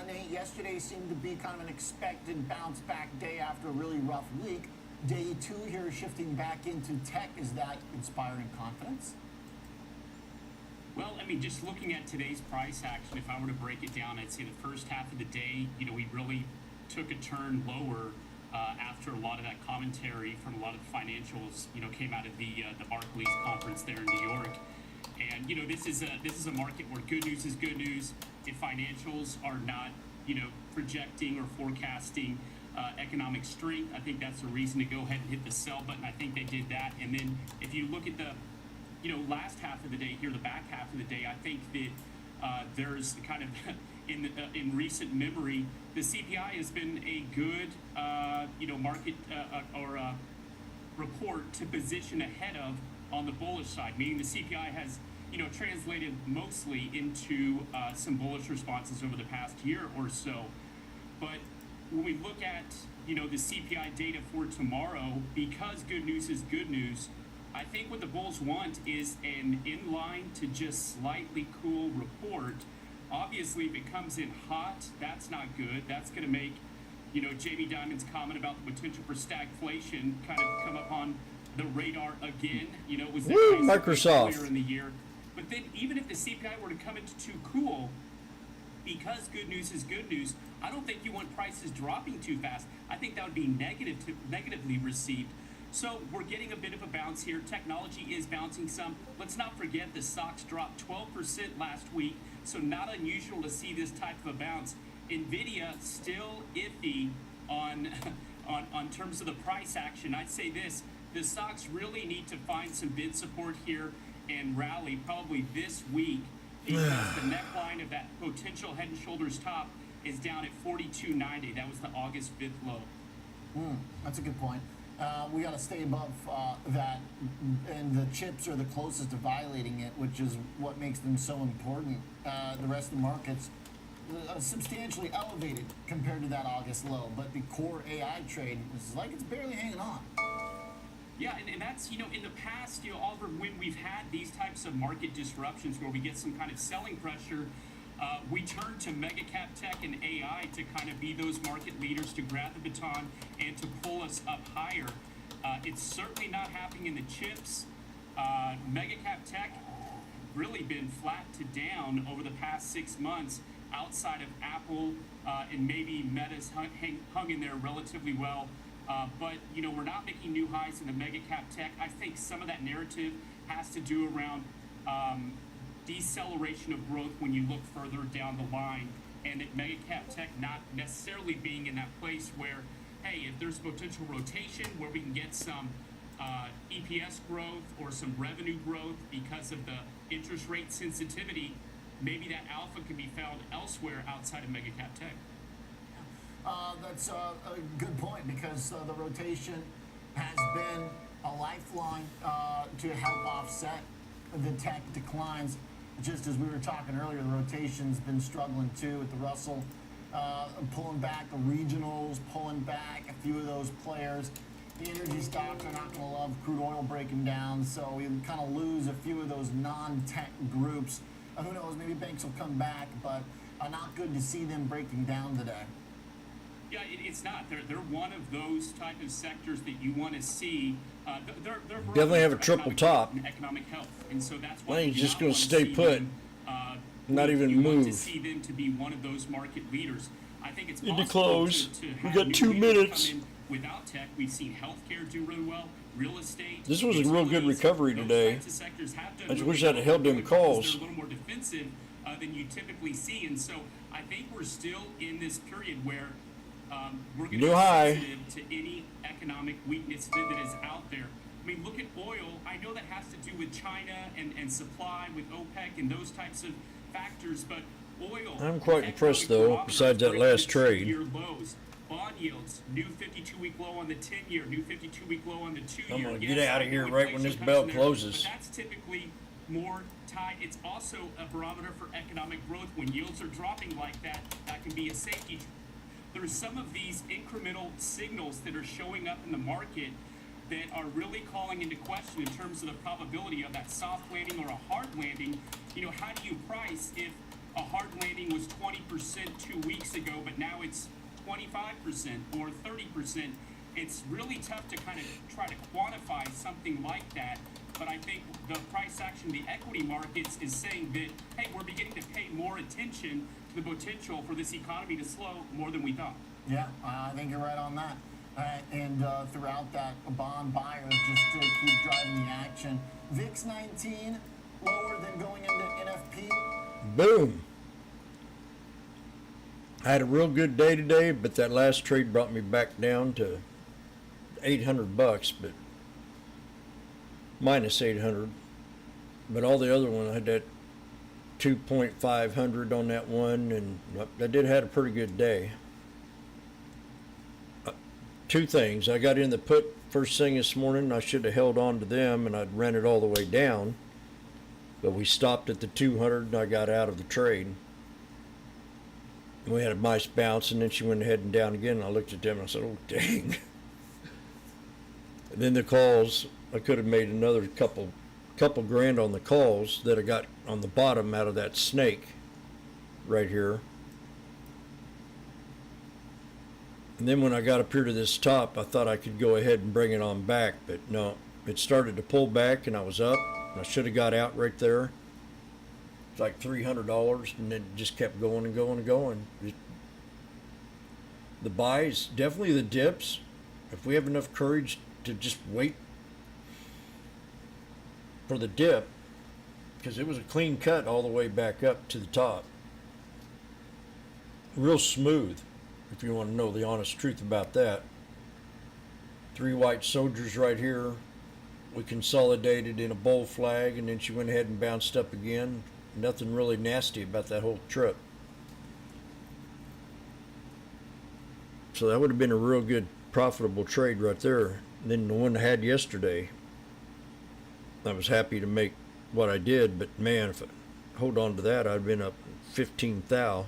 Nate, yesterday seemed to be kind of an expected bounce-back day after a really rough week. Day two here, shifting back into tech. Is that inspiring confidence? Well, I mean, just looking at today's price action, if I were to break it down, I'd say the first half of the day, we really took a turn lower after a lot of that commentary from a lot of the financials, came out of the Barclays conference there in New York. And this is a market where good news is good news. If financials are not, projecting or forecasting economic strength, I think that's a reason to go ahead and hit the sell button. I think they did that. And then if you look at the last half of the day here, the back half of the day, I think that there's kind of in recent memory, the CPI has been a good market or report to position ahead of on the bullish side, meaning the CPI has translated mostly into some bullish responses over the past year or so. But when we look at the CPI data for tomorrow, because good news is good news, I think what the bulls want is an in-line to just slightly cool report. Obviously, if it comes in hot, that's not good. That's going to make, Jamie Dimon's comment about the potential for stagflation kind of come up on the radar again. It was Microsoft earlier in the year. But then even if the CPI were to come into too cool, because good news is good news, I don't think you want prices dropping too fast. I think that would be negatively received. So we're getting a bit of a bounce here. Technology is bouncing some. Let's not forget the stocks dropped 12% last week, so not unusual to see this type of a bounce. Nvidia still iffy on terms of the price action. I'd say this, the stocks really need to find some bid support here and rally probably this week, because the neckline of that potential Head and Shoulders top is down at 42.90. That was the August 5th low. That's a good point. We got to stay above that, and the chips are the closest to violating it, which is what makes them so important. The rest of the markets substantially elevated compared to that August low, but the core AI trade is like it's barely hanging on. Yeah, and that's, in the past, Oliver, when we've had these types of market disruptions where we get some kind of selling pressure, we turn to mega cap tech and AI to kind of be those market leaders, to grab the baton and to pull us up higher. It's certainly not happening in the chips. Mega cap tech really been flat to down over the past 6 months, outside of Apple and maybe Meta's hung in there relatively well. But we're not making new highs in the mega cap tech. I think some of that narrative has to do around deceleration of growth when you look further down the line, and that mega cap tech not necessarily being in that place where, hey, if there's potential rotation where we can get some EPS growth or some revenue growth because of the interest rate sensitivity, maybe that alpha can be found elsewhere outside of mega cap tech. That's a good point, because the rotation has been a lifeline to help offset the tech declines. Just as we were talking earlier, the rotation's been struggling too, with the Russell pulling back, the regionals pulling back, a few of those players. The energy stocks are not going to love crude oil breaking down, so we kind of lose a few of those non-tech groups. Who knows, maybe banks will come back, but not good to see them breaking down today. Yeah, it's not. They're one of those type of sectors that you want to see. They're definitely have a triple top. Economic health, and so that's why Lane's just going to stay put, not even move. To see them to be one of those market leaders. I think it's Need possible to close. To We have got new 2 leaders minutes. come in without tech. We've seen healthcare do really well. Real estate. This was a real good utilities, recovery those today. types of sectors have done I just really wish I'd well held them because calls. They're a little more defensive than you typically see, and so I think we're still in this period where we're going to New be high. sensitive to any economic weakness that is out there. I mean, look at oil. I know that has to do with China and supply with OPEC and those types of factors, but oil. I'm quite impressed, economic though, barometer besides that breaking last the trade. 10-year lows. Bond yields, new 52-week low on the 10-year, new 52-week low on the 2-year. I'm gonna Yes, get out I of know here right when inflation this comes bell in there, closes. But that's typically more tied. It's also a barometer for economic growth. When yields are dropping like that, that can be a safety. There's some of these incremental signals that are showing up in the market that are really calling into question in terms of the probability of that soft landing or a hard landing. How do you price if a hard landing was 20% 2 weeks ago, but now it's 25% or 30%? It's really tough to kind of try to quantify something like that. but I think the price action, the equity markets is saying that, hey, we're beginning to pay more attention to the potential for this economy to slow more than we thought. Yeah, I think you're right on that. And throughout that, bond buyers just to keep driving the action. VIX 19 lower than going into NFP. Boom. I had a real good day today, but that last trade brought me back down to $800, but minus 800. But all the other one, I had that 2.500 on that one, and I did have a pretty good day. Two things. I got in the put first thing this morning. I should have held on to them, and I'd ran it all the way down. But we stopped at the 200, and I got out of the trade. And we had a nice bounce, and then she went ahead and down again. And I looked at them, and I said, oh, dang. And then the calls, I could have made another couple grand on the calls that I got on the bottom out of that snake right here. And then when I got up here to this top, I thought I could go ahead and bring it on back, but no, it started to pull back and I was up. And I should have got out right there. It's like $300, and then it just kept going and going and going. The buys, definitely the dips. If we have enough courage to just wait for the dip, because it was a clean cut all the way back up to the top. Real smooth, if you want to know the honest truth about that. 3 white soldiers right here. We consolidated in a bull flag, and then she went ahead and bounced up again. Nothing really nasty about that whole trip. So that would have been a real good profitable trade right there. And then the one I had yesterday, I was happy to make what I did, but man, if I hold on to that, I'd been up 15 thou.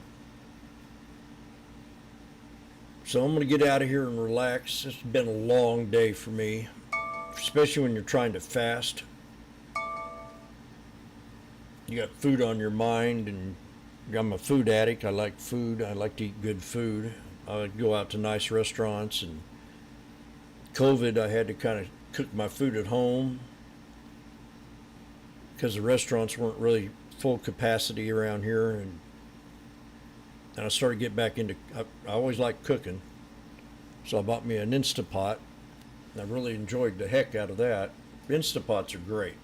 So I'm going to get out of here and relax. It's been a long day for me, especially when you're trying to fast. You got food on your mind, and I'm a food addict. I like food. I like to eat good food. I would go out to nice restaurants, and COVID, I had to kind of cook my food at home because the restaurants weren't really full capacity around here, and I started getting back into, I always liked cooking, so I bought me an Instapot, and I really enjoyed the heck out of that. Instapots are great.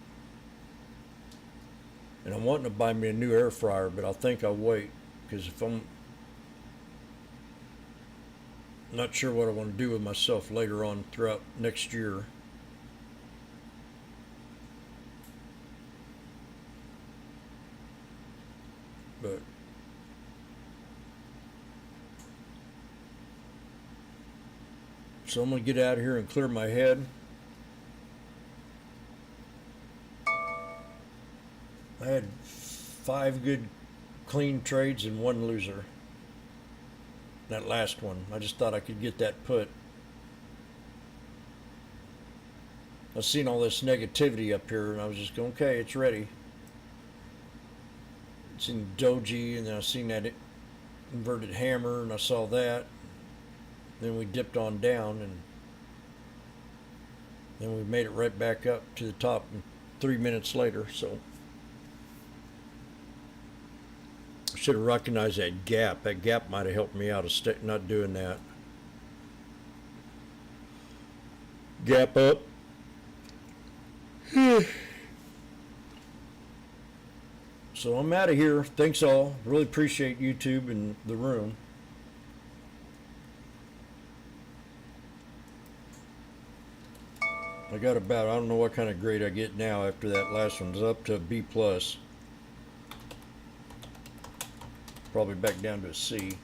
And I'm wanting to buy me a new air fryer, but I think I'll wait, because if I'm not sure what I want to do with myself later on throughout next year. But so I'm going to get out of here and clear my head. I had 5 good clean trades and 1 loser. That last one, I just thought I could get that put. I've seen all this negativity up here, and I was just going, okay, it's ready. I've seen doji, and then I seen that inverted hammer, and I saw that. Then we dipped on down, and then we made it right back up to the top 3 minutes later. So I should have recognized that gap. That gap might have helped me out of not doing that. Gap up. So I'm out of here. Thanks all. Really appreciate YouTube and the room. I got about, I don't know what kind of grade I get now after that last one. It's up to a B+. Probably back down to a C.